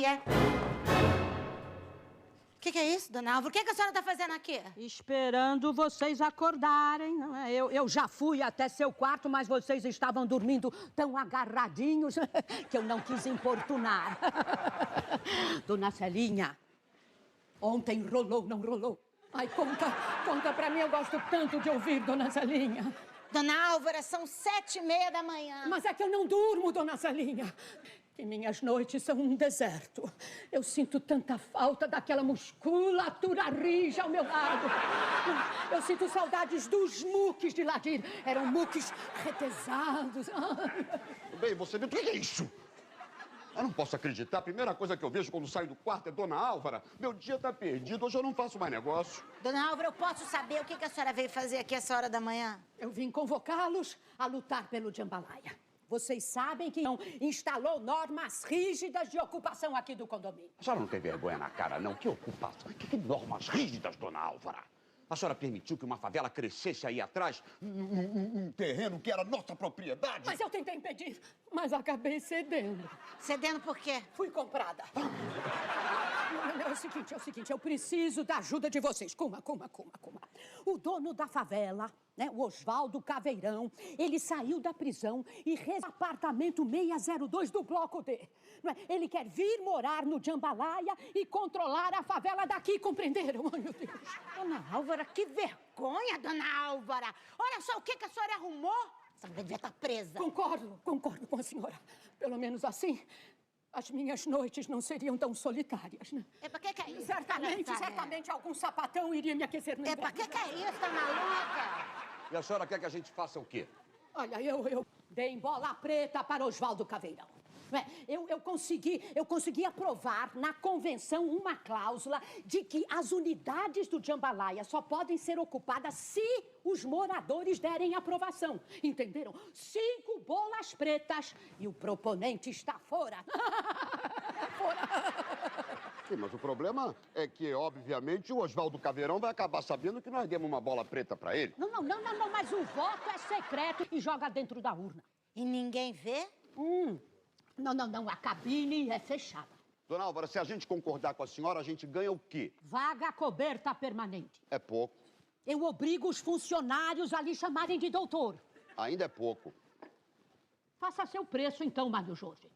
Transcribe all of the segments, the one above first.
é? O que é isso, dona Álvaro? O que a senhora está fazendo aqui? Esperando vocês acordarem, não é? Eu já fui até seu quarto, mas vocês estavam dormindo tão agarradinhos que eu não quis importunar. Dona Celinha, ontem rolou, não rolou? Ai, conta pra mim, eu gosto tanto de ouvir, dona Celinha. Dona Álvara, são 7h30 da manhã. Mas é que eu não durmo, dona Celinha. Que minhas noites são um deserto. Eu sinto tanta falta daquela musculatura rija ao meu lado. Eu sinto saudades dos muques de Ladir. Eram muques retesados. Bem, você viu o que é isso? Eu não posso acreditar. A primeira coisa que eu vejo quando saio do quarto é Dona Álvara. Meu dia tá perdido. Hoje eu não faço mais negócio. Dona Álvara, eu posso saber o que a senhora veio fazer aqui essa hora da manhã? Eu vim convocá-los a lutar pelo Jambalaya. Vocês sabem que não instalou normas rígidas de ocupação aqui do condomínio. A senhora não tem vergonha na cara, não? Que ocupação? Que normas rígidas, Dona Álvara? A senhora permitiu que uma favela crescesse aí atrás um terreno que era nossa propriedade? Mas eu tentei impedir, mas acabei cedendo. Cedendo por quê? Fui comprada. É o seguinte, eu preciso da ajuda de vocês. Cuma. O dono da favela, né, o Oswaldo Caveirão, ele saiu da prisão e fez apartamento 602 do Bloco D. Não é? Ele quer vir morar no Jambalaya e controlar a favela daqui, compreenderam? Ai, meu Deus. Dona Álvara, que vergonha, Dona Álvara. Olha só o que a senhora arrumou. Essa mulher devia estar presa. Concordo com a senhora. Pelo menos assim, as minhas noites não seriam tão solitárias, né? Epa, que é isso? Certamente algum sapatão iria me aquecer no inverno. Epa, que é isso, tá maluca? E a senhora quer que a gente faça o quê? Olha, eu dei bola preta para Oswaldo Caveirão. Eu consegui aprovar na convenção uma cláusula de que as unidades do Jambalaya só podem ser ocupadas se os moradores derem aprovação. Entenderam? 5 bolas pretas e o proponente está fora. Sim, mas o problema é que, obviamente, o Oswaldo Caveirão vai acabar sabendo que nós demos uma bola preta pra ele. Não, mas o voto é secreto e joga dentro da urna. E ninguém vê? Não, a cabine é fechada. Dona Álvara, se a gente concordar com a senhora, a gente ganha o quê? Vaga coberta permanente. É pouco. Eu obrigo os funcionários a lhe chamarem de doutor. Ainda é pouco. Faça seu preço, então, Mário Jorge.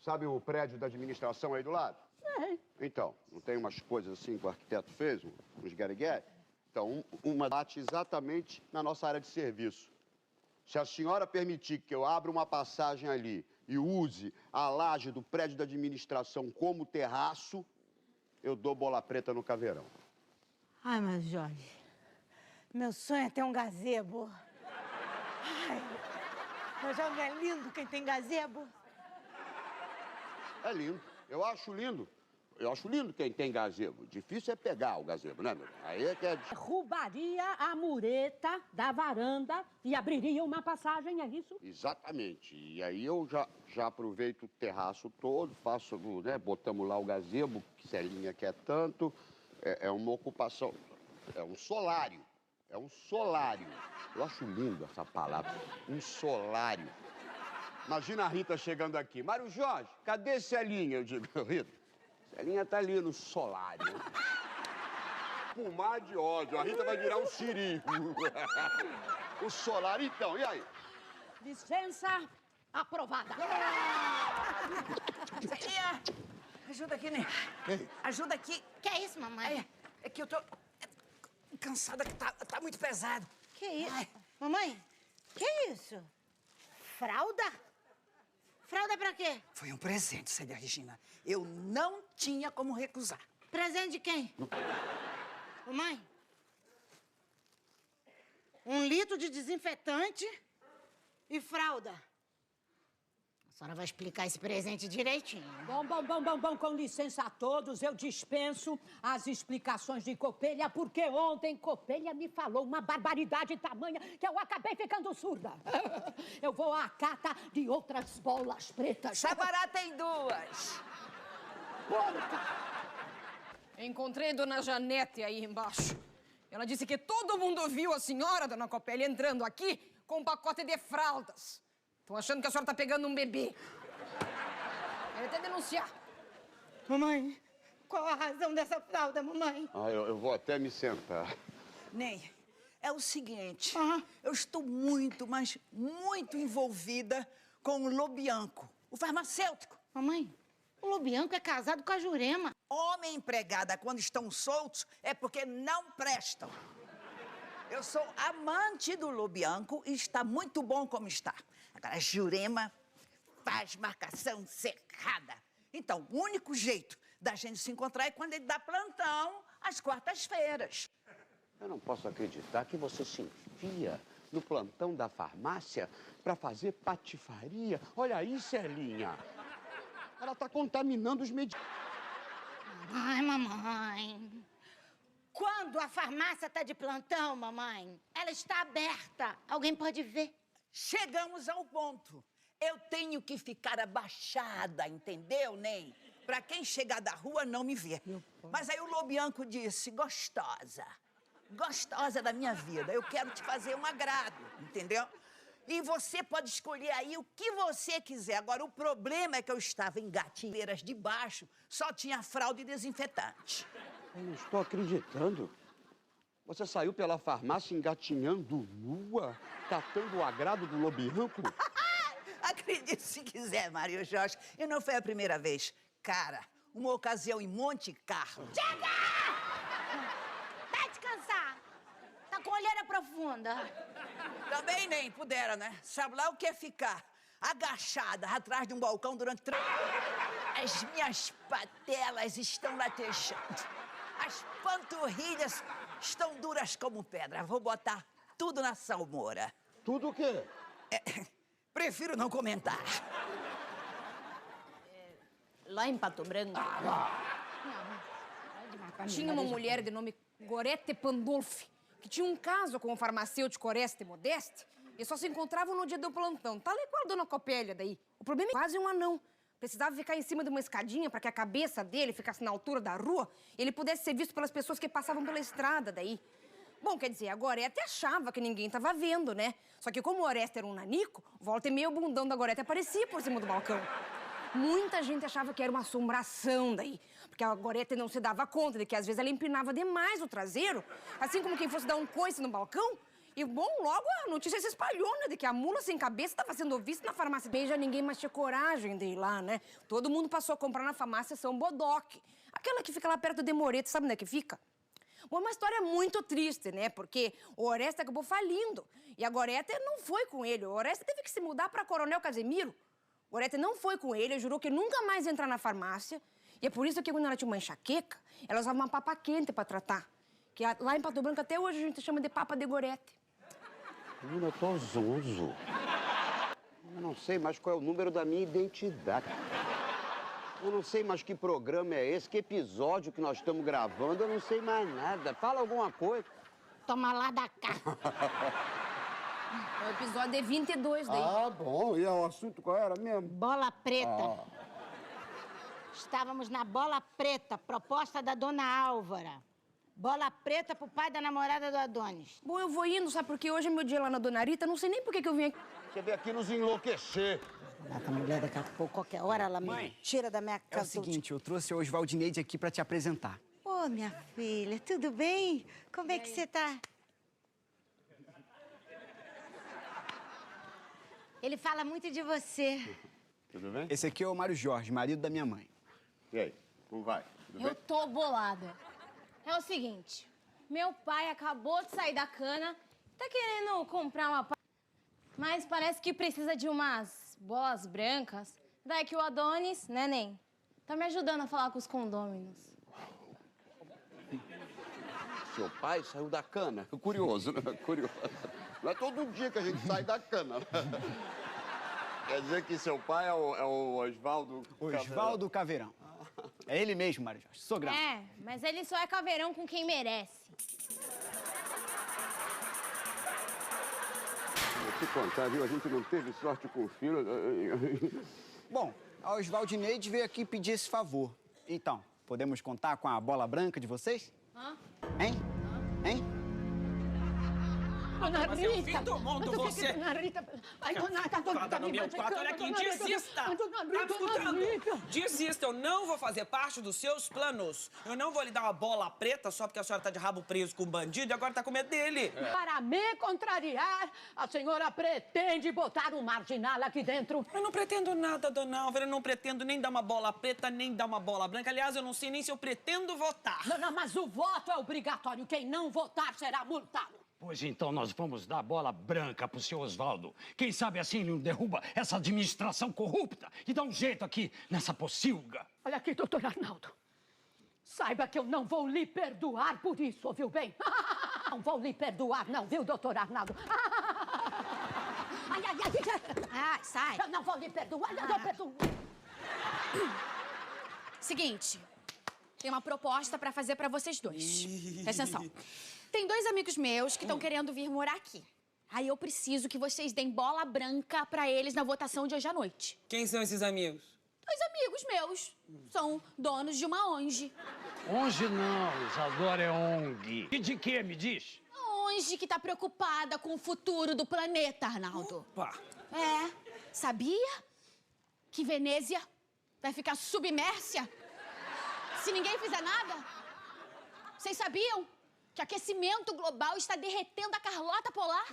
Sabe o prédio da administração aí do lado? É. Então, não tem umas coisas assim que o arquiteto fez, uns guerigué? Então, uma bate exatamente na nossa área de serviço. Se a senhora permitir que eu abra uma passagem ali e use a laje do prédio da administração como terraço, eu dou bola preta no Caveirão. Ai, mas Jorge, meu sonho é ter um gazebo. Ai, mas Jorge, é lindo quem tem gazebo. É lindo. Eu acho lindo. Eu acho lindo quem tem gazebo. Difícil é pegar o gazebo, né, meu? Aí é que é... Derrubaria a mureta da varanda e abriria uma passagem, é isso? Exatamente. E aí eu já aproveito o terraço todo, faço, né, botamos lá o gazebo, que Celinha quer tanto. É uma ocupação, é um solário. É um solário. Eu acho lindo essa palavra, um solário. Imagina a Rita chegando aqui. Mário Jorge, cadê Celinha? Eu digo, Rita, Celinha tá ali no solário. Pulmar de ódio. A Rita vai virar um siri. O solário, então. E aí? Licença aprovada. Celinha, ajuda aqui, né? Ajuda aqui. Que é isso, mamãe? É que eu tô cansada, que tá muito pesado. Que isso? Ai. Mamãe, que isso? Fralda? Fralda pra quê? Foi um presente, Célia Regina. Eu não tinha como recusar. Presente de quem? Mamãe? 1 litro de desinfetante e fralda. A senhora vai explicar esse presente direitinho. Bom, com licença a todos, eu dispenso as explicações de Copelha, porque ontem Copelha me falou uma barbaridade tamanha que eu acabei ficando surda. Eu vou à cata de outras bolas pretas. Sabará tem 2. Encontrei Dona Janete aí embaixo. Ela disse que todo mundo viu a senhora, Dona Copelha, entrando aqui com um pacote de fraldas. Estão achando que a senhora tá pegando um bebê. denunciar. Mamãe, qual a razão dessa fralda, mamãe? Eu vou até me sentar. Ney, é o seguinte, Ah. eu estou muito, mas muito envolvida com o Lobianco, o farmacêutico. Mamãe, o Lobianco é casado com a Jurema. Homem e empregada, quando estão soltos, é porque não prestam. Eu sou amante do Lobianco e está muito bom como está. Agora, a Jurema faz marcação cerrada. Então, o único jeito da gente se encontrar é quando ele dá plantão às quartas-feiras. Eu não posso acreditar que você se enfia no plantão da farmácia para fazer patifaria. Olha aí, Celinha. Ela está contaminando os medicamentos. Ai, mamãe. Quando a farmácia tá de plantão, mamãe, ela está aberta. Alguém pode ver. Chegamos ao ponto. Eu tenho que ficar abaixada, entendeu, Ney? Pra quem chegar da rua não me ver. Mas aí o Lobianco disse, gostosa da minha vida, eu quero te fazer um agrado, entendeu? E você pode escolher aí o que você quiser. Agora, o problema é que eu estava em gatinheiras de baixo, só tinha fralda e desinfetante. Eu não estou acreditando. Você saiu pela farmácia engatinhando nua, catando o agrado do Lobianco? Acredite se quiser, Mário Jorge. E não foi a primeira vez. Cara, uma ocasião em Monte Carlo. Chega! Vai descansar. Tá com olheira profunda. Também nem pudera, né? Sabe lá o que é ficar agachada atrás de um balcão durante 3... As minhas patelas estão latejando. As panturrilhas estão duras como pedra. Vou botar tudo na salmoura. Tudo o quê? Prefiro não comentar. Lá em Pato Branco, tinha uma mulher de nome Gorete Pandolfi, que tinha um caso com o farmacêutico Oreste Modeste e só se encontravam no dia do plantão. Tal e qual a dona Copélia daí. O problema é quase um anão. Precisava ficar em cima de uma escadinha para que a cabeça dele ficasse na altura da rua e ele pudesse ser visto pelas pessoas que passavam pela estrada daí. Bom, quer dizer, a Gorete achava que ninguém estava vendo, né? Só que como o Oreste era um nanico, volta e meia o bundão da Gorete aparecia por cima do balcão. Muita gente achava que era uma assombração daí, porque a Gorete não se dava conta de que às vezes ela empinava demais o traseiro, assim como quem fosse dar um coice no balcão. E, bom, logo a notícia se espalhou, né, de que a mula sem cabeça estava sendo vista na farmácia. Bem, já ninguém mais tinha coragem de ir lá, né? Todo mundo passou a comprar na farmácia São Bodoque. Aquela que fica lá perto de Moreto, sabe onde é que fica? Bom, uma história muito triste, né? Porque o Oreste acabou falindo. E a Gorete não foi com ele. O Oreste teve que se mudar para Coronel Casemiro. O Gorete não foi com ele, jurou que nunca mais ia entrar na farmácia. E é por isso que quando ela tinha uma enxaqueca, ela usava uma papa quente para tratar. Que lá em Pato Branco até hoje a gente chama de papa de Gorete. Menina, eu tô zonzo. Eu não sei mais qual é o número da minha identidade. Eu não sei mais que programa é esse, que episódio que nós estamos gravando, eu não sei mais nada. Fala alguma coisa. Toma lá da cá. O episódio é 22 daí. Ah, bom. E o assunto qual era mesmo? Bola preta. Estávamos na bola preta, proposta da dona Álvara. Bola preta pro pai da namorada do Adonis. Bom, eu vou indo, sabe? Porque hoje é meu dia lá na Dona Rita, não sei nem por que eu vim aqui. Você veio aqui nos enlouquecer. Essa mulher daqui a pouco, qualquer hora, ela me tira da minha É o casa. seguinte, eu trouxe o Osvaldineide aqui pra te apresentar. Ô, minha filha, tudo bem? Como é que você tá? Ele fala muito de você. Tudo bem? Esse aqui é o Mário Jorge, marido da minha mãe. E aí, como vai? Tudo Eu bem? tô bolada. É o seguinte, meu pai acabou de sair da cana, tá querendo comprar uma... Mas parece que precisa de umas bolas brancas. Daí que o Adonis, né, Nen? Tá me ajudando a falar com os condôminos. Seu pai saiu da cana. Curioso, né? Curioso. Não é todo dia que a gente sai da cana. Quer dizer que seu pai é o Osvaldo... Osvaldo Caveirão. É ele mesmo, Mário Jorge, sogrão. É, mas ele só é caveirão com quem merece. Vou te contar, viu? A gente não teve sorte com o filho. Bom, a Osvaldineide veio aqui pedir esse favor. Então, podemos contar com a bola branca de vocês? Hã? Hein? Hein? Dona Mas é o Rita! fim do mundo, Mas o que você. Dona Rita... Ai, dona Rita, Fada no meu quarto, olha aqui, desista! Ai, dona Tá me Rita, dona escutando? Rita. Desista, eu não vou fazer parte dos seus planos. Eu não vou lhe dar uma bola preta só porque a senhora tá de rabo preso com um bandido e agora tá com medo dele. Para me contrariar, a senhora pretende botar um marginal aqui dentro? Eu não pretendo nada, dona Álvaro. Eu não pretendo nem dar uma bola preta, nem dar uma bola branca. Aliás, eu não sei nem se eu pretendo votar. Não, mas o voto é obrigatório. Quem não votar será multado. Pois então nós vamos dar bola branca pro seu Osvaldo. Quem sabe assim ele não derruba essa administração corrupta e dá um jeito aqui nessa pocilga. Olha aqui, doutor Arnaldo. Saiba que eu não vou lhe perdoar por isso, ouviu bem? Não vou lhe perdoar, não, viu, doutor Arnaldo? Ai, ai, ai. Ah, sai. Eu não vou lhe perdoar, não vou perdoar. Seguinte, tem uma proposta pra fazer pra vocês dois. Presta atenção. Tem 2 amigos meus que estão querendo vir morar aqui. Aí eu preciso que vocês deem bola branca pra eles na votação de hoje à noite. Quem são esses amigos? 2 amigos meus. São donos de uma ONG. ONG não, Isadora é ONG. E de quê, me diz? Uma ONG que tá preocupada com o futuro do planeta, Arnaldo. Pá. É. Sabia que Venezia vai ficar submersa se ninguém fizer nada? Vocês sabiam que aquecimento global está derretendo a Carlota Polar?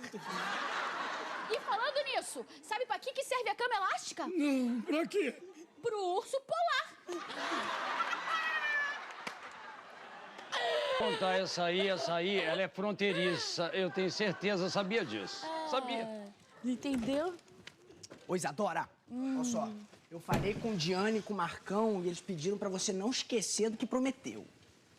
E falando nisso, sabe pra que serve a cama elástica? Não, pra quê? Pro urso polar. Conta essa aí, ela é fronteiriça. Eu tenho certeza, sabia disso. Sabia. Entendeu? Ô, Isadora, olha só. Eu falei com o Diane e com o Marcão e eles pediram pra você não esquecer do que prometeu.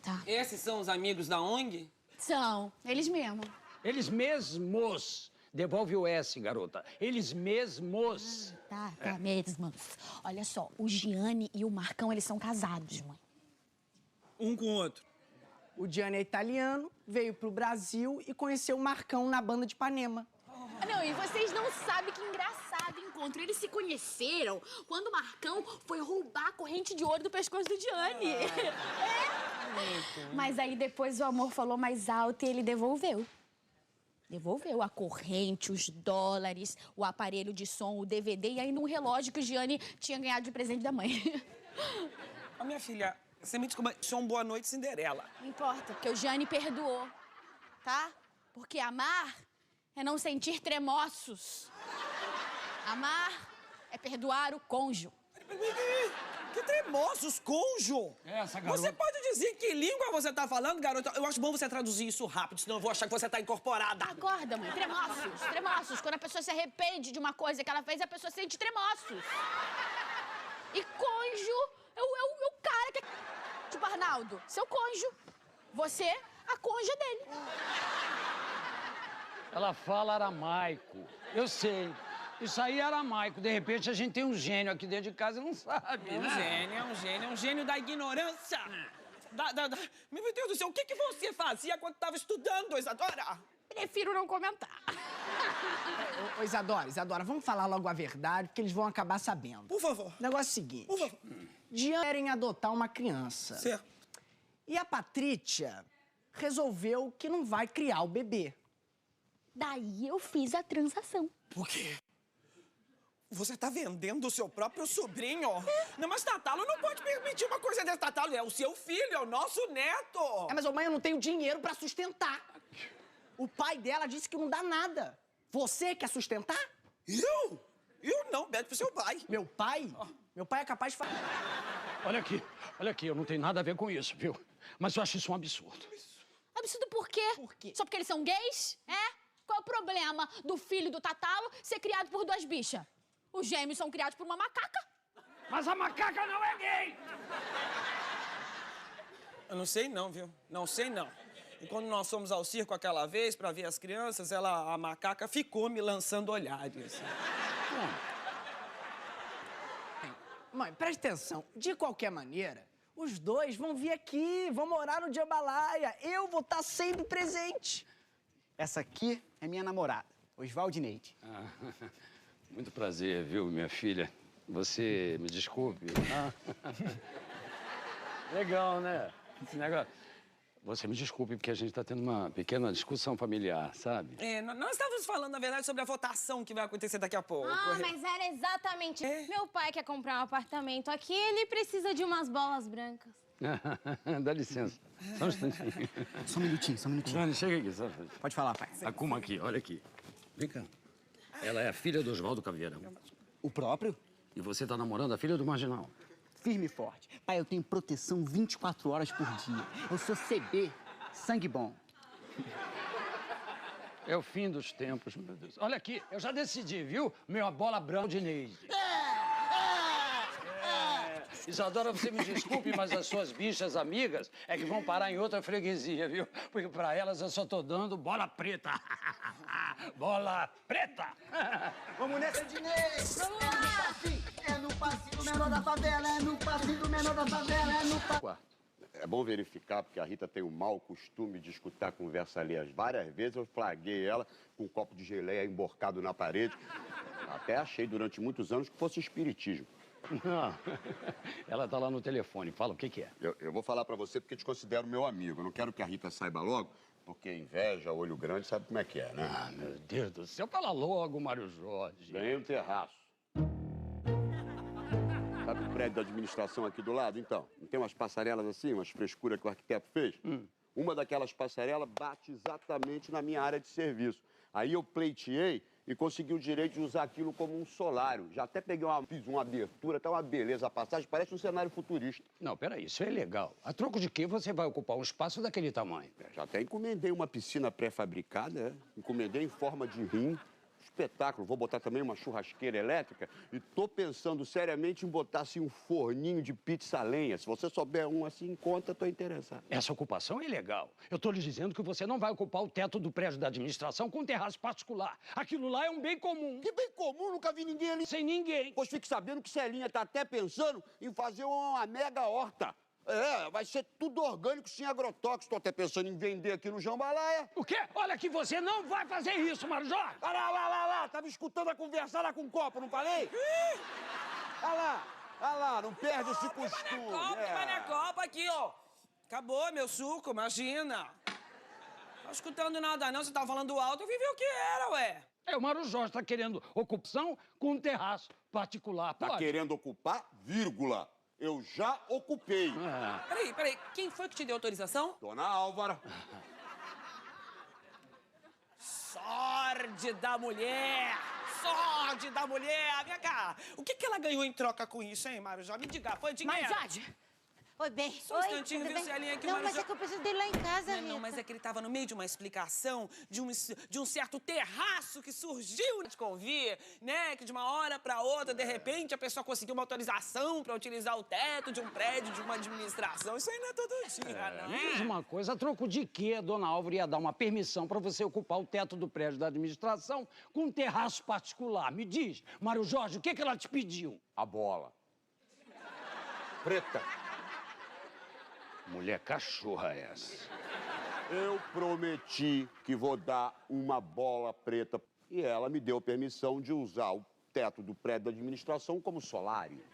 Tá. Esses são os amigos da ONG? São, eles mesmos. Eles mesmos. Devolve o S, garota. Eles mesmos. Tá mesmo. Olha só, o Gianni e o Marcão, eles são casados, mãe. Um com o outro. O Diane é italiano, veio pro Brasil e conheceu o Marcão na banda de Ipanema. Não, e vocês não sabem que engraçado encontro. Eles se conheceram quando o Marcão foi roubar a corrente de ouro do pescoço do Gianni. É. Mas aí depois o amor falou mais alto e ele devolveu. Devolveu a corrente, os dólares, o aparelho de som, o DVD e ainda um relógio que o Gianni tinha ganhado de presente da mãe. Ô, minha filha, você me desculpa, isso é um boa noite, Cinderela. Não importa, porque o Gianni perdoou, tá? Porque amar é não sentir tremoços. Amar é perdoar o cônjuge. Que tremosos, cônjuge! Essa garota... Você pode dizer que língua você tá falando, garota? Eu acho bom você traduzir isso rápido, senão eu vou achar que você tá incorporada. Acorda, mãe. Tremoços, tremoços. Quando a pessoa se arrepende de uma coisa que ela fez, a pessoa sente tremoços. E cônjuge é o cara que é... Tipo, Arnaldo, seu cônjuge. Você, a cônjuge dele. Ela fala aramaico. Eu sei. Isso aí é aramaico. De repente, a gente tem um gênio aqui dentro de casa e não sabe, É um gênio da ignorância. Meu Deus do céu, o que você fazia quando estava estudando, Isadora? Prefiro não comentar. Ô, Isadora, vamos falar logo a verdade, porque eles vão acabar sabendo. Por favor. O negócio é o seguinte. Por favor. Diane querem adotar uma criança. Certo. E a Patrícia resolveu que não vai criar o bebê. Daí eu fiz a transação. Por quê? Você tá vendendo o seu próprio sobrinho? Não, mas Tatalo não pode permitir uma coisa dessa. Tatalo é o seu filho, é o nosso neto. Mas, ô mãe, eu não tenho dinheiro pra sustentar. O pai dela disse que não dá nada. Você quer sustentar? Eu? Eu não, pede pro seu pai. Meu pai? Meu pai é capaz de fazer... Olha aqui, eu não tenho nada a ver com isso, viu? Mas eu acho isso um absurdo. Absurdo por quê? Por quê? Só porque eles são gays? É? Qual é o problema do filho do Tatalo ser criado por 2 bichas? Os gêmeos são criados por uma macaca. Mas a macaca não é gay! Eu não sei não, viu? Não sei não. E quando nós fomos ao circo aquela vez pra ver as crianças, a macaca ficou me lançando olhares. Mãe, presta atenção. De qualquer maneira, os dois vão vir aqui, vão morar no Jambalaya. Eu vou estar sempre presente. Essa aqui é minha namorada, Osvaldo Neide. Muito prazer, viu, minha filha? Você me desculpe. Legal, né? Esse negócio. Você me desculpe, porque a gente está tendo uma pequena discussão familiar, sabe? Nós estávamos falando, na verdade, sobre a votação que vai acontecer daqui a pouco. Ah, mas era exatamente. Meu pai quer comprar um apartamento aqui, ele precisa de umas bolas brancas. Dá licença. Só um instantinho. Só um minutinho, só um minutinho. Johnny, chega aqui. Só. Pode falar, pai. A Kuma aqui, olha aqui. Vem cá. Ela é a filha do Oswaldo Caveirão. O próprio? E você tá namorando a filha do Marginal. Firme e forte. Pai, eu tenho proteção 24 horas por dia. Eu sou CB, sangue bom. É o fim dos tempos, meu Deus. Olha aqui, eu já decidi, viu? Minha bola branca de Neide. Isadora, você me desculpe, mas as suas bichas amigas é que vão parar em outra freguesia, viu? Porque pra elas eu só tô dando bola preta. Bola preta! Vamos nessa, Ednei! Vamos lá! É no passinho do menor da favela, é no passinho do menor da favela, é no passinho... É bom verificar, porque a Rita tem o mau costume de escutar a conversa alheia. Várias vezes eu flaguei ela com um copo de geleia emborcado na parede. Até achei durante muitos anos que fosse espiritismo. Não. Ela tá lá no telefone. Fala o que que é. Eu vou falar pra você porque te considero meu amigo. Eu não quero que a Rita saiba logo, porque inveja, olho grande, sabe como é que é, né? Ah, meu Deus do céu. Fala logo, Mário Jorge. Ganhei um terraço. Sabe o prédio da administração aqui do lado? Então, não tem umas passarelas assim, umas frescuras que o arquiteto fez? Uma daquelas passarelas bate exatamente na minha área de serviço. Aí eu pleiteei e consegui o direito de usar aquilo como um solário. Já até fiz uma abertura, tá uma beleza a passagem, parece um cenário futurista. Não, peraí, isso é legal. A troco de que você vai ocupar um espaço daquele tamanho? Já até encomendei uma piscina pré-fabricada, encomendei em forma de rim. Espetáculo, vou botar também uma churrasqueira elétrica e tô pensando seriamente em botar assim um forninho de pizza a lenha. Se você souber um assim em conta, tô interessado. Essa ocupação é legal. Eu tô lhe dizendo que você não vai ocupar o teto do prédio da administração com um terraço particular. Aquilo lá é um bem comum. Que bem comum, nunca vi ninguém ali. Sem ninguém. Pois fique sabendo que Celinha tá até pensando em fazer uma mega horta. Vai ser tudo orgânico, sem agrotóxico. Tô até pensando em vender aqui no Jambalaya. O quê? Olha que você não vai fazer isso, Mário Jorge. Lá. Tava escutando a conversa lá com o copo, não falei? Olha lá, não perde esse costume. Mas não é copa aqui, ó. Acabou meu suco, imagina. Não tô escutando nada não, você tava falando alto, eu vim ver o que era, ué. O Mário Jorge tá querendo ocupação com um terraço particular. Tá Pode? querendo ocupar, vírgula. Eu já ocupei. Peraí, quem foi que te deu autorização? Dona Álvara. Sorte da mulher! Sorte da mulher! Vem cá, o que ela ganhou em troca com isso, hein, Mário Jorge? Me diga, foi dinheiro? Mas, Jorge... Oi, bem. Só um instantinho, tudo viu, bem? Celinha, que o Não, Mário mas é que eu preciso dele lá em casa, Não, Rita. mas é que ele tava no meio de uma explicação de um certo terraço que surgiu de convir, né? Que de uma hora pra outra, de repente, a pessoa conseguiu uma autorização pra utilizar o teto de um prédio, de uma administração. Isso aí não é todo dia, não Me é? diz uma coisa, a troco de que a dona Álvara ia dar uma permissão pra você ocupar o teto do prédio da administração com um terraço particular? Me diz, Mário Jorge, o que ela te pediu? A bola. Preta. Mulher cachorra essa. Eu prometi que vou dar uma bola preta e ela me deu permissão de usar o teto do prédio da administração como solário.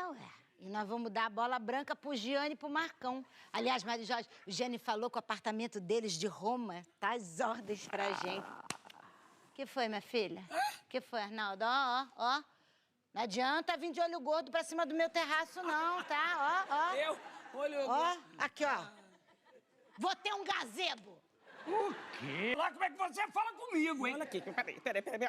Ué. E nós vamos dar a bola branca pro Giane e pro Marcão. Aliás, Mário Jorge, o Giane falou que o apartamento deles de Roma tá às ordens pra gente. O que foi, minha filha? O que foi, Arnaldo? Ó. Não adianta vir de olho gordo pra cima do meu terraço, não, tá? Ó. Eu? Olha... Ó, aqui, ó. Vou ter um gazebo. O quê? Lá como é que você fala comigo, hein? Olha aqui, peraí.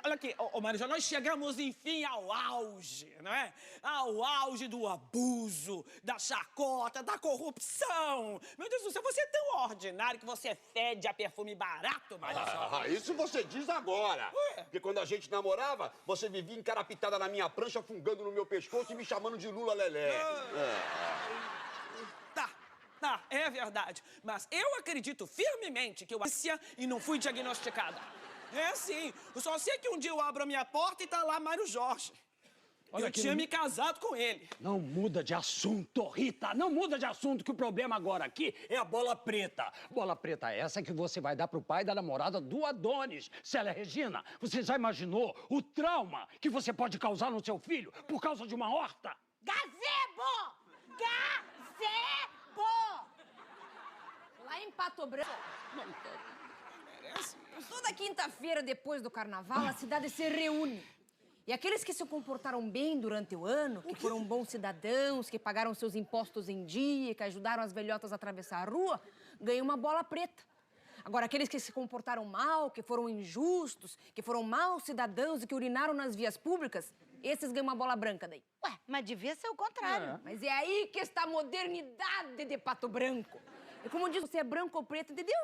Olha aqui, ô Mário Jorge, nós chegamos, enfim, ao auge, não é? Ao auge do abuso, da chacota, da corrupção. Meu Deus do céu, você é tão ordinário que você fede a perfume barato, Mário Jorge. Isso você diz agora. Ué? Porque quando a gente namorava, você vivia encarapitada na minha prancha, fungando no meu pescoço e me chamando de Lula Lelé. Tá, é verdade. Mas eu acredito firmemente que eu e não fui diagnosticada. É sim. Eu só sei que um dia eu abro a minha porta e tá lá Mário Jorge. Olha eu aqui, tinha não- me casado com ele. Não muda de assunto, Rita. Não muda de assunto, que o problema agora aqui é a bola preta. Bola preta essa que você vai dar pro pai da namorada do Adonis. Célia Regina, você já imaginou o trauma que você pode causar no seu filho por causa de uma horta? Gazebo! Gazebo! Lá em Pato Branco... Toda quinta-feira, depois do carnaval, a cidade se reúne. E aqueles que se comportaram bem durante o ano, que foram bons cidadãos, que pagaram seus impostos em dia, que ajudaram as velhotas a atravessar a rua, ganham uma bola preta. Agora, aqueles que se comportaram mal, que foram injustos, que foram maus cidadãos e que urinaram nas vias públicas, esses ganham uma bola branca daí. Ué, mas devia ser o contrário. Mas é aí que está a modernidade de Pato Branco. E como diz, você é branco ou preto, entendeu?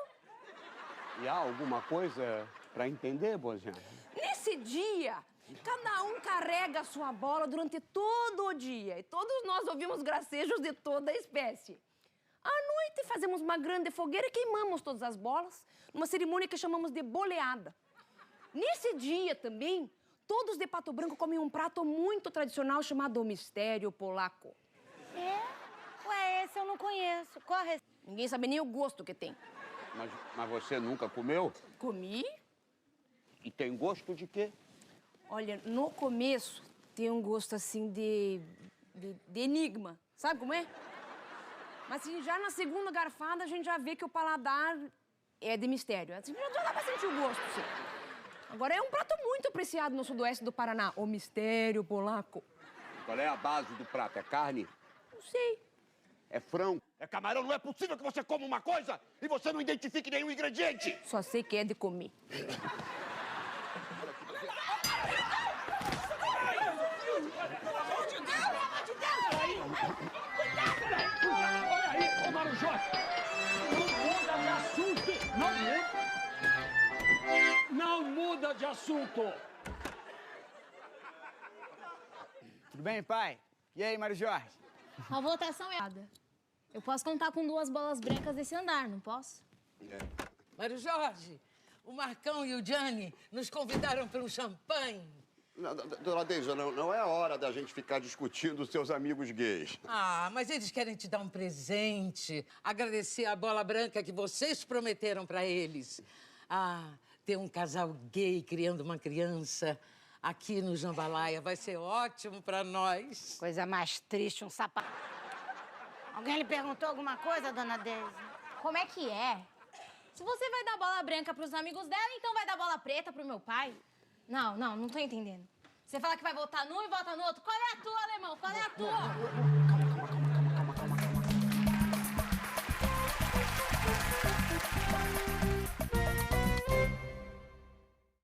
E há alguma coisa para entender, Boziana? Nesse dia, cada um carrega a sua bola durante todo o dia. E todos nós ouvimos gracejos de toda a espécie. À noite, fazemos uma grande fogueira e queimamos todas as bolas, numa cerimônia que chamamos de boleada. Nesse dia também, todos de Pato Branco comem um prato muito tradicional chamado mistério polaco. É? Ué, esse eu não conheço. Corre. Ninguém sabe nem o gosto que tem. Mas você nunca comeu? Comi. E tem gosto de quê? Olha, no começo tem um gosto assim de enigma. Sabe como é? Mas assim, já na segunda garfada a gente já vê que o paladar é de mistério. Assim, já dá pra sentir o gosto, sim. Agora é um prato muito apreciado no sudoeste do Paraná, o mistério polaco. Qual é a base do prato? É carne? Não sei. É frango? É camarão? Não é possível que você coma uma coisa e você não identifique nenhum ingrediente! Só sei que é de comer. Olha aí, ô Marujó! Não muda de assunto! Não muda de assunto! Tudo bem, pai? E aí, Mário Jorge? A votação é errada. Eu posso contar com 2 bolas brancas desse andar, não posso? Mário Jorge, o Marcão e o Gianni nos convidaram para um champanhe. Dona Deise, não é hora da gente ficar discutindo os seus amigos gays. Ah, mas eles querem te dar um presente, agradecer a bola branca que vocês prometeram para eles. Ah, ter um casal gay criando uma criança aqui no Jambalaya vai ser ótimo para nós. Coisa mais triste, um sapato. Alguém lhe perguntou alguma coisa, dona Deise? Como é que é? Se você vai dar bola branca pros amigos dela, então vai dar bola preta pro meu pai? Não tô entendendo. Você fala que vai votar num e vota no outro. Qual é a tua, alemão? Qual é a tua?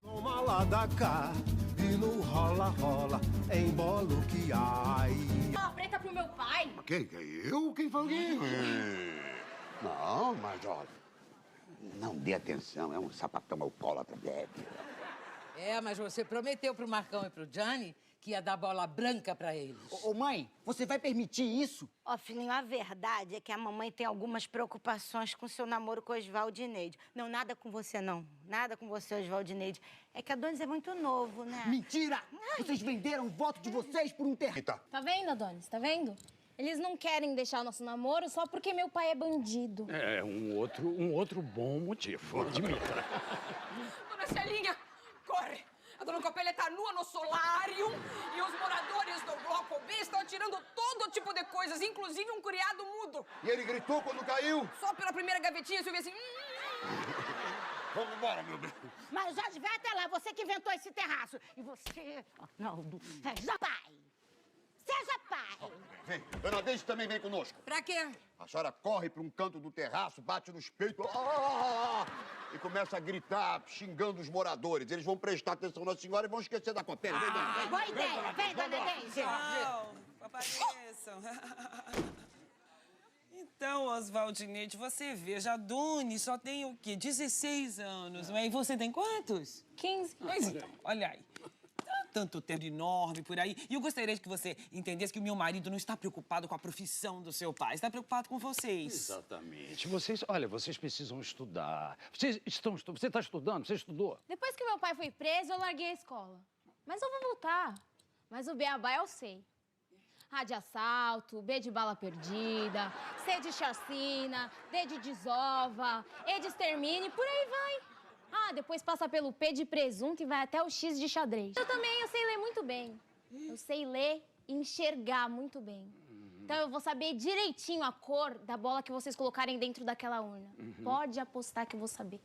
Toma lá da cá e no rola-rola, embolo que ai. Bola preta pro meu pai? Quem? Eu? Quem falou? Não, mas olha, não dê atenção, é um sapatão alcoólatra, bebe. É, mas você prometeu pro Marcão e pro Gianni que ia dar bola branca pra eles. Ô, mãe, você vai permitir isso? Ó, filhinho, a verdade é que a mamãe tem algumas preocupações com seu namoro com o Oswaldo e Neide. Não, nada com você, não. Nada com você, Oswaldo e Neide. É que Adonis é muito novo, né? Mentira! Vocês venderam o voto de vocês por um terreno. Tá vendo, Adonis? Tá vendo? Eles não querem deixar o nosso namoro só porque meu pai é bandido. É um outro bom motivo, admita. Dona Celinha, corre! A dona Copélia tá nua no solário e os moradores do Bloco B estão tirando todo tipo de coisas, inclusive um criado mudo. E ele gritou quando caiu? Só pela primeira gavetinha, você vê assim... Vamos embora, meu bem. Mas, Jorge, vai até lá. Você que inventou esse terraço. E você, Arnaldo, seja pai. Seja pai. Vem, Dona Deise também vem conosco. Pra quê? A senhora corre para um canto do terraço, bate nos peitos e começa a gritar, xingando os moradores. Eles vão prestar atenção na senhora e vão esquecer da Copélia. Vem, Dona Deise. Boa ideia. Vem, Dona Deise. Não, apareçam. Então, Oswaldo e Neide, você veja, a Doni só tem o quê? 16 anos, não é? E você tem quantos? 15. Pois então, olha aí. Tá tanto tempo enorme por aí. E eu gostaria que você entendesse que o meu marido não está preocupado com a profissão do seu pai. Está preocupado com vocês. Exatamente. Vocês precisam estudar. Você está estudando? Você estudou? Depois que meu pai foi preso, eu larguei a escola. Mas eu vou voltar. Mas o beabá eu sei. A de assalto, B de bala perdida, C de chacina, D de desova, E de extermínio, por aí vai. Ah, depois passa pelo P de presunto e vai até o X de xadrez. Eu sei ler muito bem. Eu sei ler e enxergar muito bem. Então eu vou saber direitinho a cor da bola que vocês colocarem dentro daquela urna. Pode apostar que eu vou saber.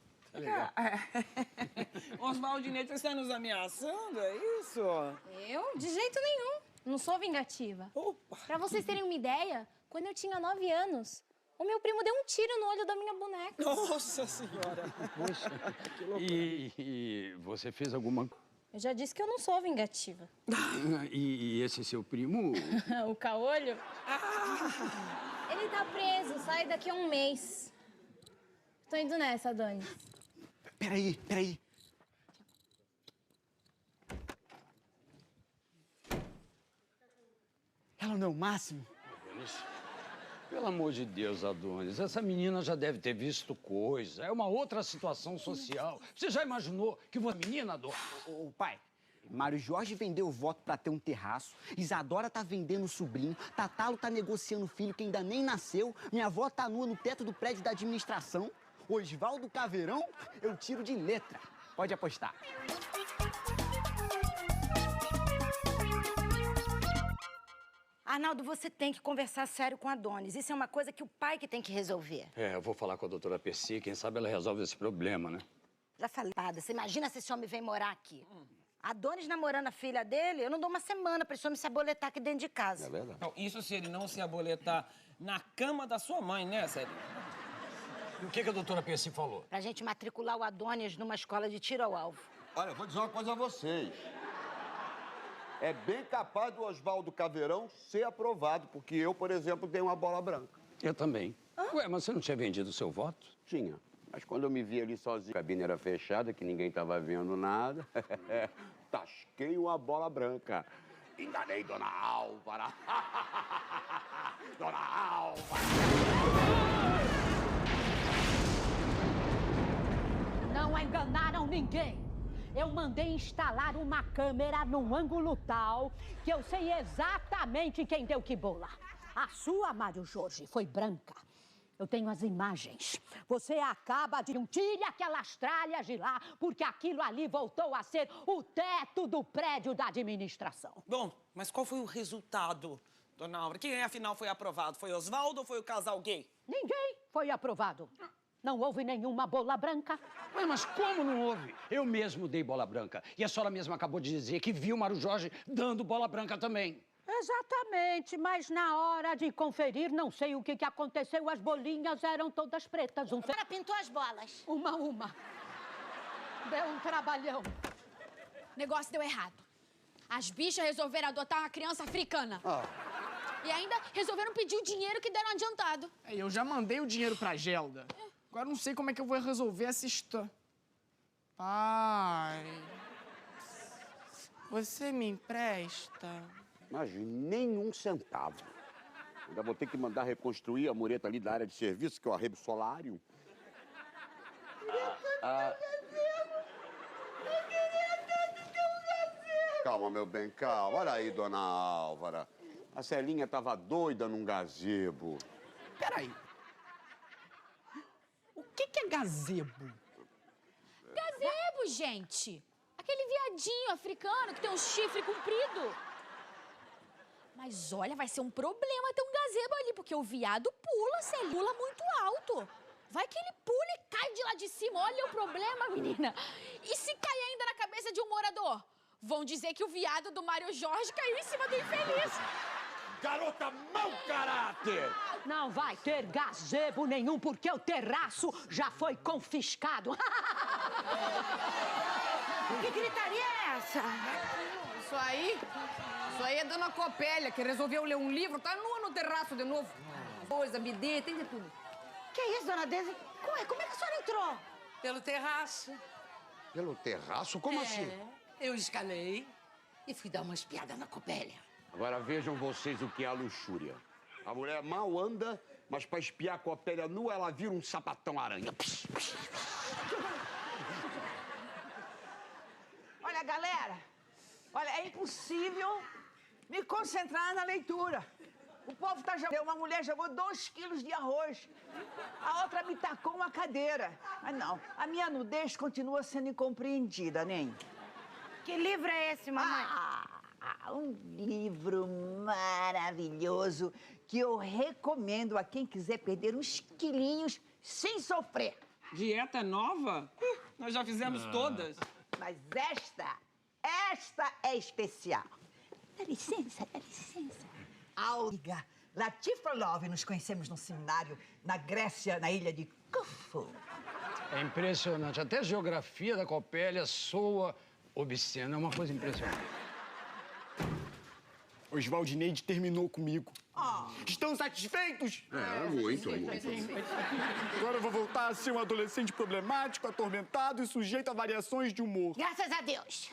Oswaldinete, você está nos ameaçando, é isso? Eu? De jeito nenhum. Não sou vingativa. Opa! Pra vocês terem uma ideia, quando eu tinha 9 anos, o meu primo deu um tiro no olho da minha boneca. Nossa Senhora! Poxa, e você fez alguma... Eu já disse que eu não sou vingativa. E esse seu primo... O caolho? Ele tá preso, sai daqui a um mês. Tô indo nessa, Adonis. Peraí. Ela não é o máximo? Pelo amor de Deus, Adonis, essa menina já deve ter visto coisa. É uma outra situação social. Você já imaginou que uma menina, Adonis? Ô, pai, Mário Jorge vendeu o voto pra ter um terraço, Isadora tá vendendo o sobrinho, Tatalo tá negociando o filho que ainda nem nasceu, minha avó tá nua no teto do prédio da administração, Osvaldo Caveirão, eu tiro de letra. Pode apostar. Arnaldo, você tem que conversar sério com a Adonis. Isso é uma coisa que o pai que tem que resolver. Eu vou falar com a doutora Percy, quem sabe ela resolve esse problema, né? Já falei. Você imagina se esse homem vem morar aqui? Adonis namorando a filha dele, eu não dou uma semana pra esse homem se aboletar aqui dentro de casa. É verdade. Não, isso se ele não se aboletar na cama da sua mãe, né, Celinha? E o que a doutora Percy falou? Pra gente matricular o Adonis numa escola de tiro ao alvo. Olha, eu vou dizer uma coisa a vocês. É bem capaz do Osvaldo Caveirão ser aprovado, porque eu, por exemplo, tenho uma bola branca. Eu também. Ué, mas você não tinha vendido o seu voto? Tinha. Mas quando eu me vi ali sozinho, a cabine era fechada, que ninguém tava vendo nada, tasquei uma bola branca. Enganei Dona Álvara. Dona Álvara. Não enganaram ninguém. Eu mandei instalar uma câmera num ângulo tal que eu sei exatamente quem deu que bola. A sua, Mário Jorge, foi branca. Eu tenho as imagens. Você acaba de... Tire aquelas tralhas de lá, porque aquilo ali voltou a ser o teto do prédio da administração. Bom, mas qual foi o resultado, Dona Álvara? Quem, afinal, foi aprovado? Foi Oswaldo ou foi o casal gay? Ninguém foi aprovado. Não houve nenhuma bola branca. Ué, mas como não houve? Eu mesmo dei bola branca. E a senhora mesma acabou de dizer que viu o Mário Jorge dando bola branca também. Exatamente, mas na hora de conferir, não sei o que aconteceu, as bolinhas eram todas pretas. A senhora pintou as bolas. Uma. Deu um trabalhão. O negócio deu errado. As bichas resolveram adotar uma criança africana. E ainda resolveram pedir o dinheiro que deram adiantado. Eu já mandei o dinheiro pra Gelda. Agora não sei como é que eu vou resolver essa história. Pai, você me empresta? Imagina, nem um centavo. Ainda vou ter que mandar reconstruir a mureta ali da área de serviço, que é o arrebo solário. Calma, meu bem, calma. Olha aí, Dona Álvara. A Celinha tava doida num gazebo. Peraí. O que é gazebo? Gazebo, gente! Aquele viadinho africano que tem um chifre comprido. Mas olha, vai ser um problema ter um gazebo ali, porque o viado pula, Celinha, pula muito alto. Vai que ele pula e cai de lá de cima. Olha o problema, menina. E se cair ainda na cabeça de um morador? Vão dizer que o viado do Mário Jorge caiu em cima do infeliz. Garota, mau caráter! Não vai ter gazebo nenhum, porque o terraço já foi confiscado. Que gritaria é essa? Isso aí é Dona Copélia, que resolveu ler um livro, tá nua no terraço de novo. Coisa, bidê, tem de tudo. Que isso, Dona Deise? Como é que a senhora entrou? Pelo terraço. Pelo terraço? Como assim? Eu escalei e fui dar uma espiada na Copélia. Agora vejam vocês o que é a luxúria. A mulher mal anda, mas pra espiar com a pele nua, ela vira um sapatão aranha. Olha, galera, é impossível me concentrar na leitura. O povo tá jogando. Uma mulher jogou 2 quilos de arroz. A outra me tacou uma cadeira. Mas não, a minha nudez continua sendo incompreendida, nem. Que livro é esse, mamãe? um livro maravilhoso que eu recomendo a quem quiser perder uns quilinhos sem sofrer. Dieta nova? Nós já fizemos todas. Mas esta é especial. Dá licença, dá licença. Amiga, Latifa Love, nos conhecemos num seminário na Grécia, na ilha de Corfu. É impressionante. Até a geografia da Copélia soa obscena. É uma coisa impressionante. Oswaldineide terminou comigo. Estão satisfeitos? Muito. Agora eu vou voltar a ser um adolescente problemático, atormentado e sujeito a variações de humor. Graças a Deus.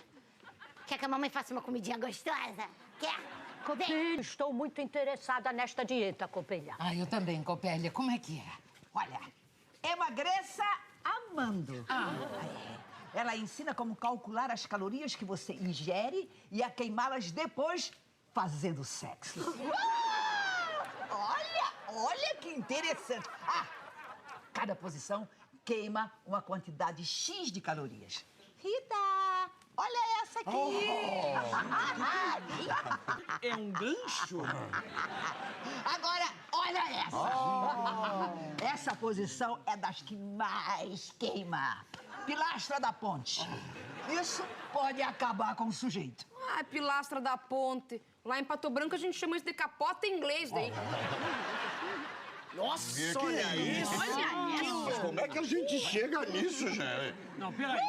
Quer que a mamãe faça uma comidinha gostosa? Quer? Copélia, estou muito interessada nesta dieta, Copélia. Ah, eu também, Copélia. Como é que é? Olha, emagreça amando. Ela ensina como calcular as calorias que você ingere e a queimá-las depois fazendo sexo. Olha que interessante. Cada posição queima uma quantidade X de calorias. Rita, olha essa aqui. É um gancho? Agora, olha essa. Essa posição é das que mais queima. Pilastra da ponte. Isso pode acabar com o sujeito. Pilastra da ponte. Lá em Pato Branco a gente chama isso de capota em inglês daí. Nossa, olha isso! Mas como é que a gente chega nisso, gente? Não, peraí.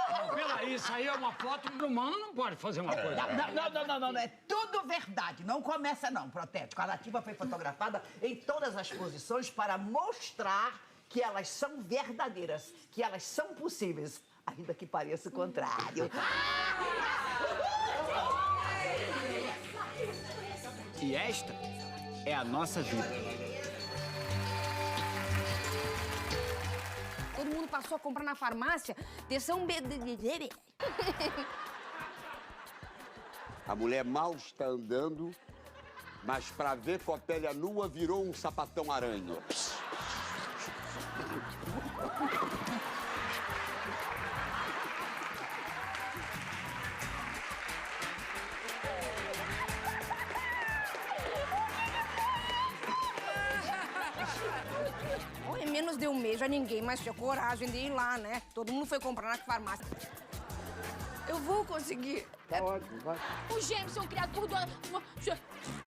Não, peraí, isso aí é uma foto humana, não pode fazer uma coisa. Não, é tudo verdade. Não começa não, Protético. A Latifa foi fotografada em todas as posições para mostrar que elas são verdadeiras, que elas são possíveis, ainda que pareça o contrário. E esta é a nossa vida. Todo mundo passou a comprar na farmácia. Desção A mulher mal está andando, mas pra ver Copélia nua virou um sapatão aranha. Em menos de um mês já ninguém mais tinha coragem de ir lá, né? Todo mundo foi comprar na farmácia. Eu vou conseguir. O Gêmeos são criaturas do...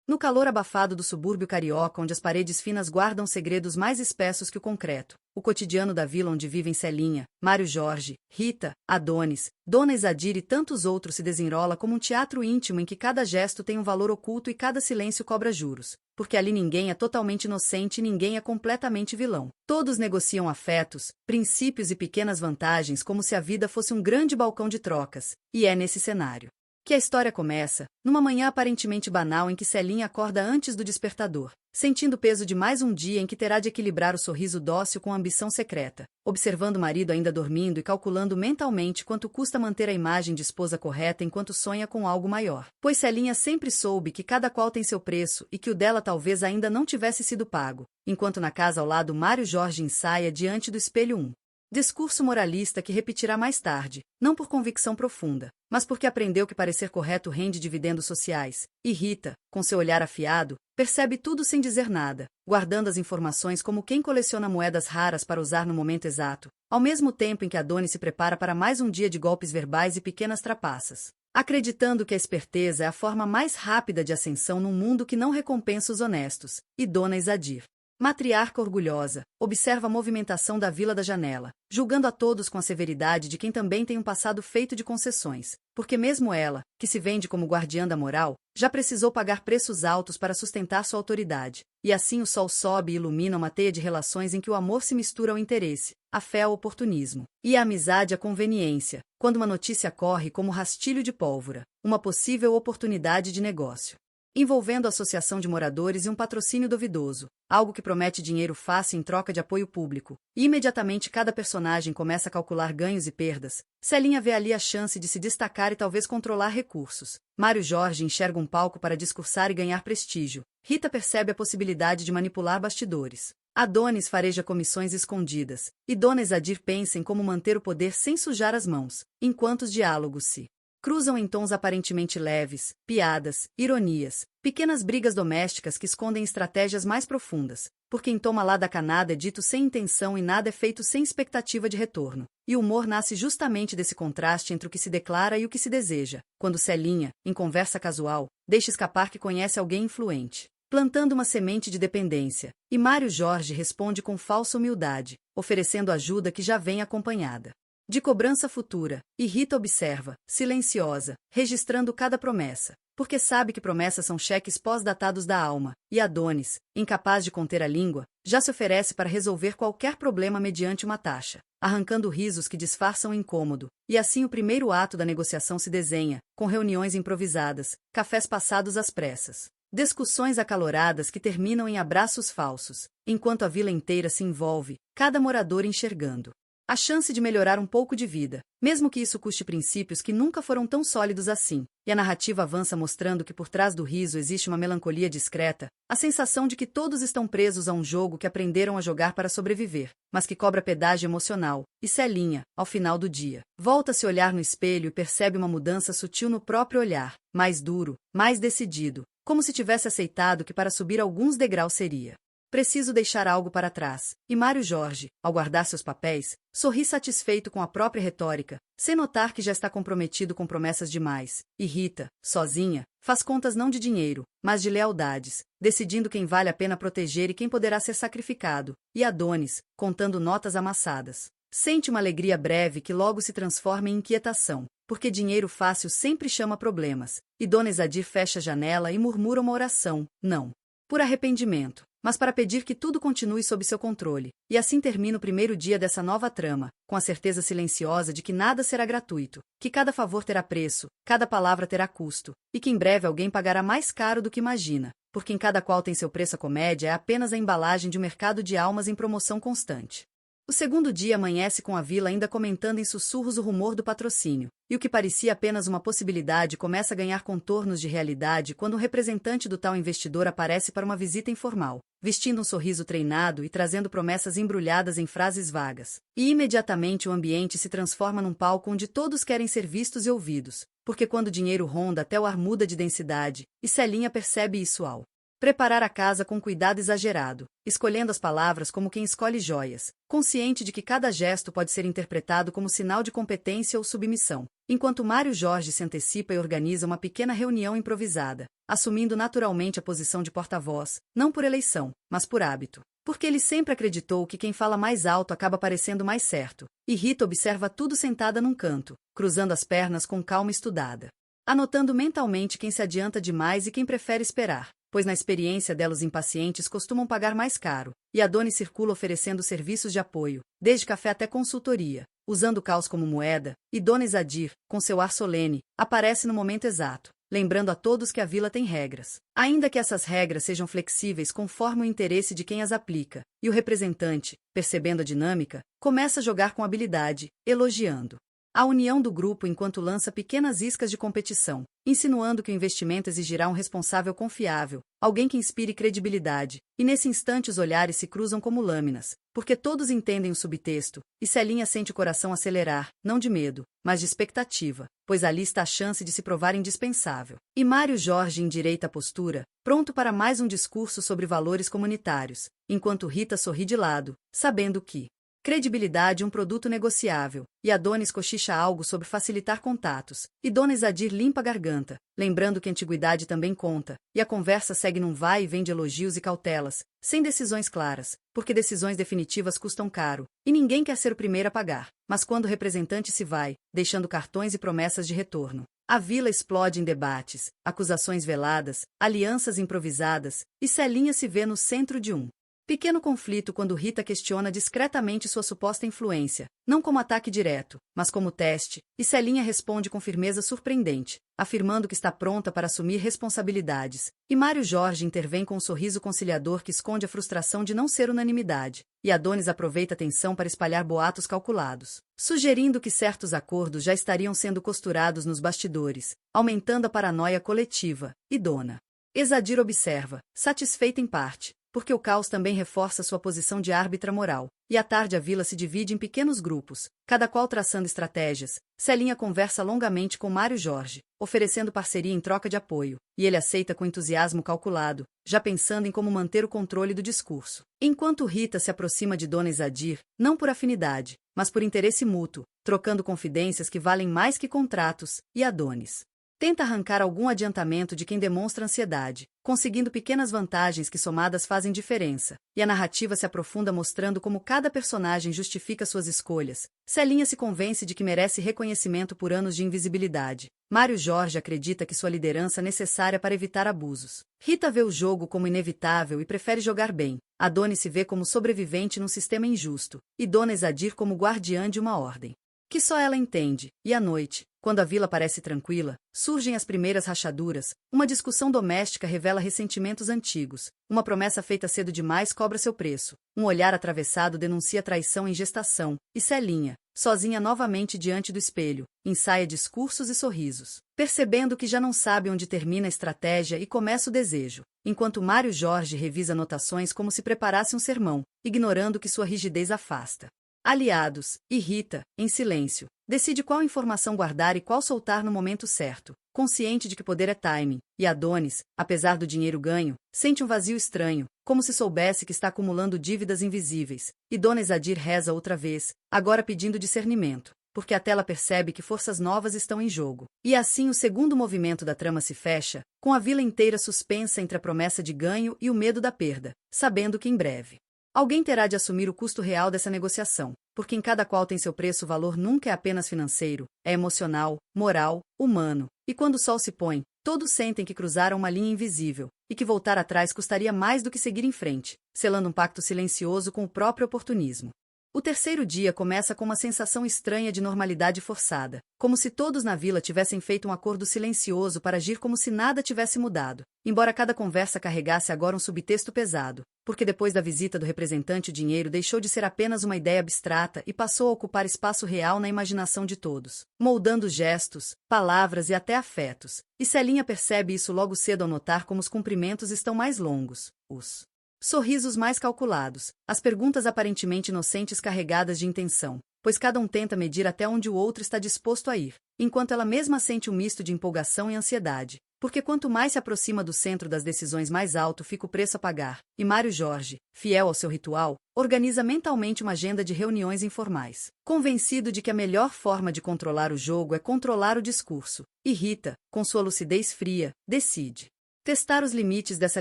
No calor abafado do subúrbio carioca, onde as paredes finas guardam segredos mais espessos que o concreto, o cotidiano da vila onde vivem Celinha, Mário Jorge, Rita, Adonis, Dona Isadir e tantos outros se desenrola como um teatro íntimo em que cada gesto tem um valor oculto e cada silêncio cobra juros. Porque ali ninguém é totalmente inocente e ninguém é completamente vilão. Todos negociam afetos, princípios e pequenas vantagens como se a vida fosse um grande balcão de trocas. E é nesse cenário que a história começa, numa manhã aparentemente banal em que Celinha acorda antes do despertador, sentindo o peso de mais um dia em que terá de equilibrar o sorriso dócil com a ambição secreta, observando o marido ainda dormindo e calculando mentalmente quanto custa manter a imagem de esposa correta enquanto sonha com algo maior. Pois Celinha sempre soube que cada qual tem seu preço e que o dela talvez ainda não tivesse sido pago, enquanto na casa ao lado Mário Jorge ensaia diante do espelho discurso moralista que repetirá mais tarde, não por convicção profunda, mas porque aprendeu que parecer correto rende dividendos sociais. E Rita, com seu olhar afiado, percebe tudo sem dizer nada, guardando as informações como quem coleciona moedas raras para usar no momento exato, ao mesmo tempo em que Adonis se prepara para mais um dia de golpes verbais e pequenas trapaças, acreditando que a esperteza é a forma mais rápida de ascensão num mundo que não recompensa os honestos. E Dona Isadir, matriarca orgulhosa, observa a movimentação da vila da janela, julgando a todos com a severidade de quem também tem um passado feito de concessões, porque mesmo ela, que se vende como guardiã da moral, já precisou pagar preços altos para sustentar sua autoridade. E assim o sol sobe e ilumina uma teia de relações em que o amor se mistura ao interesse, a fé ao oportunismo, e a amizade à conveniência, quando uma notícia corre como rastilho de pólvora, uma possível oportunidade de negócio, envolvendo a associação de moradores e um patrocínio duvidoso, algo que promete dinheiro fácil em troca de apoio público. E imediatamente cada personagem começa a calcular ganhos e perdas. Celinha vê ali a chance de se destacar e talvez controlar recursos. Mário Jorge enxerga um palco para discursar e ganhar prestígio. Rita percebe a possibilidade de manipular bastidores. Adonis fareja comissões escondidas. E Dona Isadir pensa em como manter o poder sem sujar as mãos, enquanto os diálogos se Cruzam em tons aparentemente leves, piadas, ironias, pequenas brigas domésticas que escondem estratégias mais profundas, porque em toma lá da canada é dito sem intenção e nada é feito sem expectativa de retorno. E o humor nasce justamente desse contraste entre o que se declara e o que se deseja, quando Celinha, em conversa casual, deixa escapar que conhece alguém influente, plantando uma semente de dependência, e Mário Jorge responde com falsa humildade, oferecendo ajuda que já vem acompanhada de cobrança futura, e Rita observa, silenciosa, registrando cada promessa, porque sabe que promessas são cheques pós-datados da alma, e Adonis, incapaz de conter a língua, já se oferece para resolver qualquer problema mediante uma taxa, arrancando risos que disfarçam o incômodo, e assim o primeiro ato da negociação se desenha, com reuniões improvisadas, cafés passados às pressas, discussões acaloradas que terminam em abraços falsos, enquanto a vila inteira se envolve, cada morador enxergando a chance de melhorar um pouco de vida, mesmo que isso custe princípios que nunca foram tão sólidos assim, e a narrativa avança mostrando que por trás do riso existe uma melancolia discreta, a sensação de que todos estão presos a um jogo que aprenderam a jogar para sobreviver, mas que cobra pedágio emocional, e Celinha, ao final do dia, volta a se olhar no espelho e percebe uma mudança sutil no próprio olhar, mais duro, mais decidido, como se tivesse aceitado que para subir alguns degraus seria preciso deixar algo para trás, e Mário Jorge, ao guardar seus papéis, sorri satisfeito com a própria retórica, sem notar que já está comprometido com promessas demais, e Rita, sozinha, faz contas não de dinheiro, mas de lealdades, decidindo quem vale a pena proteger e quem poderá ser sacrificado, e Adonis, contando notas amassadas. Sente uma alegria breve que logo se transforma em inquietação, porque dinheiro fácil sempre chama problemas, e Dona Isadir fecha a janela e murmura uma oração, não por arrependimento, mas para pedir que tudo continue sob seu controle, e assim termina o primeiro dia dessa nova trama, com a certeza silenciosa de que nada será gratuito, que cada favor terá preço, cada palavra terá custo, e que em breve alguém pagará mais caro do que imagina, porque em cada qual tem seu preço a comédia é apenas a embalagem de um mercado de almas em promoção constante. O segundo dia amanhece com a vila ainda comentando em sussurros o rumor do patrocínio, e o que parecia apenas uma possibilidade começa a ganhar contornos de realidade quando um representante do tal investidor aparece para uma visita informal, vestindo um sorriso treinado e trazendo promessas embrulhadas em frases vagas. E imediatamente o ambiente se transforma num palco onde todos querem ser vistos e ouvidos, porque quando o dinheiro ronda até o ar muda de densidade, e Celinha percebe isso ao preparar a casa com cuidado exagerado, escolhendo as palavras como quem escolhe joias, consciente de que cada gesto pode ser interpretado como sinal de competência ou submissão, enquanto Mário Jorge se antecipa e organiza uma pequena reunião improvisada, assumindo naturalmente a posição de porta-voz, não por eleição, mas por hábito. Porque ele sempre acreditou que quem fala mais alto acaba parecendo mais certo, e Rita observa tudo sentada num canto, cruzando as pernas com calma estudada, anotando mentalmente quem se adianta demais e quem prefere esperar, pois na experiência dela os impacientes costumam pagar mais caro, e Adonis circula oferecendo serviços de apoio, desde café até consultoria, usando o caos como moeda, e Dona Isadir, com seu ar solene, aparece no momento exato, lembrando a todos que a vila tem regras, ainda que essas regras sejam flexíveis conforme o interesse de quem as aplica, e o representante, percebendo a dinâmica, começa a jogar com habilidade, elogiando a união do grupo enquanto lança pequenas iscas de competição, insinuando que o investimento exigirá um responsável confiável, alguém que inspire credibilidade, e nesse instante os olhares se cruzam como lâminas, porque todos entendem o subtexto, e Celinha sente o coração acelerar, não de medo, mas de expectativa, pois ali está a chance de se provar indispensável. E Mário Jorge endireita a postura, pronto para mais um discurso sobre valores comunitários, enquanto Rita sorri de lado, sabendo que credibilidade é um produto negociável, e Adonis cochicha algo sobre facilitar contatos, e Dona Isadir limpa a garganta, lembrando que a antiguidade também conta, e a conversa segue num vai e vem de elogios e cautelas, sem decisões claras, porque decisões definitivas custam caro, e ninguém quer ser o primeiro a pagar, mas quando o representante se vai, deixando cartões e promessas de retorno, a vila explode em debates, acusações veladas, alianças improvisadas, e Celinha se vê no centro de um pequeno conflito quando Rita questiona discretamente sua suposta influência, não como ataque direto, mas como teste, e Celinha responde com firmeza surpreendente, afirmando que está pronta para assumir responsabilidades, e Mário Jorge intervém com um sorriso conciliador que esconde a frustração de não ser unanimidade, e Adonis aproveita a tensão para espalhar boatos calculados, sugerindo que certos acordos já estariam sendo costurados nos bastidores, aumentando a paranoia coletiva, e Dona Isadir observa, satisfeita em parte, porque o caos também reforça sua posição de árbitra moral. E à tarde a vila se divide em pequenos grupos, cada qual traçando estratégias. Celinha conversa longamente com Mário Jorge, oferecendo parceria em troca de apoio, e ele aceita com entusiasmo calculado, já pensando em como manter o controle do discurso. Enquanto Rita se aproxima de Dona Izadir, não por afinidade, mas por interesse mútuo, trocando confidências que valem mais que contratos, e Adonis tenta arrancar algum adiantamento de quem demonstra ansiedade, conseguindo pequenas vantagens que somadas fazem diferença, e a narrativa se aprofunda mostrando como cada personagem justifica suas escolhas. Celinha se convence de que merece reconhecimento por anos de invisibilidade. Mário Jorge acredita que sua liderança é necessária para evitar abusos. Rita vê o jogo como inevitável e prefere jogar bem. Adonis se vê como sobrevivente num sistema injusto, e Dona Izadir como guardiã de uma ordem que só ela entende. E à noite, quando a vila parece tranquila, surgem as primeiras rachaduras. Uma discussão doméstica revela ressentimentos antigos. Uma promessa feita cedo demais cobra seu preço. Um olhar atravessado denuncia traição em gestação. E Celinha, sozinha novamente diante do espelho, ensaia discursos e sorrisos, percebendo que já não sabe onde termina a estratégia e começa o desejo. Enquanto Mário Jorge revisa anotações como se preparasse um sermão, ignorando que sua rigidez afasta. Aliados, e Rita, em silêncio, decide qual informação guardar e qual soltar no momento certo, consciente de que poder é timing, e Adonis, apesar do dinheiro ganho, sente um vazio estranho, como se soubesse que está acumulando dívidas invisíveis, e Dona Izadir reza outra vez, agora pedindo discernimento, porque até ela percebe que forças novas estão em jogo. E assim o segundo movimento da trama se fecha, com a vila inteira suspensa entre a promessa de ganho e o medo da perda, sabendo que em breve alguém terá de assumir o custo real dessa negociação, porque em cada qual tem seu preço. O valor nunca é apenas financeiro, é emocional, moral, humano. E quando o sol se põe, todos sentem que cruzaram uma linha invisível, e que voltar atrás custaria mais do que seguir em frente, selando um pacto silencioso com o próprio oportunismo. O terceiro dia começa com uma sensação estranha de normalidade forçada, como se todos na vila tivessem feito um acordo silencioso para agir como se nada tivesse mudado, embora cada conversa carregasse agora um subtexto pesado, porque depois da visita do representante o dinheiro deixou de ser apenas uma ideia abstrata e passou a ocupar espaço real na imaginação de todos, moldando gestos, palavras e até afetos. E Celinha percebe isso logo cedo ao notar como os cumprimentos estão mais longos, os sorrisos mais calculados, as perguntas aparentemente inocentes carregadas de intenção, pois cada um tenta medir até onde o outro está disposto a ir, enquanto ela mesma sente um misto de empolgação e ansiedade, porque quanto mais se aproxima do centro das decisões, mais alto fica o preço a pagar. E Mário Jorge, fiel ao seu ritual, organiza mentalmente uma agenda de reuniões informais, convencido de que a melhor forma de controlar o jogo é controlar o discurso. E Rita, com sua lucidez fria, decide testar os limites dessa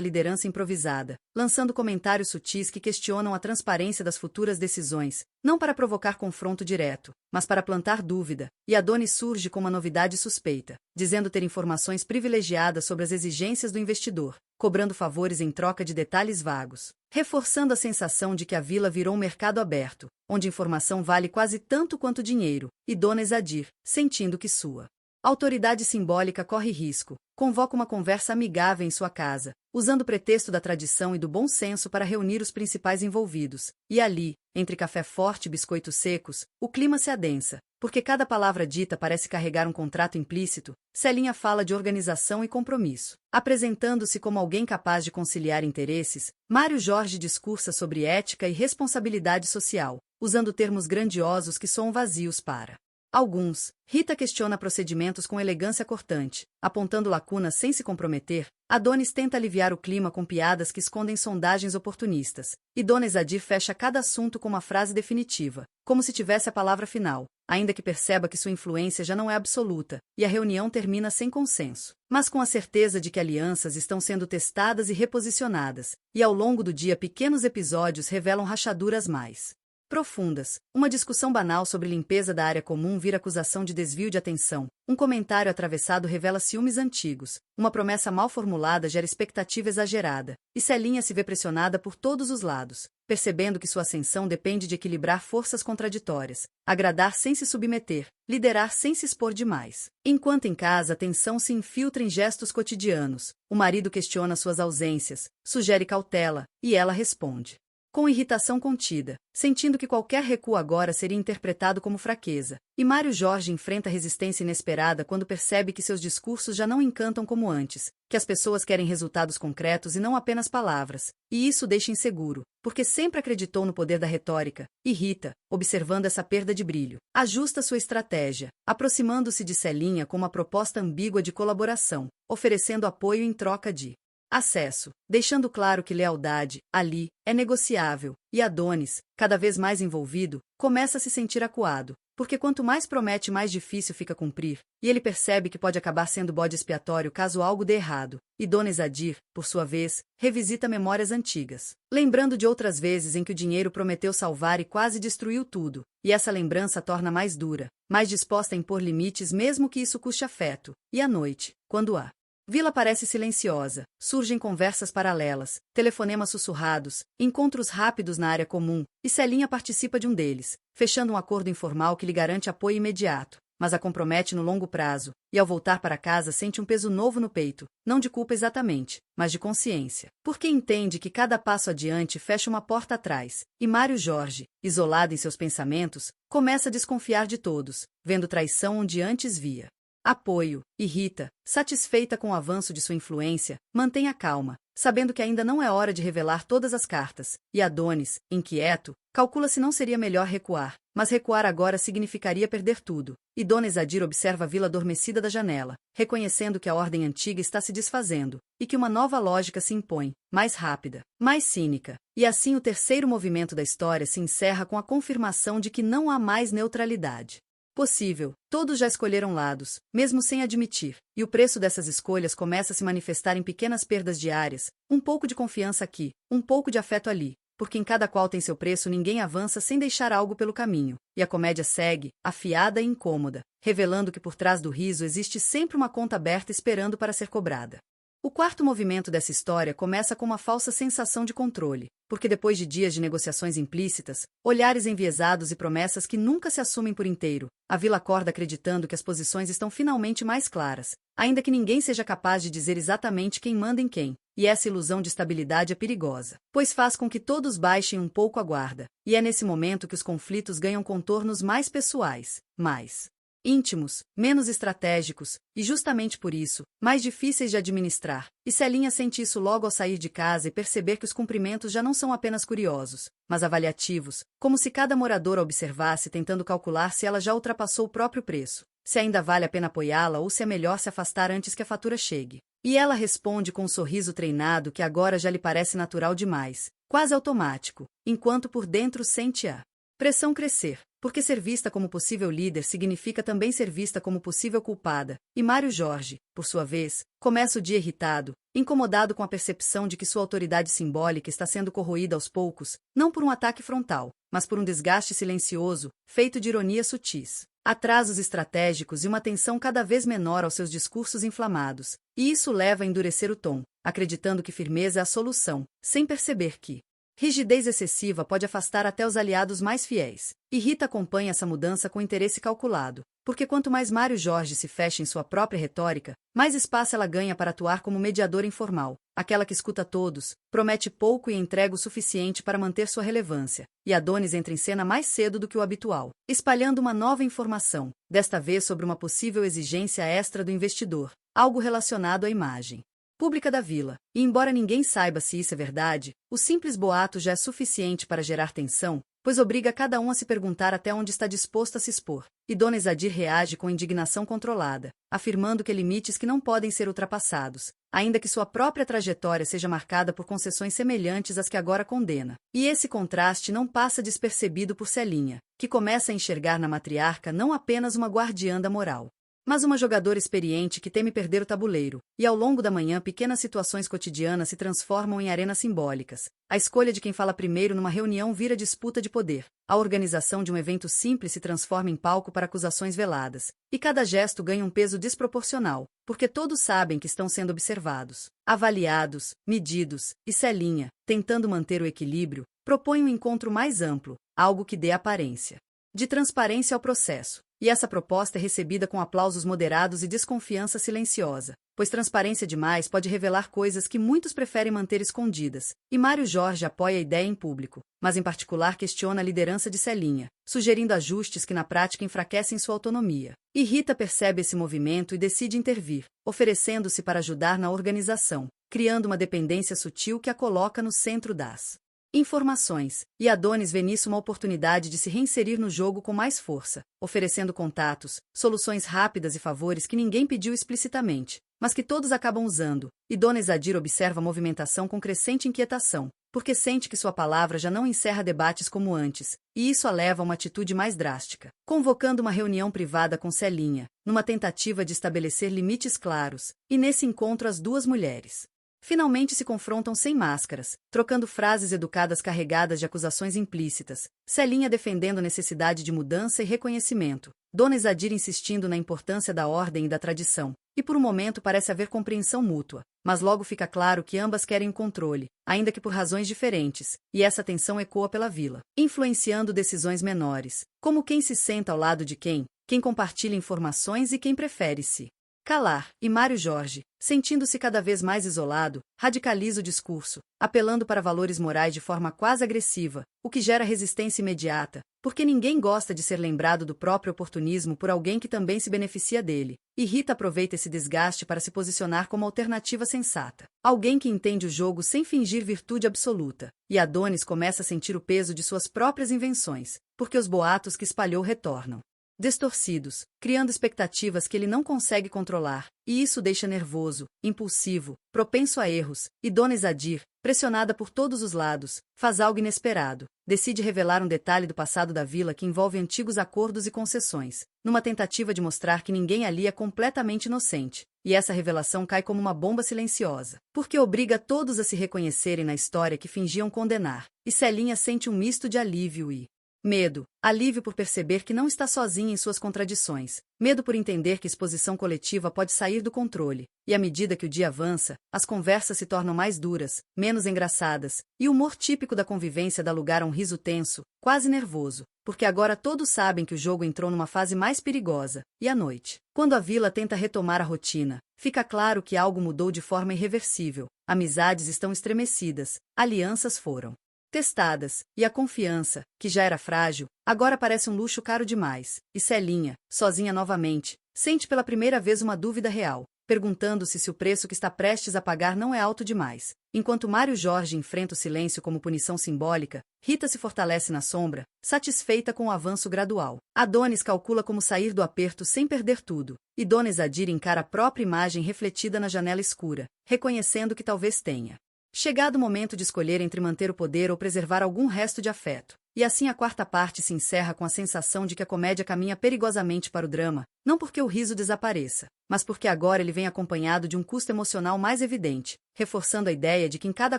liderança improvisada, lançando comentários sutis que questionam a transparência das futuras decisões, não para provocar confronto direto, mas para plantar dúvida. E Adonis surge com uma novidade suspeita, dizendo ter informações privilegiadas sobre as exigências do investidor, cobrando favores em troca de detalhes vagos, reforçando a sensação de que a vila virou um mercado aberto, onde informação vale quase tanto quanto dinheiro. E Dona Izadir, sentindo que sua autoridade simbólica corre risco, convoca uma conversa amigável em sua casa, usando o pretexto da tradição e do bom senso para reunir os principais envolvidos. E ali, entre café forte e biscoitos secos, o clima se adensa, porque cada palavra dita parece carregar um contrato implícito. Celinha fala de organização e compromisso, apresentando-se como alguém capaz de conciliar interesses. Mário Jorge discursa sobre ética e responsabilidade social, usando termos grandiosos que soam vazios para alguns. Rita questiona procedimentos com elegância cortante, apontando lacunas sem se comprometer. Adonis tenta aliviar o clima com piadas que escondem sondagens oportunistas. E Dona Izadir fecha cada assunto com uma frase definitiva, como se tivesse a palavra final, ainda que perceba que sua influência já não é absoluta, e a reunião termina sem consenso, mas com a certeza de que alianças estão sendo testadas e reposicionadas. E ao longo do dia pequenos episódios revelam rachaduras mais profundas. Uma discussão banal sobre limpeza da área comum vira acusação de desvio de atenção. Um comentário atravessado revela ciúmes antigos. Uma promessa mal formulada gera expectativa exagerada. E Celinha se vê pressionada por todos os lados, percebendo que sua ascensão depende de equilibrar forças contraditórias, agradar sem se submeter, liderar sem se expor demais. Enquanto em casa a tensão se infiltra em gestos cotidianos, o marido questiona suas ausências, sugere cautela, e ela responde com irritação contida, sentindo que qualquer recuo agora seria interpretado como fraqueza. E Mário Jorge enfrenta resistência inesperada quando percebe que seus discursos já não encantam como antes, que as pessoas querem resultados concretos e não apenas palavras. E isso deixa inseguro, porque sempre acreditou no poder da retórica. E Rita, observando essa perda de brilho, ajusta sua estratégia, aproximando-se de Celinha com uma proposta ambígua de colaboração, oferecendo apoio em troca de acesso, deixando claro que lealdade, ali, é negociável, e Adonis, cada vez mais envolvido, começa a se sentir acuado, porque quanto mais promete, mais difícil fica cumprir, e ele percebe que pode acabar sendo bode expiatório caso algo dê errado, e Dona Izadir, por sua vez, revisita memórias antigas, lembrando de outras vezes em que o dinheiro prometeu salvar e quase destruiu tudo, e essa lembrança a torna mais dura, mais disposta a impor limites mesmo que isso custe afeto, e à noite, quando a vila parece silenciosa, surgem conversas paralelas, telefonemas sussurrados, encontros rápidos na área comum, e Celinha participa de um deles, fechando um acordo informal que lhe garante apoio imediato, mas a compromete no longo prazo, e ao voltar para casa sente um peso novo no peito, não de culpa exatamente, mas de consciência, porque entende que cada passo adiante fecha uma porta atrás, e Mário Jorge, isolado em seus pensamentos, começa a desconfiar de todos, vendo traição onde antes via apoio, e Rita, satisfeita com o avanço de sua influência, mantém a calma, sabendo que ainda não é hora de revelar todas as cartas, e Adonis, inquieto, calcula se não seria melhor recuar, mas recuar agora significaria perder tudo, e Dona Izadir observa a vila adormecida da janela, reconhecendo que a ordem antiga está se desfazendo, e que uma nova lógica se impõe, mais rápida, mais cínica, e assim o terceiro movimento da história se encerra com a confirmação de que não há mais neutralidade possível. Todos já escolheram lados, mesmo sem admitir, e o preço dessas escolhas começa a se manifestar em pequenas perdas diárias, um pouco de confiança aqui, um pouco de afeto ali, porque em cada qual tem seu preço, ninguém avança sem deixar algo pelo caminho, e a comédia segue, afiada e incômoda, revelando que por trás do riso existe sempre uma conta aberta esperando para ser cobrada. O quarto movimento dessa história começa com uma falsa sensação de controle, porque depois de dias de negociações implícitas, olhares enviesados e promessas que nunca se assumem por inteiro, a vila acorda acreditando que as posições estão finalmente mais claras, ainda que ninguém seja capaz de dizer exatamente quem manda em quem, e essa ilusão de estabilidade é perigosa, pois faz com que todos baixem um pouco a guarda, e é nesse momento que os conflitos ganham contornos mais pessoais, mais íntimos, menos estratégicos, e justamente por isso, mais difíceis de administrar. E Celinha sente isso logo ao sair de casa e perceber que os cumprimentos já não são apenas curiosos, mas avaliativos, como se cada morador a observasse tentando calcular se ela já ultrapassou o próprio preço, se ainda vale a pena apoiá-la ou se é melhor se afastar antes que a fatura chegue. E ela responde com um sorriso treinado que agora já lhe parece natural demais, quase automático, enquanto por dentro sente a pressão crescer. Porque ser vista como possível líder significa também ser vista como possível culpada, e Mário Jorge, por sua vez, começa o dia irritado, incomodado com a percepção de que sua autoridade simbólica está sendo corroída aos poucos, não por um ataque frontal, mas por um desgaste silencioso, feito de ironias sutis, atrasos estratégicos e uma atenção cada vez menor aos seus discursos inflamados, e isso leva a endurecer o tom, acreditando que firmeza é a solução, sem perceber que rigidez excessiva pode afastar até os aliados mais fiéis. E Rita acompanha essa mudança com interesse calculado, porque quanto mais Mário Jorge se fecha em sua própria retórica, mais espaço ela ganha para atuar como mediadora informal, aquela que escuta todos, promete pouco e entrega o suficiente para manter sua relevância. E Adonis entra em cena mais cedo do que o habitual, espalhando uma nova informação, desta vez sobre uma possível exigência extra do investidor, algo relacionado à imagem pública da vila, e embora ninguém saiba se isso é verdade, o simples boato já é suficiente para gerar tensão, pois obriga cada um a se perguntar até onde está disposto a se expor, e Dona Izadir reage com indignação controlada, afirmando que há limites que não podem ser ultrapassados, ainda que sua própria trajetória seja marcada por concessões semelhantes às que agora condena. E esse contraste não passa despercebido por Celinha, que começa a enxergar na matriarca não apenas uma guardiã da moral, mas uma jogadora experiente que teme perder o tabuleiro, e ao longo da manhã pequenas situações cotidianas se transformam em arenas simbólicas. A escolha de quem fala primeiro numa reunião vira disputa de poder, a organização de um evento simples se transforma em palco para acusações veladas, e cada gesto ganha um peso desproporcional, porque todos sabem que estão sendo observados, avaliados, medidos, e Celinha, tentando manter o equilíbrio, propõe um encontro mais amplo, algo que dê aparência de transparência ao processo. e essa proposta é recebida com aplausos moderados e desconfiança silenciosa, pois transparência demais pode revelar coisas que muitos preferem manter escondidas, e Mário Jorge apoia a ideia em público, mas em particular questiona a liderança de Celinha, sugerindo ajustes que na prática enfraquecem sua autonomia. E Rita percebe esse movimento e decide intervir, oferecendo-se para ajudar na organização, criando uma dependência sutil que a coloca no centro das informações, e Adonis vê nisso uma oportunidade de se reinserir no jogo com mais força, oferecendo contatos, soluções rápidas e favores que ninguém pediu explicitamente, mas que todos acabam usando, e Dona Izadir observa a movimentação com crescente inquietação, porque sente que sua palavra já não encerra debates como antes, e isso a leva a uma atitude mais drástica, convocando uma reunião privada com Celinha, numa tentativa de estabelecer limites claros, e nesse encontro as duas mulheres finalmente se confrontam sem máscaras, trocando frases educadas carregadas de acusações implícitas, Celinha defendendo a necessidade de mudança e reconhecimento, Dona Izadir insistindo na importância da ordem e da tradição, e por um momento parece haver compreensão mútua, mas logo fica claro que ambas querem o controle, ainda que por razões diferentes, e essa tensão ecoa pela vila, influenciando decisões menores, como quem se senta ao lado de quem compartilha informações e quem prefere se calar, e Mário Jorge, sentindo-se cada vez mais isolado, radicaliza o discurso, apelando para valores morais de forma quase agressiva, o que gera resistência imediata, porque ninguém gosta de ser lembrado do próprio oportunismo por alguém que também se beneficia dele, e Rita aproveita esse desgaste para se posicionar como alternativa sensata, alguém que entende o jogo sem fingir virtude absoluta, e Adonis começa a sentir o peso de suas próprias invenções, porque os boatos que espalhou retornam distorcidos, criando expectativas que ele não consegue controlar, e isso o deixa nervoso, impulsivo, propenso a erros, e Dona Izadir, pressionada por todos os lados, faz algo inesperado, decide revelar um detalhe do passado da vila que envolve antigos acordos e concessões, numa tentativa de mostrar que ninguém ali é completamente inocente, e essa revelação cai como uma bomba silenciosa, porque obriga todos a se reconhecerem na história que fingiam condenar, e Celinha sente um misto de alívio e medo, alívio por perceber que não está sozinha em suas contradições, medo por entender que exposição coletiva pode sair do controle, e à medida que o dia avança, as conversas se tornam mais duras, menos engraçadas, e o humor típico da convivência dá lugar a um riso tenso, quase nervoso, porque agora todos sabem que o jogo entrou numa fase mais perigosa, e à noite, quando a vila tenta retomar a rotina, fica claro que algo mudou de forma irreversível, amizades estão estremecidas, alianças foram testadas, e a confiança, que já era frágil, agora parece um luxo caro demais, e Celinha, sozinha novamente, sente pela primeira vez uma dúvida real, perguntando-se se o preço que está prestes a pagar não é alto demais. Enquanto Mário Jorge enfrenta o silêncio como punição simbólica, Rita se fortalece na sombra, satisfeita com o avanço gradual. Adonis calcula como sair do aperto sem perder tudo, e Dona Izadir encara a própria imagem refletida na janela escura, reconhecendo que talvez tenha chegado o momento de escolher entre manter o poder ou preservar algum resto de afeto. E assim a quarta parte se encerra com a sensação de que a comédia caminha perigosamente para o drama, não porque o riso desapareça, mas porque agora ele vem acompanhado de um custo emocional mais evidente, reforçando a ideia de que em cada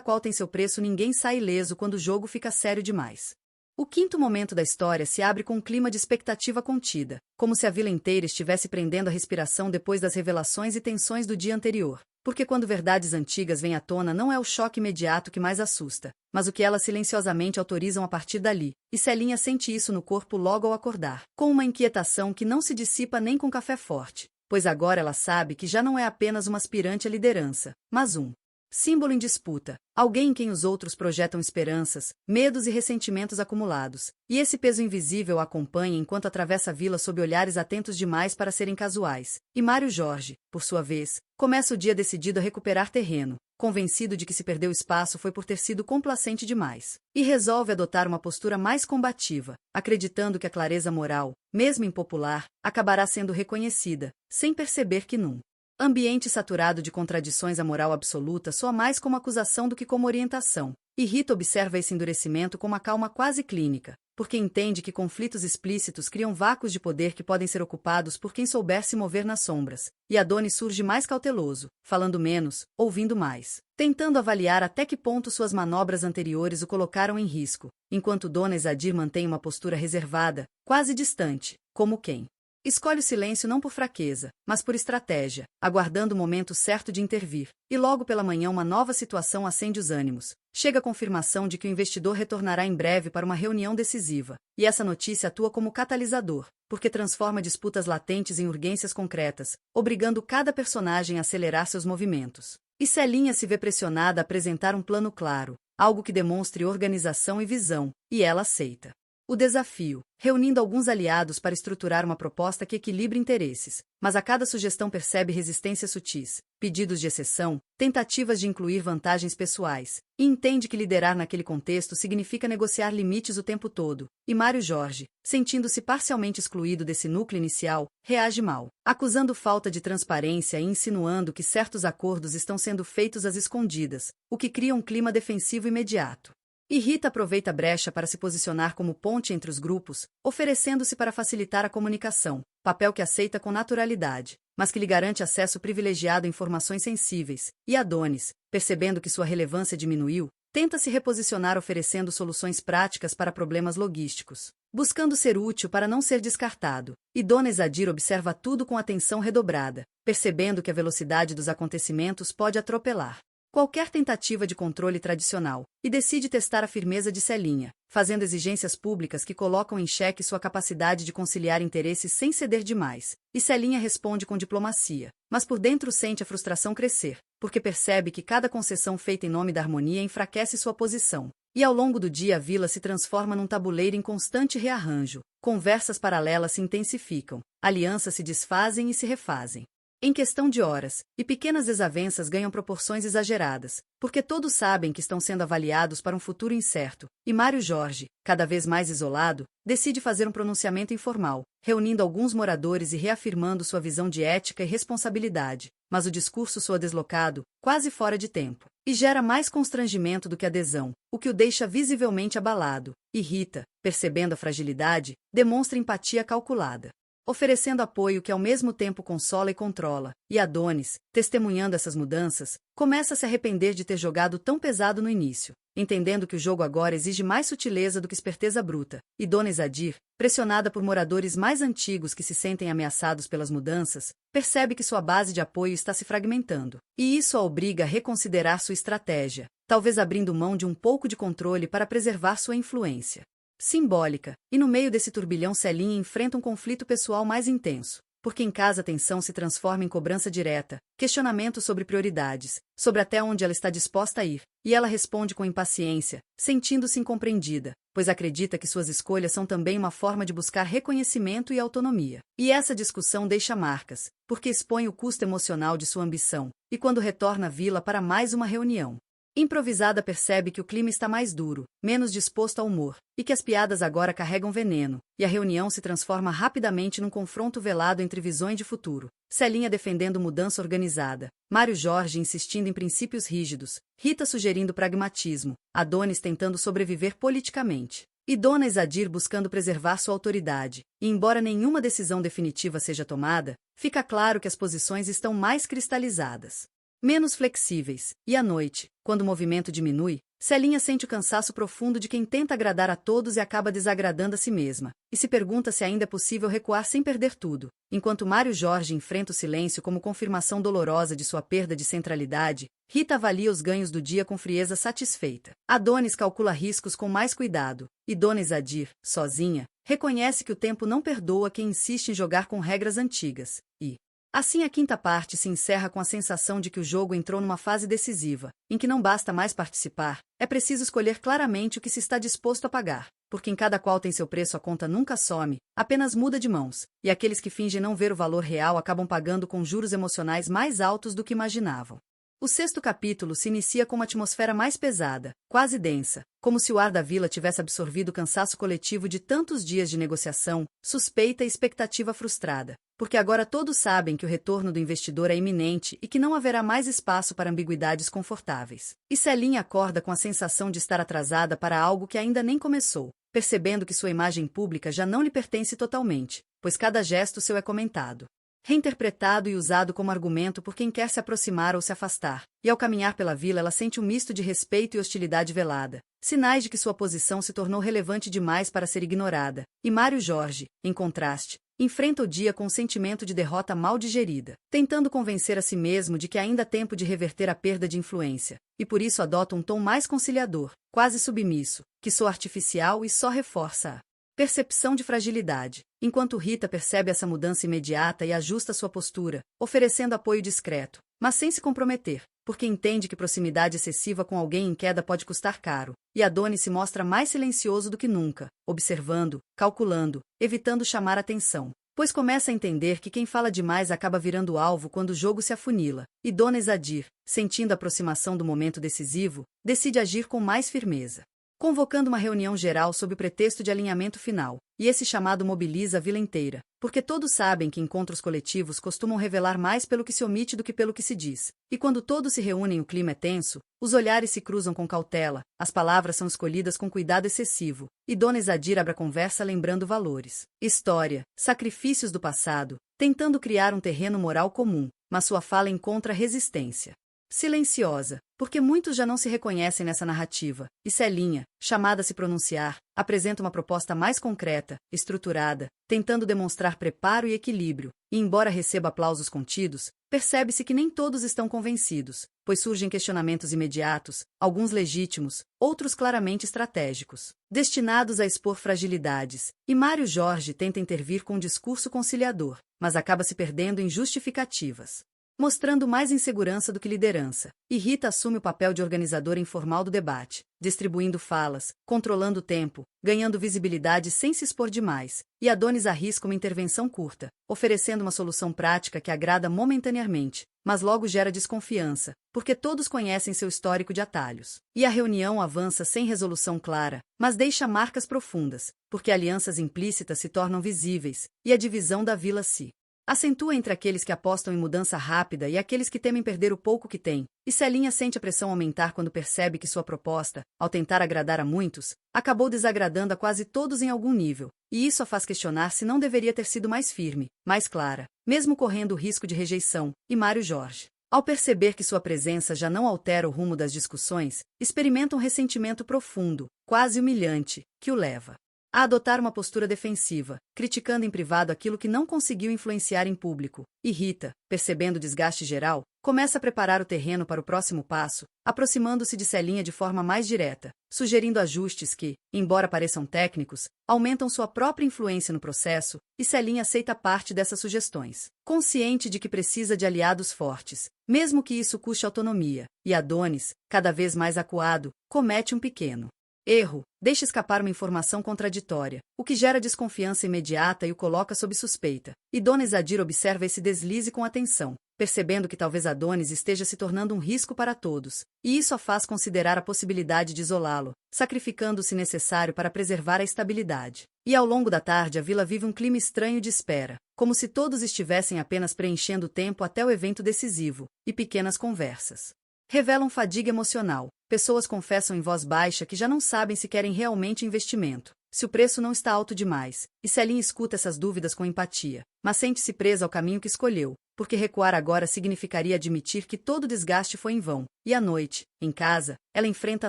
qual tem seu preço ninguém sai ileso quando o jogo fica sério demais. O quinto momento da história se abre com um clima de expectativa contida, como se a vila inteira estivesse prendendo a respiração depois das revelações e tensões do dia anterior. Porque quando verdades antigas vêm à tona não é o choque imediato que mais assusta, mas o que elas silenciosamente autorizam a partir dali, e Celinha sente isso no corpo logo ao acordar, com uma inquietação que não se dissipa nem com café forte, pois agora ela sabe que já não é apenas uma aspirante à liderança, mas um símbolo em disputa, alguém em quem os outros projetam esperanças, medos e ressentimentos acumulados, e esse peso invisível a acompanha enquanto atravessa a vila sob olhares atentos demais para serem casuais. E Mário Jorge, por sua vez, começa o dia decidido a recuperar terreno, convencido de que se perdeu espaço foi por ter sido complacente demais, e resolve adotar uma postura mais combativa, acreditando que a clareza moral, mesmo impopular, acabará sendo reconhecida, sem perceber que num ambiente saturado de contradições a moral absoluta soa mais como acusação do que como orientação, e Rita observa esse endurecimento com uma calma quase clínica, porque entende que conflitos explícitos criam vácuos de poder que podem ser ocupados por quem souber se mover nas sombras, e Adonis surge mais cauteloso, falando menos, ouvindo mais, tentando avaliar até que ponto suas manobras anteriores o colocaram em risco, enquanto Dona Izadir mantém uma postura reservada, quase distante, como quem Escolhe o silêncio não por fraqueza, mas por estratégia, aguardando o momento certo de intervir. E logo pela manhã uma nova situação acende os ânimos. Chega a confirmação de que o investidor retornará em breve para uma reunião decisiva. E essa notícia atua como catalisador, porque transforma disputas latentes em urgências concretas, obrigando cada personagem a acelerar seus movimentos. E Celinha se vê pressionada a apresentar um plano claro, algo que demonstre organização e visão, e ela aceita o desafio, reunindo alguns aliados para estruturar uma proposta que equilibre interesses, mas a cada sugestão percebe resistências sutis, pedidos de exceção, tentativas de incluir vantagens pessoais, e entende que liderar naquele contexto significa negociar limites o tempo todo. E Mário Jorge, sentindo-se parcialmente excluído desse núcleo inicial, reage mal, acusando falta de transparência e insinuando que certos acordos estão sendo feitos às escondidas, o que cria um clima defensivo imediato. E Rita aproveita a brecha para se posicionar como ponte entre os grupos, oferecendo-se para facilitar a comunicação, papel que aceita com naturalidade, mas que lhe garante acesso privilegiado a informações sensíveis. E Adonis, percebendo que sua relevância diminuiu, tenta se reposicionar oferecendo soluções práticas para problemas logísticos, buscando ser útil para não ser descartado. E Dona Izadir observa tudo com atenção redobrada, percebendo que a velocidade dos acontecimentos pode atropelar qualquer tentativa de controle tradicional, e decide testar a firmeza de Celinha, fazendo exigências públicas que colocam em xeque sua capacidade de conciliar interesses sem ceder demais. E Celinha responde com diplomacia, mas por dentro sente a frustração crescer, porque percebe que cada concessão feita em nome da harmonia enfraquece sua posição. E ao longo do dia a vila se transforma num tabuleiro em constante rearranjo, conversas paralelas se intensificam, alianças se desfazem e se refazem em questão de horas, e pequenas desavenças ganham proporções exageradas, porque todos sabem que estão sendo avaliados para um futuro incerto, e Mário Jorge, cada vez mais isolado, decide fazer um pronunciamento informal, reunindo alguns moradores e reafirmando sua visão de ética e responsabilidade, mas o discurso soa deslocado, quase fora de tempo, e gera mais constrangimento do que adesão, o que o deixa visivelmente abalado. E Rita, percebendo a fragilidade, demonstra empatia calculada, oferecendo apoio que ao mesmo tempo consola e controla. E Adonis, testemunhando essas mudanças, começa a se arrepender de ter jogado tão pesado no início, entendendo que o jogo agora exige mais sutileza do que esperteza bruta. E Dona Izadir, pressionada por moradores mais antigos que se sentem ameaçados pelas mudanças, percebe que sua base de apoio está se fragmentando. E isso a obriga a reconsiderar sua estratégia, talvez abrindo mão de um pouco de controle para preservar sua influência simbólica. E no meio desse turbilhão Celinha enfrenta um conflito pessoal mais intenso, porque em casa a tensão se transforma em cobrança direta, questionamento sobre prioridades, sobre até onde ela está disposta a ir, e ela responde com impaciência, sentindo-se incompreendida, pois acredita que suas escolhas são também uma forma de buscar reconhecimento e autonomia. E essa discussão deixa marcas, porque expõe o custo emocional de sua ambição, e quando retorna à vila para mais uma reunião improvisada percebe que o clima está mais duro, menos disposto ao humor, e que as piadas agora carregam veneno, e a reunião se transforma rapidamente num confronto velado entre visões de futuro. Celinha defendendo mudança organizada, Mário Jorge insistindo em princípios rígidos, Rita sugerindo pragmatismo, Adonis tentando sobreviver politicamente, e Dona Izadir buscando preservar sua autoridade. E embora nenhuma decisão definitiva seja tomada, fica claro que as posições estão mais cristalizadas, menos flexíveis. E à noite, quando o movimento diminui, Celinha sente o cansaço profundo de quem tenta agradar a todos e acaba desagradando a si mesma, e se pergunta se ainda é possível recuar sem perder tudo. Enquanto Mário Jorge enfrenta o silêncio como confirmação dolorosa de sua perda de centralidade, Rita avalia os ganhos do dia com frieza satisfeita. Adonis calcula riscos com mais cuidado, e Dona Izadir, sozinha, reconhece que o tempo não perdoa quem insiste em jogar com regras antigas. E assim, a quinta parte se encerra com a sensação de que o jogo entrou numa fase decisiva, em que não basta mais participar, é preciso escolher claramente o que se está disposto a pagar, porque em cada qual tem seu preço a conta nunca some, apenas muda de mãos, e aqueles que fingem não ver o valor real acabam pagando com juros emocionais mais altos do que imaginavam. O sexto capítulo se inicia com uma atmosfera mais pesada, quase densa, como se o ar da vila tivesse absorvido o cansaço coletivo de tantos dias de negociação, suspeita e expectativa frustrada. Porque agora todos sabem que o retorno do investidor é iminente e que não haverá mais espaço para ambiguidades confortáveis. E Celinha acorda com a sensação de estar atrasada para algo que ainda nem começou, percebendo que sua imagem pública já não lhe pertence totalmente, pois cada gesto seu é comentado, reinterpretado e usado como argumento por quem quer se aproximar ou se afastar. E ao caminhar pela vila ela sente um misto de respeito e hostilidade velada, sinais de que sua posição se tornou relevante demais para ser ignorada. E Mário Jorge, em contraste, enfrenta o dia com um sentimento de derrota mal digerida, tentando convencer a si mesmo de que ainda há tempo de reverter a perda de influência, e por isso adota um tom mais conciliador, quase submisso, que soa artificial e só reforça a percepção de fragilidade, enquanto Rita percebe essa mudança imediata e ajusta sua postura, oferecendo apoio discreto, mas sem se comprometer, porque entende que proximidade excessiva com alguém em queda pode custar caro, e Adonis se mostra mais silencioso do que nunca, observando, calculando, evitando chamar atenção, pois começa a entender que quem fala demais acaba virando alvo quando o jogo se afunila, e Dona Isadir, sentindo a aproximação do momento decisivo, decide agir com mais firmeza, convocando uma reunião geral sob o pretexto de alinhamento final, e esse chamado mobiliza a vila inteira, porque todos sabem que encontros coletivos costumam revelar mais pelo que se omite do que pelo que se diz, e quando todos se reúnem o clima é tenso, os olhares se cruzam com cautela, as palavras são escolhidas com cuidado excessivo, e Dona Isadir abre a conversa lembrando valores, história, sacrifícios do passado, tentando criar um terreno moral comum, mas sua fala encontra resistência. Silenciosa, porque muitos já não se reconhecem nessa narrativa, e Celinha, chamada a se pronunciar, apresenta uma proposta mais concreta, estruturada, tentando demonstrar preparo e equilíbrio, e embora receba aplausos contidos, percebe-se que nem todos estão convencidos, pois surgem questionamentos imediatos, alguns legítimos, outros claramente estratégicos, destinados a expor fragilidades, e Mário Jorge tenta intervir com um discurso conciliador, mas acaba se perdendo em justificativas, mostrando mais insegurança do que liderança, e Rita assume o papel de organizadora informal do debate, distribuindo falas, controlando o tempo, ganhando visibilidade sem se expor demais, e Adonis arrisca uma intervenção curta, oferecendo uma solução prática que agrada momentaneamente, mas logo gera desconfiança, porque todos conhecem seu histórico de atalhos. E a reunião avança sem resolução clara, mas deixa marcas profundas, porque alianças implícitas se tornam visíveis, e a divisão da vila se acentua entre aqueles que apostam em mudança rápida e aqueles que temem perder o pouco que têm, e Celinha sente a pressão aumentar quando percebe que sua proposta, ao tentar agradar a muitos, acabou desagradando a quase todos em algum nível, e isso a faz questionar se não deveria ter sido mais firme, mais clara, mesmo correndo o risco de rejeição, e Mário Jorge, ao perceber que sua presença já não altera o rumo das discussões, experimenta um ressentimento profundo, quase humilhante, que o leva a adotar uma postura defensiva, criticando em privado aquilo que não conseguiu influenciar em público, e Rita, percebendo o desgaste geral, começa a preparar o terreno para o próximo passo, aproximando-se de Celinha de forma mais direta, sugerindo ajustes que, embora pareçam técnicos, aumentam sua própria influência no processo, e Celinha aceita parte dessas sugestões, consciente de que precisa de aliados fortes, mesmo que isso custe autonomia, e Adonis, cada vez mais acuado, comete um pequeno erro, deixa escapar uma informação contraditória, o que gera desconfiança imediata e o coloca sob suspeita. E Dona Isadir observa esse deslize com atenção, percebendo que talvez Adonis esteja se tornando um risco para todos, e isso a faz considerar a possibilidade de isolá-lo, sacrificando-o se necessário para preservar a estabilidade. E ao longo da tarde a vila vive um clima estranho de espera, como se todos estivessem apenas preenchendo o tempo até o evento decisivo, e pequenas conversas revelam fadiga emocional. Pessoas confessam em voz baixa que já não sabem se querem realmente investimento, se o preço não está alto demais, e Celinha escuta essas dúvidas com empatia, mas sente-se presa ao caminho que escolheu, porque recuar agora significaria admitir que todo o desgaste foi em vão, e à noite, em casa, ela enfrenta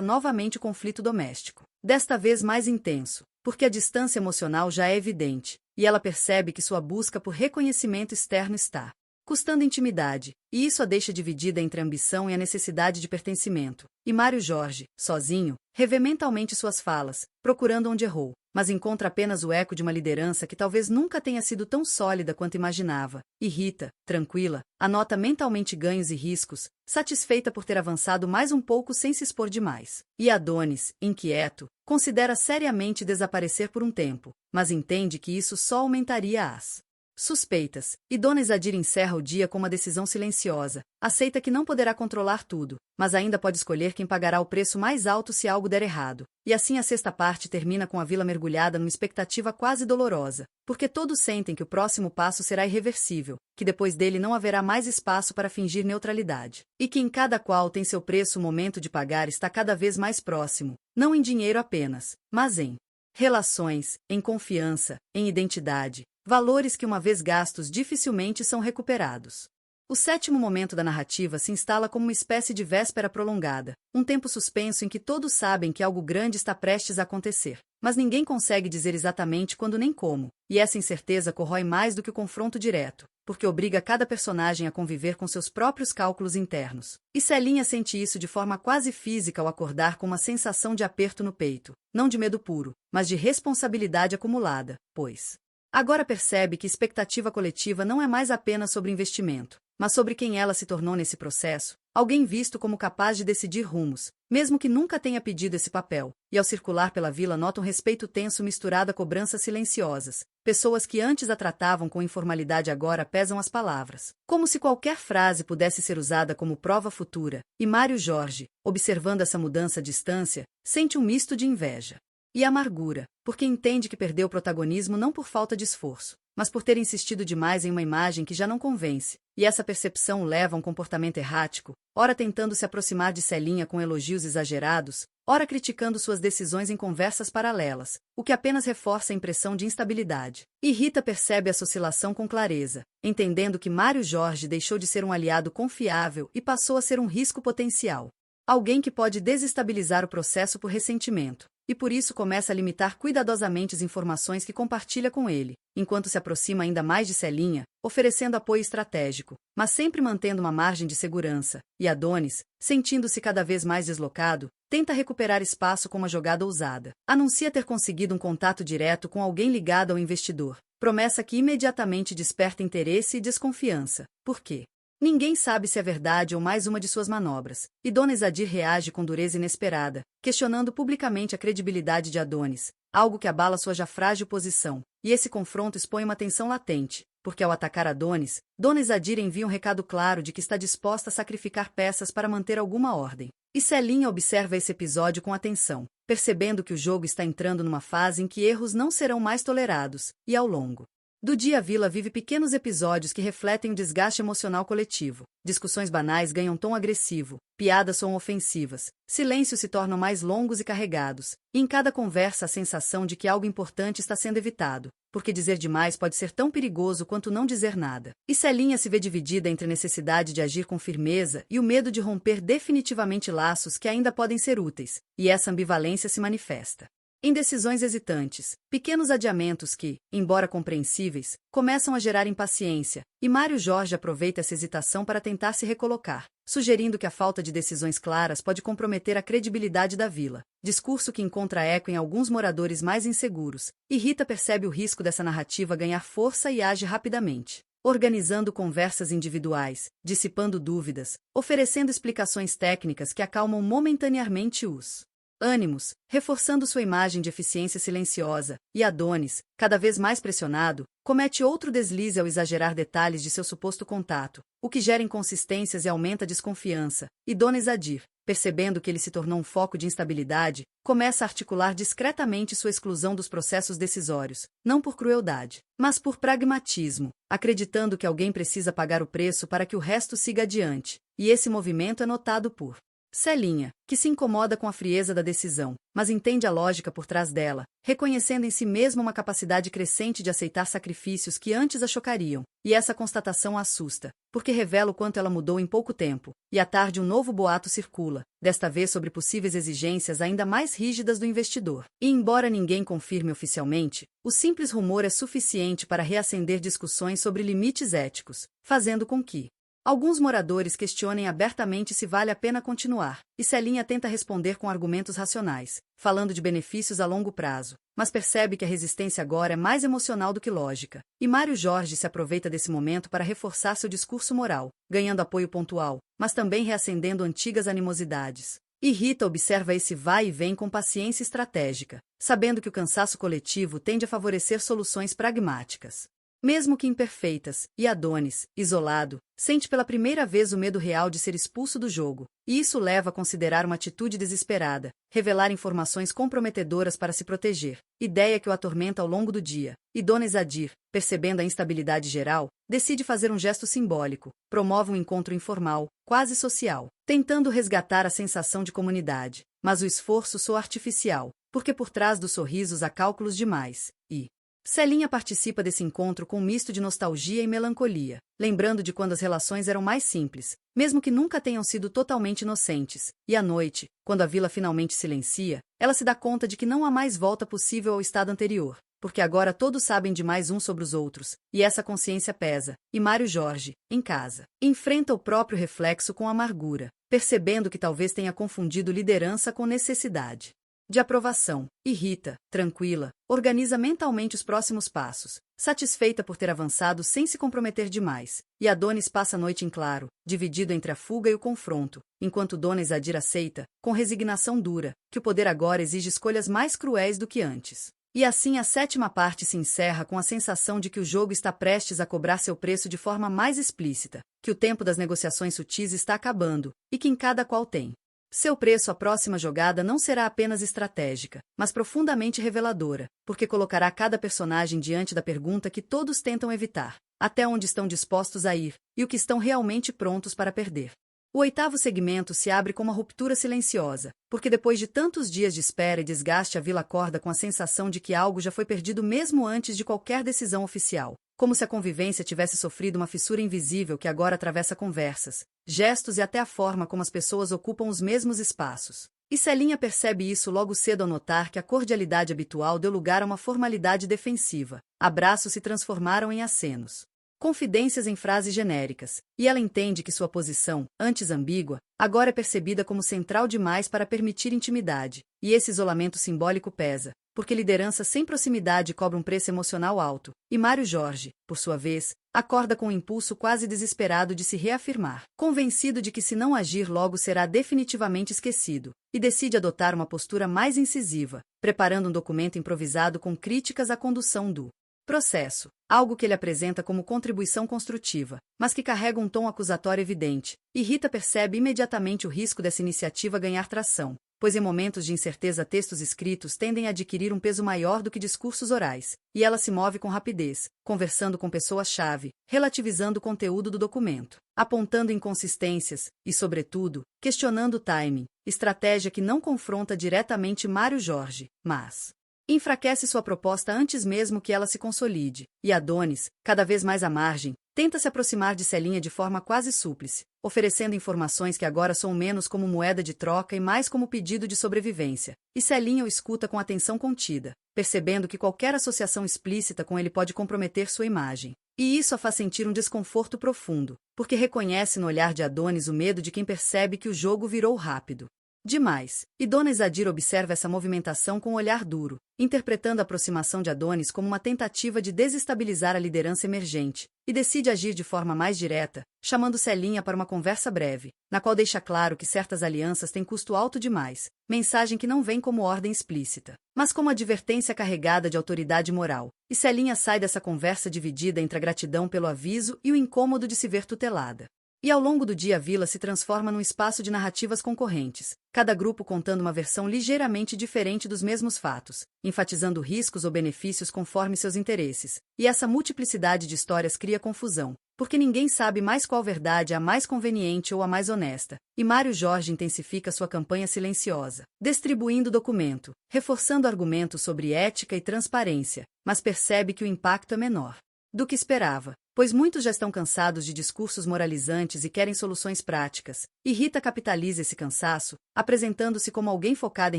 novamente o conflito doméstico, desta vez mais intenso, porque a distância emocional já é evidente, e ela percebe que sua busca por reconhecimento externo está custando intimidade, e isso a deixa dividida entre a ambição e a necessidade de pertencimento. E Mário Jorge, sozinho, revê mentalmente suas falas, procurando onde errou, mas encontra apenas o eco de uma liderança que talvez nunca tenha sido tão sólida quanto imaginava. E Rita, tranquila, anota mentalmente ganhos e riscos, satisfeita por ter avançado mais um pouco sem se expor demais. E Adonis, inquieto, considera seriamente desaparecer por um tempo, mas entende que isso só aumentaria as suspeitas, e Dona Isadir encerra o dia com uma decisão silenciosa, aceita que não poderá controlar tudo, mas ainda pode escolher quem pagará o preço mais alto se algo der errado, e assim a sexta parte termina com a vila mergulhada numa expectativa quase dolorosa, porque todos sentem que o próximo passo será irreversível, que depois dele não haverá mais espaço para fingir neutralidade, e que em cada qual tem seu preço o momento de pagar está cada vez mais próximo, não em dinheiro apenas, mas em relações, em confiança, em identidade, valores que uma vez gastos dificilmente são recuperados. O sétimo momento da narrativa se instala como uma espécie de véspera prolongada, um tempo suspenso em que todos sabem que algo grande está prestes a acontecer, mas ninguém consegue dizer exatamente quando nem como, e essa incerteza corrói mais do que o confronto direto, porque obriga cada personagem a conviver com seus próprios cálculos internos. E Celinha sente isso de forma quase física ao acordar com uma sensação de aperto no peito, não de medo puro, mas de responsabilidade acumulada, pois agora percebe que expectativa coletiva não é mais apenas sobre investimento, mas sobre quem ela se tornou nesse processo, alguém visto como capaz de decidir rumos, mesmo que nunca tenha pedido esse papel, e ao circular pela vila nota um respeito tenso misturado a cobranças silenciosas. Pessoas que antes a tratavam com informalidade agora pesam as palavras, como se qualquer frase pudesse ser usada como prova futura, e Mário Jorge, observando essa mudança à distância, sente um misto de inveja e amargura, porque entende que perdeu o protagonismo não por falta de esforço, mas por ter insistido demais em uma imagem que já não convence, e essa percepção o leva a um comportamento errático, ora tentando se aproximar de Celinha com elogios exagerados, ora criticando suas decisões em conversas paralelas, o que apenas reforça a impressão de instabilidade. E Rita percebe essa oscilação com clareza, entendendo que Mário Jorge deixou de ser um aliado confiável e passou a ser um risco potencial. Alguém que pode desestabilizar o processo por ressentimento, e por isso começa a limitar cuidadosamente as informações que compartilha com ele, enquanto se aproxima ainda mais de Celinha, oferecendo apoio estratégico, mas sempre mantendo uma margem de segurança, e Adonis, sentindo-se cada vez mais deslocado, tenta recuperar espaço com uma jogada ousada. Anuncia ter conseguido um contato direto com alguém ligado ao investidor, promessa que imediatamente desperta interesse e desconfiança. Por quê? Ninguém sabe se é verdade ou mais uma de suas manobras, e Dona Isadir reage com dureza inesperada, questionando publicamente a credibilidade de Adonis, algo que abala sua já frágil posição, e esse confronto expõe uma tensão latente, porque ao atacar Adonis, Dona Isadir envia um recado claro de que está disposta a sacrificar peças para manter alguma ordem. E Celinha observa esse episódio com atenção, percebendo que o jogo está entrando numa fase em que erros não serão mais tolerados, e ao longo do dia a vila vive pequenos episódios que refletem o desgaste emocional coletivo. Discussões banais ganham tom agressivo, piadas são ofensivas, silêncios se tornam mais longos e carregados, e em cada conversa a sensação de que algo importante está sendo evitado, porque dizer demais pode ser tão perigoso quanto não dizer nada. E Celinha se vê dividida entre a necessidade de agir com firmeza e o medo de romper definitivamente laços que ainda podem ser úteis, e essa ambivalência se manifesta em decisões hesitantes, pequenos adiamentos que, embora compreensíveis, começam a gerar impaciência, e Mário Jorge aproveita essa hesitação para tentar se recolocar, sugerindo que a falta de decisões claras pode comprometer a credibilidade da vila, discurso que encontra eco em alguns moradores mais inseguros, e Rita percebe o risco dessa narrativa ganhar força e age rapidamente, organizando conversas individuais, dissipando dúvidas, oferecendo explicações técnicas que acalmam momentaneamente os ânimos, reforçando sua imagem de eficiência silenciosa, e Adonis, cada vez mais pressionado, comete outro deslize ao exagerar detalhes de seu suposto contato, o que gera inconsistências e aumenta a desconfiança, e Dona Isadir, percebendo que ele se tornou um foco de instabilidade, começa a articular discretamente sua exclusão dos processos decisórios, não por crueldade, mas por pragmatismo, acreditando que alguém precisa pagar o preço para que o resto siga adiante, e esse movimento é notado por Celinha, que se incomoda com a frieza da decisão, mas entende a lógica por trás dela, reconhecendo em si mesma uma capacidade crescente de aceitar sacrifícios que antes a chocariam, e essa constatação a assusta, porque revela o quanto ela mudou em pouco tempo, e à tarde um novo boato circula, desta vez sobre possíveis exigências ainda mais rígidas do investidor. E embora ninguém confirme oficialmente, o simples rumor é suficiente para reacender discussões sobre limites éticos, fazendo com que alguns moradores questionem abertamente se vale a pena continuar, e Celinha tenta responder com argumentos racionais, falando de benefícios a longo prazo, mas percebe que a resistência agora é mais emocional do que lógica, e Mário Jorge se aproveita desse momento para reforçar seu discurso moral, ganhando apoio pontual, mas também reacendendo antigas animosidades. E Rita observa esse vai e vem com paciência estratégica, sabendo que o cansaço coletivo tende a favorecer soluções pragmáticas, mesmo que imperfeitas, e Adonis, isolado, sente pela primeira vez o medo real de ser expulso do jogo, e isso leva a considerar uma atitude desesperada, revelar informações comprometedoras para se proteger, ideia que o atormenta ao longo do dia, e Dona Isadir, percebendo a instabilidade geral, decide fazer um gesto simbólico, promove um encontro informal, quase social, tentando resgatar a sensação de comunidade, mas o esforço soa artificial, porque por trás dos sorrisos há cálculos demais, e Celinha participa desse encontro com um misto de nostalgia e melancolia, lembrando de quando as relações eram mais simples, mesmo que nunca tenham sido totalmente inocentes. E à noite, quando a vila finalmente silencia, ela se dá conta de que não há mais volta possível ao estado anterior, porque agora todos sabem demais uns sobre os outros, e essa consciência pesa. E Mário Jorge, em casa, enfrenta o próprio reflexo com amargura, percebendo que talvez tenha confundido liderança com necessidade de aprovação. E Rita, tranquila, organiza mentalmente os próximos passos, satisfeita por ter avançado sem se comprometer demais. E Adonis passa a noite em claro, dividido entre a fuga e o confronto, enquanto Dona Izadir aceita, com resignação dura, que o poder agora exige escolhas mais cruéis do que antes. E assim a 7ª parte se encerra com a sensação de que o jogo está prestes a cobrar seu preço de forma mais explícita, que o tempo das negociações sutis está acabando, e que em cada qual tem seu preço. A próxima jogada não será apenas estratégica, mas profundamente reveladora, porque colocará cada personagem diante da pergunta que todos tentam evitar: até onde estão dispostos a ir, e o que estão realmente prontos para perder. O 8º segmento se abre com uma ruptura silenciosa, porque depois de tantos dias de espera e desgaste, a vila acorda com a sensação de que algo já foi perdido mesmo antes de qualquer decisão oficial, como se a convivência tivesse sofrido uma fissura invisível que agora atravessa conversas, gestos e até a forma como as pessoas ocupam os mesmos espaços. E Celinha percebe isso logo cedo ao notar que a cordialidade habitual deu lugar a uma formalidade defensiva. Abraços se transformaram em acenos, confidências em frases genéricas, e ela entende que sua posição, antes ambígua, agora é percebida como central demais para permitir intimidade, e esse isolamento simbólico pesa, porque liderança sem proximidade cobra um preço emocional alto. E Mário Jorge, por sua vez, acorda com um impulso quase desesperado de se reafirmar, convencido de que se não agir logo será definitivamente esquecido, e decide adotar uma postura mais incisiva, preparando um documento improvisado com críticas à condução do processo, algo que ele apresenta como contribuição construtiva, mas que carrega um tom acusatório evidente, e Rita percebe imediatamente o risco dessa iniciativa ganhar tração, pois em momentos de incerteza textos escritos tendem a adquirir um peso maior do que discursos orais, e ela se move com rapidez, conversando com pessoas-chave, relativizando o conteúdo do documento, apontando inconsistências e, sobretudo, questionando o timing, estratégia que não confronta diretamente Mário Jorge, mas enfraquece sua proposta antes mesmo que ela se consolide. E Adonis, cada vez mais à margem, tenta se aproximar de Celinha de forma quase súplice, oferecendo informações que agora soam menos como moeda de troca e mais como pedido de sobrevivência. E Celinha o escuta com atenção contida, percebendo que qualquer associação explícita com ele pode comprometer sua imagem. E isso a faz sentir um desconforto profundo, porque reconhece no olhar de Adonis o medo de quem percebe que o jogo virou rápido demais. E Dona Izadir observa essa movimentação com um olhar duro, interpretando a aproximação de Adonis como uma tentativa de desestabilizar a liderança emergente, e decide agir de forma mais direta, chamando Celinha para uma conversa breve, na qual deixa claro que certas alianças têm custo alto demais, mensagem que não vem como ordem explícita, mas como advertência carregada de autoridade moral. E Celinha sai dessa conversa dividida entre a gratidão pelo aviso e o incômodo de se ver tutelada. E ao longo do dia a vila se transforma num espaço de narrativas concorrentes, cada grupo contando uma versão ligeiramente diferente dos mesmos fatos, enfatizando riscos ou benefícios conforme seus interesses. E essa multiplicidade de histórias cria confusão, porque ninguém sabe mais qual verdade é a mais conveniente ou a mais honesta. E Mário Jorge intensifica sua campanha silenciosa, distribuindo o documento, reforçando argumentos sobre ética e transparência, mas percebe que o impacto é menor do que esperava, pois muitos já estão cansados de discursos moralizantes e querem soluções práticas. E Rita capitaliza esse cansaço, apresentando-se como alguém focado em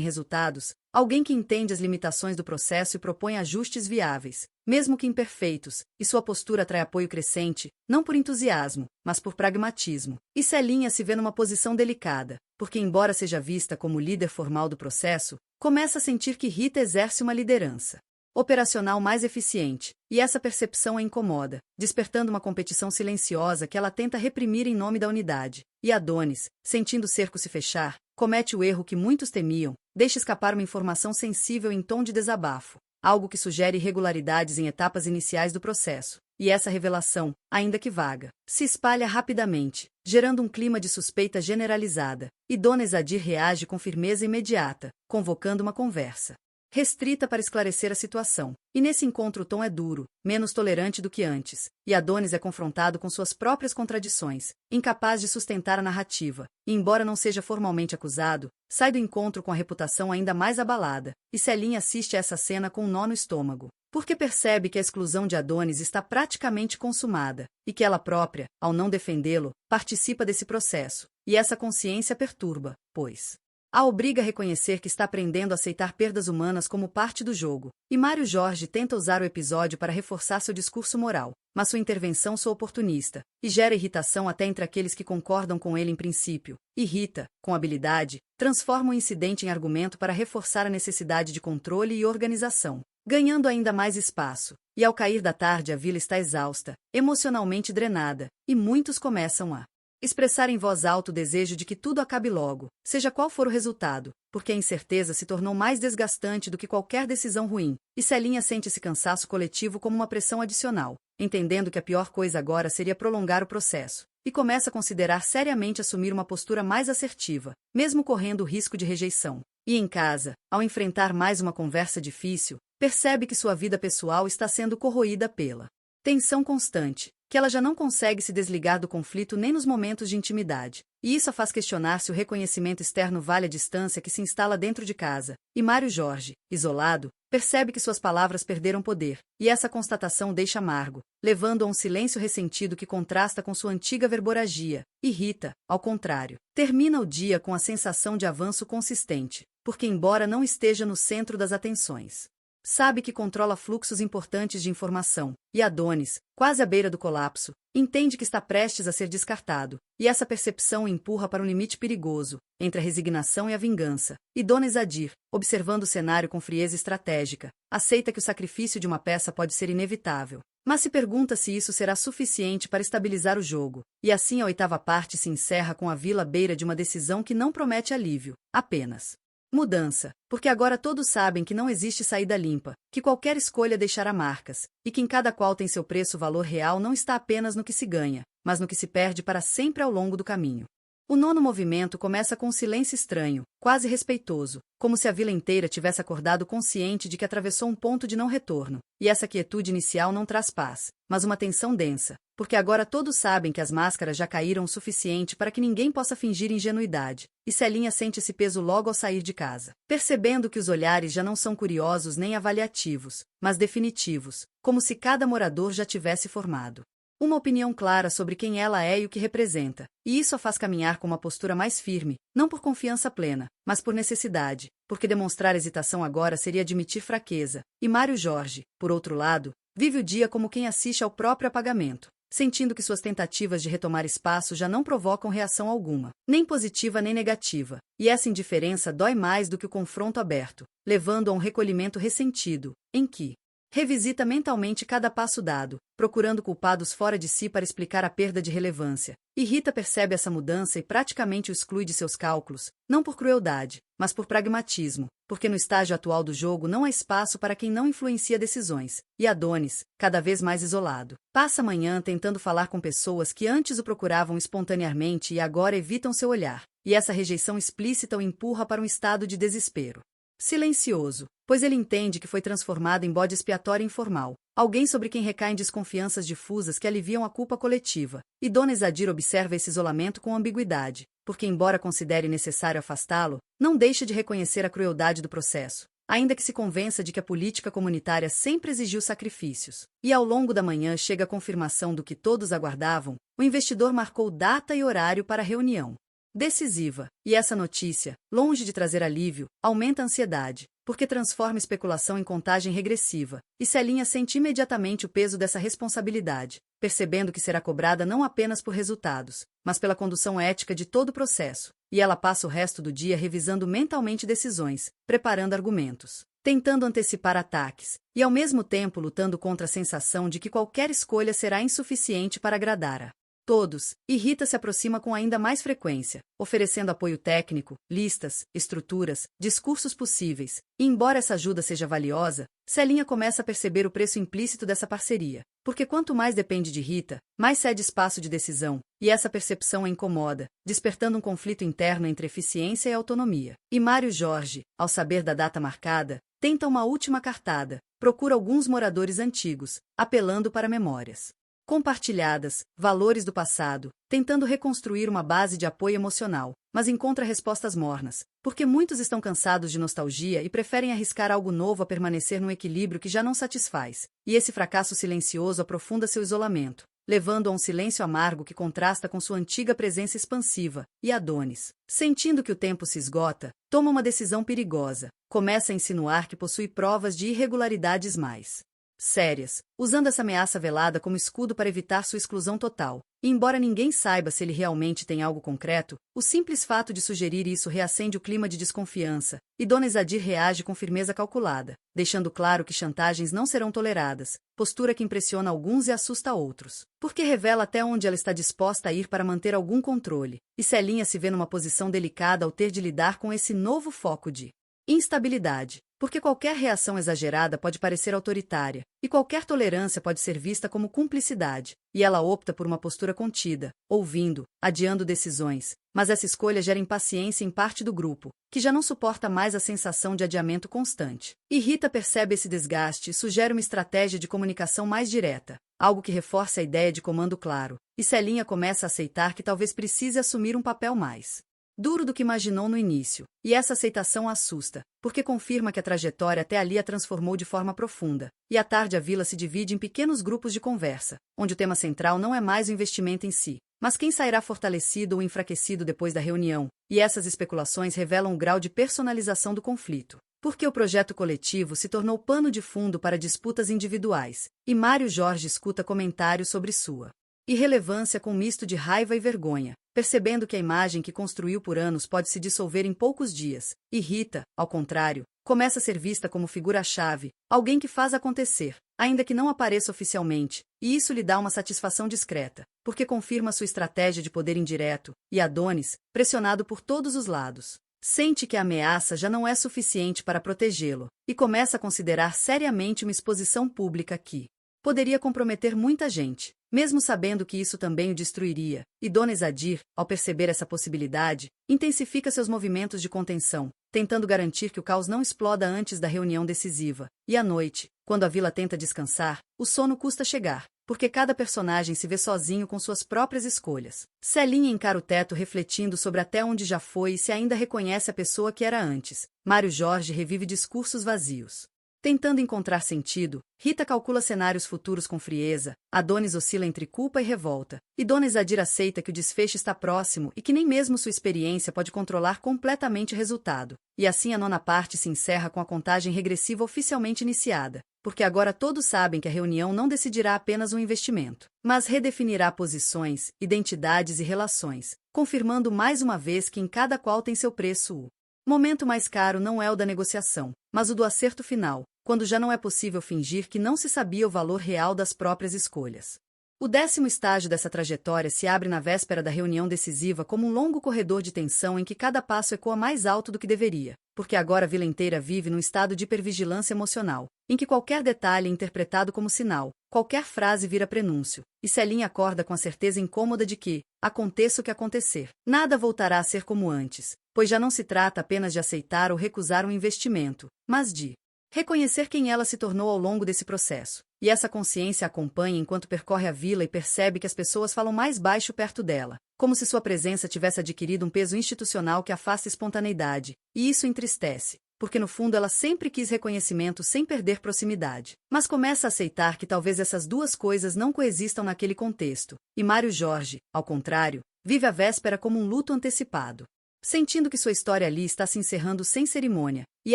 resultados, alguém que entende as limitações do processo e propõe ajustes viáveis, mesmo que imperfeitos, e sua postura atrai apoio crescente, não por entusiasmo, mas por pragmatismo. E Celinha se vê numa posição delicada, porque embora seja vista como líder formal do processo, começa a sentir que Rita exerce uma liderança operacional mais eficiente, e essa percepção a incomoda, despertando uma competição silenciosa que ela tenta reprimir em nome da unidade. E Adonis, sentindo o cerco se fechar, comete o erro que muitos temiam, deixa escapar uma informação sensível em tom de desabafo, algo que sugere irregularidades em etapas iniciais do processo. E essa revelação, ainda que vaga, se espalha rapidamente, gerando um clima de suspeita generalizada, e Dona Izadir reage com firmeza imediata, convocando uma conversa restrita para esclarecer a situação. E nesse encontro o tom é duro, menos tolerante do que antes, e Adonis é confrontado com suas próprias contradições, incapaz de sustentar a narrativa, e embora não seja formalmente acusado, sai do encontro com a reputação ainda mais abalada, e Celinha assiste a essa cena com um nó no estômago, porque percebe que a exclusão de Adonis está praticamente consumada, e que ela própria, ao não defendê-lo, participa desse processo, e essa consciência perturba, pois a obriga a reconhecer que está aprendendo a aceitar perdas humanas como parte do jogo, e Mário Jorge tenta usar o episódio para reforçar seu discurso moral, mas sua intervenção soa oportunista, e gera irritação até entre aqueles que concordam com ele em princípio. Irrita, com habilidade, transforma o incidente em argumento para reforçar a necessidade de controle e organização, ganhando ainda mais espaço, e ao cair da tarde a vila está exausta, emocionalmente drenada, e muitos começam a expressar em voz alta o desejo de que tudo acabe logo, seja qual for o resultado, porque a incerteza se tornou mais desgastante do que qualquer decisão ruim, e Celinha sente esse cansaço coletivo como uma pressão adicional, entendendo que a pior coisa agora seria prolongar o processo, e começa a considerar seriamente assumir uma postura mais assertiva, mesmo correndo o risco de rejeição. E em casa, ao enfrentar mais uma conversa difícil, percebe que sua vida pessoal está sendo corroída pela tensão constante, que ela já não consegue se desligar do conflito nem nos momentos de intimidade, e isso a faz questionar se o reconhecimento externo vale a distância que se instala dentro de casa, e Mário Jorge, isolado, percebe que suas palavras perderam poder, e essa constatação deixa amargo, levando a um silêncio ressentido que contrasta com sua antiga verborragia, e Rita, ao contrário, termina o dia com a sensação de avanço consistente, porque embora não esteja no centro das atenções, sabe que controla fluxos importantes de informação, e Adonis, quase à beira do colapso, entende que está prestes a ser descartado, e essa percepção o empurra para um limite perigoso, entre a resignação e a vingança, e Dona Isadir, observando o cenário com frieza estratégica, aceita que o sacrifício de uma peça pode ser inevitável, mas se pergunta se isso será suficiente para estabilizar o jogo, e assim a oitava parte se encerra com a vila à beira de uma decisão que não promete alívio, apenas mudança, porque agora todos sabem que não existe saída limpa, que qualquer escolha deixará marcas, e que em cada qual tem seu preço. O valor real não está apenas no que se ganha, mas no que se perde para sempre ao longo do caminho. O nono movimento começa com um silêncio estranho, quase respeitoso, como se a vila inteira tivesse acordado consciente de que atravessou um ponto de não retorno, e essa quietude inicial não traz paz, mas uma tensão densa, porque agora todos sabem que as máscaras já caíram o suficiente para que ninguém possa fingir ingenuidade, e Celinha sente esse peso logo ao sair de casa, percebendo que os olhares já não são curiosos nem avaliativos, mas definitivos, como se cada morador já tivesse formado uma opinião clara sobre quem ela é e o que representa, e isso a faz caminhar com uma postura mais firme, não por confiança plena, mas por necessidade, porque demonstrar hesitação agora seria admitir fraqueza, e Mário Jorge, por outro lado, vive o dia como quem assiste ao próprio apagamento, sentindo que suas tentativas de retomar espaço já não provocam reação alguma, nem positiva nem negativa, e essa indiferença dói mais do que o confronto aberto, levando a um recolhimento ressentido, em que revisita mentalmente cada passo dado, procurando culpados fora de si para explicar a perda de relevância. E Rita percebe essa mudança e praticamente o exclui de seus cálculos, não por crueldade, mas por pragmatismo, porque no estágio atual do jogo não há espaço para quem não influencia decisões. E Adonis, cada vez mais isolado, passa a manhã tentando falar com pessoas que antes o procuravam espontaneamente e agora evitam seu olhar, e essa rejeição explícita o empurra para um estado de desespero. Silencioso, pois ele entende que foi transformado em bode expiatório informal, alguém sobre quem recaem desconfianças difusas que aliviam a culpa coletiva, e Dona Isadir observa esse isolamento com ambiguidade, porque embora considere necessário afastá-lo, não deixa de reconhecer a crueldade do processo, ainda que se convença de que a política comunitária sempre exigiu sacrifícios. E ao longo da manhã chega a confirmação do que todos aguardavam: o investidor marcou data e horário para a reunião decisiva, e essa notícia, longe de trazer alívio, aumenta a ansiedade, porque transforma especulação em contagem regressiva, e Celinha sente imediatamente o peso dessa responsabilidade, percebendo que será cobrada não apenas por resultados, mas pela condução ética de todo o processo, e ela passa o resto do dia revisando mentalmente decisões, preparando argumentos, tentando antecipar ataques, e ao mesmo tempo lutando contra a sensação de que qualquer escolha será insuficiente para agradar a todos, e Rita se aproxima com ainda mais frequência, oferecendo apoio técnico, listas, estruturas, discursos possíveis, e embora essa ajuda seja valiosa, Celinha começa a perceber o preço implícito dessa parceria, porque quanto mais depende de Rita, mais cede espaço de decisão, e essa percepção a incomoda, despertando um conflito interno entre eficiência e autonomia. E Mário Jorge, ao saber da data marcada, tenta uma última cartada, procura alguns moradores antigos, apelando para memórias compartilhadas, valores do passado, tentando reconstruir uma base de apoio emocional, mas encontra respostas mornas, porque muitos estão cansados de nostalgia e preferem arriscar algo novo a permanecer num equilíbrio que já não satisfaz, e esse fracasso silencioso aprofunda seu isolamento, levando a um silêncio amargo que contrasta com sua antiga presença expansiva, e Adonis, sentindo que o tempo se esgota, toma uma decisão perigosa, começa a insinuar que possui provas de irregularidades mais sérias, usando essa ameaça velada como escudo para evitar sua exclusão total. E embora ninguém saiba se ele realmente tem algo concreto, o simples fato de sugerir isso reacende o clima de desconfiança, e Dona Izadir reage com firmeza calculada, deixando claro que chantagens não serão toleradas, postura que impressiona alguns e assusta outros, porque revela até onde ela está disposta a ir para manter algum controle, e Celinha se vê numa posição delicada ao ter de lidar com esse novo foco de instabilidade. Porque qualquer reação exagerada pode parecer autoritária, e qualquer tolerância pode ser vista como cumplicidade, e ela opta por uma postura contida, ouvindo, adiando decisões, mas essa escolha gera impaciência em parte do grupo, que já não suporta mais a sensação de adiamento constante. E Rita percebe esse desgaste e sugere uma estratégia de comunicação mais direta, algo que reforça a ideia de comando claro, e Celinha começa a aceitar que talvez precise assumir um papel mais duro do que imaginou no início, e essa aceitação a assusta, porque confirma que a trajetória até ali a transformou de forma profunda, e à tarde a vila se divide em pequenos grupos de conversa, onde o tema central não é mais o investimento em si, mas quem sairá fortalecido ou enfraquecido depois da reunião, e essas especulações revelam o grau de personalização do conflito. Porque o projeto coletivo se tornou pano de fundo para disputas individuais, e Mário Jorge escuta comentários sobre sua irrelevância com um misto de raiva e vergonha, percebendo que a imagem que construiu por anos pode se dissolver em poucos dias, e Rita, ao contrário, começa a ser vista como figura-chave, alguém que faz acontecer, ainda que não apareça oficialmente, e isso lhe dá uma satisfação discreta, porque confirma sua estratégia de poder indireto, e Adonis, pressionado por todos os lados, sente que a ameaça já não é suficiente para protegê-lo, e começa a considerar seriamente uma exposição pública que poderia comprometer muita gente, mesmo sabendo que isso também o destruiria, e Dona Izadir, ao perceber essa possibilidade, intensifica seus movimentos de contenção, tentando garantir que o caos não exploda antes da reunião decisiva. E à noite, quando a vila tenta descansar, o sono custa chegar, porque cada personagem se vê sozinho com suas próprias escolhas. Celinha encara o teto refletindo sobre até onde já foi e se ainda reconhece a pessoa que era antes. Mário Jorge revive discursos vazios. Tentando encontrar sentido, Rita calcula cenários futuros com frieza, Adonis oscila entre culpa e revolta, e Dona Izadir aceita que o desfecho está próximo e que nem mesmo sua experiência pode controlar completamente o resultado. E assim a nona parte se encerra com a contagem regressiva oficialmente iniciada, porque agora todos sabem que a reunião não decidirá apenas um investimento, mas redefinirá posições, identidades e relações, confirmando mais uma vez que em cada qual tem seu preço. O momento mais caro não é o da negociação, mas o do acerto final, quando já não é possível fingir que não se sabia o valor real das próprias escolhas. O 10º estágio dessa trajetória se abre na véspera da reunião decisiva como um longo corredor de tensão em que cada passo ecoa mais alto do que deveria, porque agora a vila inteira vive num estado de hipervigilância emocional, em que qualquer detalhe é interpretado como sinal, qualquer frase vira prenúncio, e Celinha acorda com a certeza incômoda de que, aconteça o que acontecer, nada voltará a ser como antes, pois já não se trata apenas de aceitar ou recusar um investimento, mas de reconhecer quem ela se tornou ao longo desse processo. E essa consciência a acompanha enquanto percorre a vila e percebe que as pessoas falam mais baixo perto dela, como se sua presença tivesse adquirido um peso institucional que afasta espontaneidade, e isso entristece, porque no fundo ela sempre quis reconhecimento sem perder proximidade. Mas começa a aceitar que talvez essas duas coisas não coexistam naquele contexto, e Mário Jorge, ao contrário, vive a véspera como um luto antecipado, sentindo que sua história ali está se encerrando sem cerimônia, e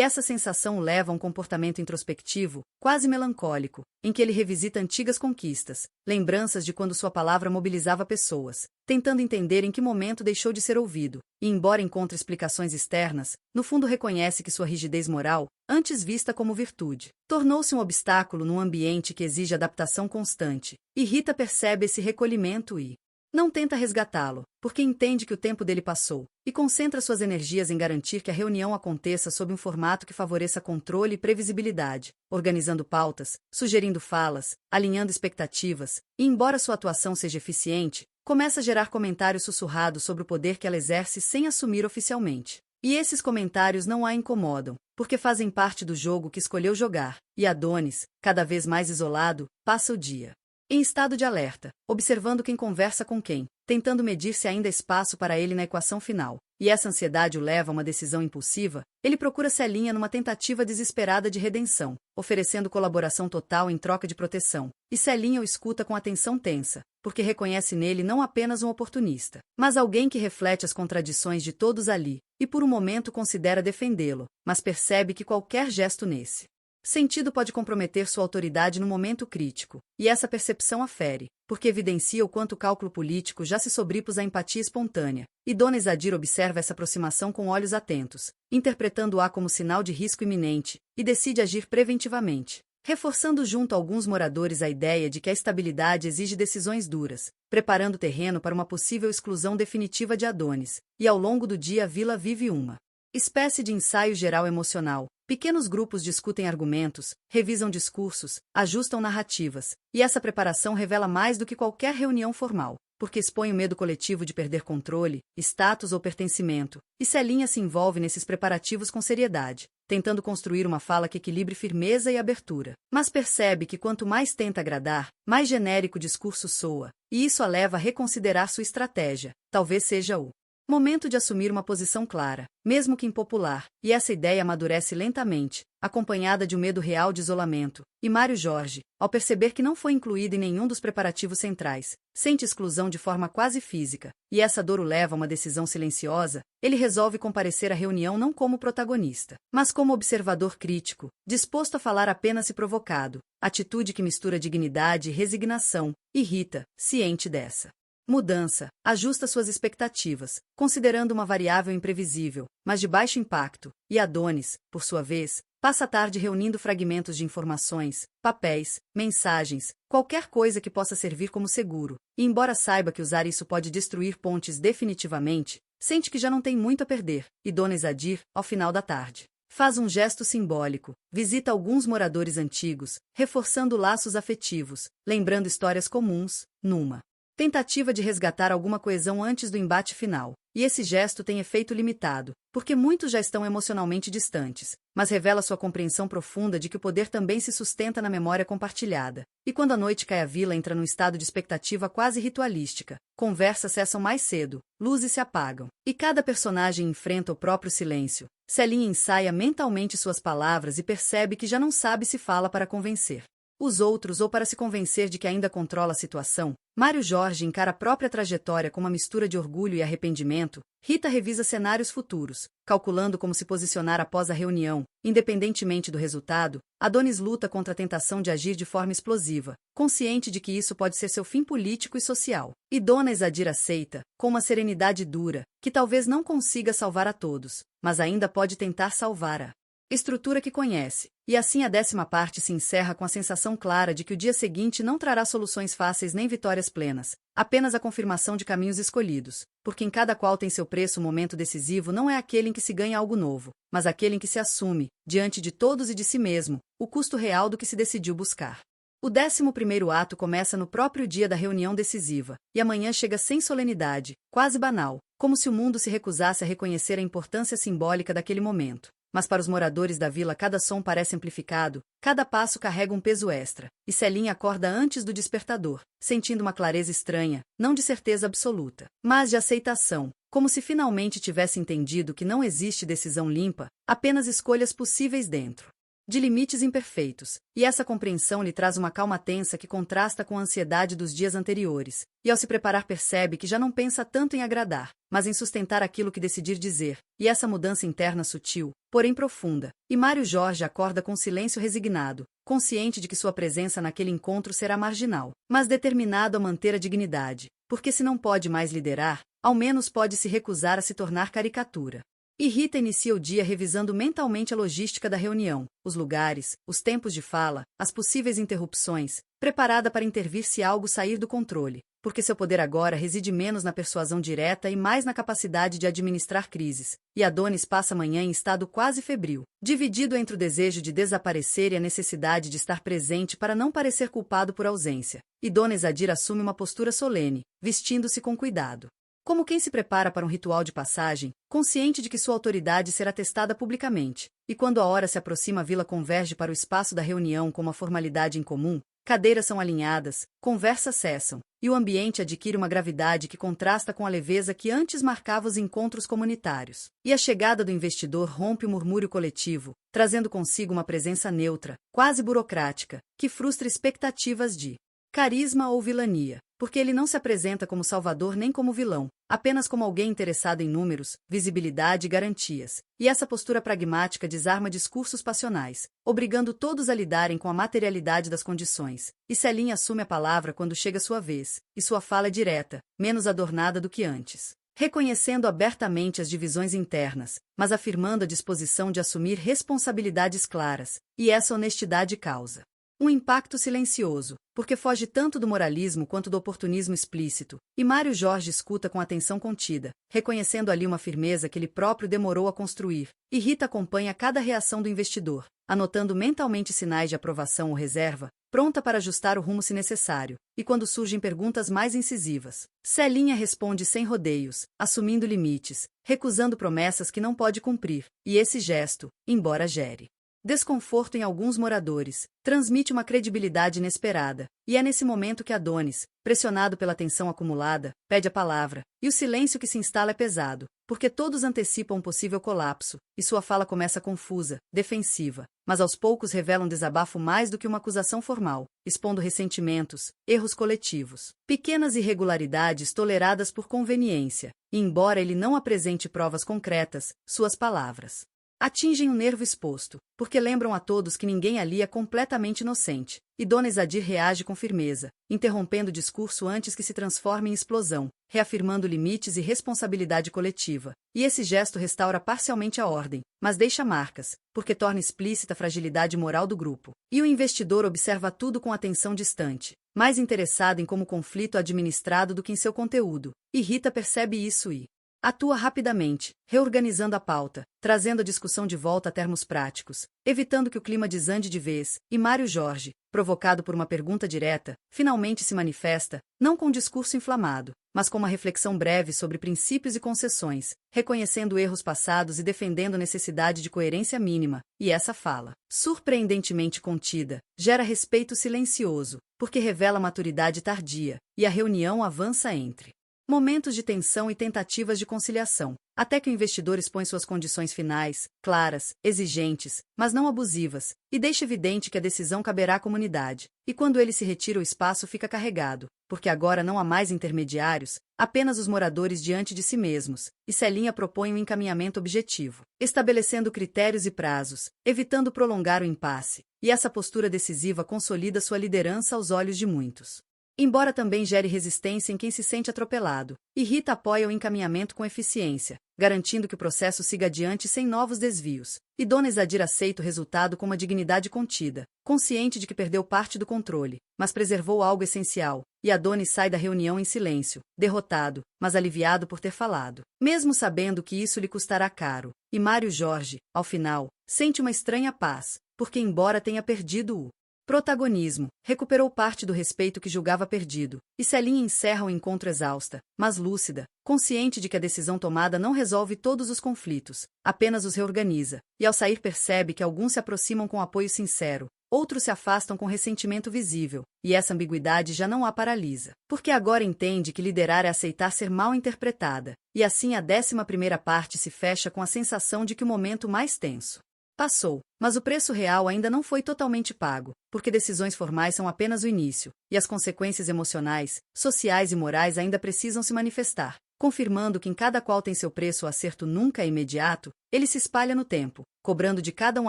essa sensação o leva a um comportamento introspectivo, quase melancólico, em que ele revisita antigas conquistas, lembranças de quando sua palavra mobilizava pessoas, tentando entender em que momento deixou de ser ouvido, e embora encontre explicações externas, no fundo reconhece que sua rigidez moral, antes vista como virtude, tornou-se um obstáculo num ambiente que exige adaptação constante, e Rita percebe esse recolhimento e não tenta resgatá-lo, porque entende que o tempo dele passou, e concentra suas energias em garantir que a reunião aconteça sob um formato que favoreça controle e previsibilidade, organizando pautas, sugerindo falas, alinhando expectativas, e embora sua atuação seja eficiente, começa a gerar comentários sussurrados sobre o poder que ela exerce sem assumir oficialmente. E esses comentários não a incomodam, porque fazem parte do jogo que escolheu jogar, e Adonis, cada vez mais isolado, passa o dia em estado de alerta, observando quem conversa com quem, tentando medir se ainda há espaço para ele na equação final. E essa ansiedade o leva a uma decisão impulsiva, ele procura Celinha numa tentativa desesperada de redenção, oferecendo colaboração total em troca de proteção. E Celinha o escuta com atenção tensa, porque reconhece nele não apenas um oportunista, mas alguém que reflete as contradições de todos ali, e por um momento considera defendê-lo, mas percebe que qualquer gesto nesse sentido pode comprometer sua autoridade no momento crítico, e essa percepção a fere, porque evidencia o quanto o cálculo político já se sobrepôs à empatia espontânea, e Dona Izadir observa essa aproximação com olhos atentos, interpretando-a como sinal de risco iminente, e decide agir preventivamente, reforçando junto a alguns moradores a ideia de que a estabilidade exige decisões duras, preparando o terreno para uma possível exclusão definitiva de Adonis, e ao longo do dia a vila vive uma espécie de ensaio geral emocional. Pequenos grupos discutem argumentos, revisam discursos, ajustam narrativas, e essa preparação revela mais do que qualquer reunião formal, porque expõe o medo coletivo de perder controle, status ou pertencimento, e Celinha se envolve nesses preparativos com seriedade, tentando construir uma fala que equilibre firmeza e abertura. Mas percebe que quanto mais tenta agradar, mais genérico o discurso soa, e isso a leva a reconsiderar sua estratégia. Talvez seja o momento de assumir uma posição clara, mesmo que impopular, e essa ideia amadurece lentamente, acompanhada de um medo real de isolamento, e Mário Jorge, ao perceber que não foi incluído em nenhum dos preparativos centrais, sente exclusão de forma quase física, e essa dor o leva a uma decisão silenciosa. Ele resolve comparecer à reunião não como protagonista, mas como observador crítico, disposto a falar apenas se provocado, atitude que mistura dignidade e resignação. E Rita, ciente dessa mudança, ajusta suas expectativas, considerando uma variável imprevisível, mas de baixo impacto, e Adonis, por sua vez, passa a tarde reunindo fragmentos de informações, papéis, mensagens, qualquer coisa que possa servir como seguro, e embora saiba que usar isso pode destruir pontes definitivamente, sente que já não tem muito a perder, e Dona Izadir, ao final da tarde, faz um gesto simbólico, visita alguns moradores antigos, reforçando laços afetivos, lembrando histórias comuns, numa tentativa de resgatar alguma coesão antes do embate final. E esse gesto tem efeito limitado, porque muitos já estão emocionalmente distantes, mas revela sua compreensão profunda de que o poder também se sustenta na memória compartilhada. E quando a noite cai, a vila entra num estado de expectativa quase ritualística. Conversas cessam mais cedo, luzes se apagam, e cada personagem enfrenta o próprio silêncio. Celinha ensaia mentalmente suas palavras e percebe que já não sabe se fala para convencer os outros ou para se convencer de que ainda controla a situação. Mário Jorge encara a própria trajetória com uma mistura de orgulho e arrependimento. Rita revisa cenários futuros, calculando como se posicionar após a reunião. Independentemente do resultado, Adonis luta contra a tentação de agir de forma explosiva, consciente de que isso pode ser seu fim político e social. E Dona Izadir aceita, com uma serenidade dura, que talvez não consiga salvar a todos, mas ainda pode tentar salvar a estrutura que conhece. E assim a 10ª parte se encerra com a sensação clara de que o dia seguinte não trará soluções fáceis nem vitórias plenas, apenas a confirmação de caminhos escolhidos, porque em cada qual tem seu preço. O momento decisivo não é aquele em que se ganha algo novo, mas aquele em que se assume, diante de todos e de si mesmo, o custo real do que se decidiu buscar. O 11º ato começa no próprio dia da reunião decisiva, e amanhã chega sem solenidade, quase banal, como se o mundo se recusasse a reconhecer a importância simbólica daquele momento. Mas para os moradores da vila cada som parece amplificado, cada passo carrega um peso extra, e Celinha acorda antes do despertador, sentindo uma clareza estranha, não de certeza absoluta, mas de aceitação, como se finalmente tivesse entendido que não existe decisão limpa, apenas escolhas possíveis dentro de limites imperfeitos, e essa compreensão lhe traz uma calma tensa que contrasta com a ansiedade dos dias anteriores, e ao se preparar percebe que já não pensa tanto em agradar, mas em sustentar aquilo que decidir dizer, e essa mudança interna sutil, porém profunda. E Mário Jorge acorda com silêncio resignado, consciente de que sua presença naquele encontro será marginal, mas determinado a manter a dignidade, porque se não pode mais liderar, ao menos pode se recusar a se tornar caricatura. E Rita inicia o dia revisando mentalmente a logística da reunião, os lugares, os tempos de fala, as possíveis interrupções, preparada para intervir se algo sair do controle, porque seu poder agora reside menos na persuasão direta e mais na capacidade de administrar crises. E Adonis passa a manhã em estado quase febril, dividido entre o desejo de desaparecer e a necessidade de estar presente para não parecer culpado por ausência. E Dona Izadir assume uma postura solene, vestindo-se com cuidado, como quem se prepara para um ritual de passagem, consciente de que sua autoridade será testada publicamente. E quando a hora se aproxima, a vila converge para o espaço da reunião com uma formalidade incomum. cadeiras são alinhadas, conversas cessam, e o ambiente adquire uma gravidade que contrasta com a leveza que antes marcava os encontros comunitários. E a chegada do investidor rompe o murmúrio coletivo, trazendo consigo uma presença neutra, quase burocrática, que frustra expectativas de carisma ou vilania, porque ele não se apresenta como salvador nem como vilão, apenas como alguém interessado em números, visibilidade e garantias. E essa postura pragmática desarma discursos passionais, obrigando todos a lidarem com a materialidade das condições. E Celinha assume a palavra quando chega sua vez, e sua fala é direta, menos adornada do que antes, reconhecendo abertamente as divisões internas, mas afirmando a disposição de assumir responsabilidades claras, e essa honestidade causa um impacto silencioso, porque foge tanto do moralismo quanto do oportunismo explícito, e Mário Jorge escuta com atenção contida, reconhecendo ali uma firmeza que ele próprio demorou a construir, e Rita acompanha cada reação do investidor, anotando mentalmente sinais de aprovação ou reserva, pronta para ajustar o rumo se necessário, e quando surgem perguntas mais incisivas, Celinha responde sem rodeios, assumindo limites, recusando promessas que não pode cumprir, e esse gesto, embora gere desconforto em alguns moradores, transmite uma credibilidade inesperada, e é nesse momento que Adonis, pressionado pela tensão acumulada, pede a palavra, e o silêncio que se instala é pesado, porque todos antecipam um possível colapso, e sua fala começa confusa, defensiva, mas aos poucos revela um desabafo mais do que uma acusação formal, expondo ressentimentos, erros coletivos, pequenas irregularidades toleradas por conveniência, e embora ele não apresente provas concretas, suas palavras atingem o nervo exposto, porque lembram a todos que ninguém ali é completamente inocente, e Dona Izadir reage com firmeza, interrompendo o discurso antes que se transforme em explosão, reafirmando limites e responsabilidade coletiva. E esse gesto restaura parcialmente a ordem, mas deixa marcas, porque torna explícita a fragilidade moral do grupo. E o investidor observa tudo com atenção distante, mais interessado em como o conflito é administrado do que em seu conteúdo, e Rita percebe isso e atua rapidamente, reorganizando a pauta, trazendo a discussão de volta a termos práticos, evitando que o clima desande de vez, e Mário Jorge, provocado por uma pergunta direta, finalmente se manifesta, não com um discurso inflamado, mas com uma reflexão breve sobre princípios e concessões, reconhecendo erros passados e defendendo a necessidade de coerência mínima, e essa fala, surpreendentemente contida, gera respeito silencioso, porque revela maturidade tardia, e a reunião avança entre momentos de tensão e tentativas de conciliação, até que o investidor expõe suas condições finais, claras, exigentes, mas não abusivas, e deixa evidente que a decisão caberá à comunidade. E quando ele se retira, o espaço fica carregado, porque agora não há mais intermediários, apenas os moradores diante de si mesmos, e Celinha propõe um encaminhamento objetivo, estabelecendo critérios e prazos, evitando prolongar o impasse, e essa postura decisiva consolida sua liderança aos olhos de muitos. Embora também gere resistência em quem se sente atropelado, e Rita apoia o encaminhamento com eficiência, garantindo que o processo siga adiante sem novos desvios, e Dona Izadir aceita o resultado com uma dignidade contida, consciente de que perdeu parte do controle, mas preservou algo essencial, e Adonis sai da reunião em silêncio, derrotado, mas aliviado por ter falado, mesmo sabendo que isso lhe custará caro, e Mário Jorge, ao final, sente uma estranha paz, porque embora tenha perdido o protagonismo, recuperou parte do respeito que julgava perdido, e Celinha encerra o encontro exausta, mas lúcida, consciente de que a decisão tomada não resolve todos os conflitos, apenas os reorganiza, e ao sair percebe que alguns se aproximam com apoio sincero, outros se afastam com ressentimento visível, e essa ambiguidade já não a paralisa, porque agora entende que liderar é aceitar ser mal interpretada, e assim a 11ª parte se fecha com a sensação de que o momento mais tenso passou, mas o preço real ainda não foi totalmente pago, porque decisões formais são apenas o início, e as consequências emocionais, sociais e morais ainda precisam se manifestar, confirmando que em cada qual tem seu preço o acerto nunca é imediato, ele se espalha no tempo, cobrando de cada um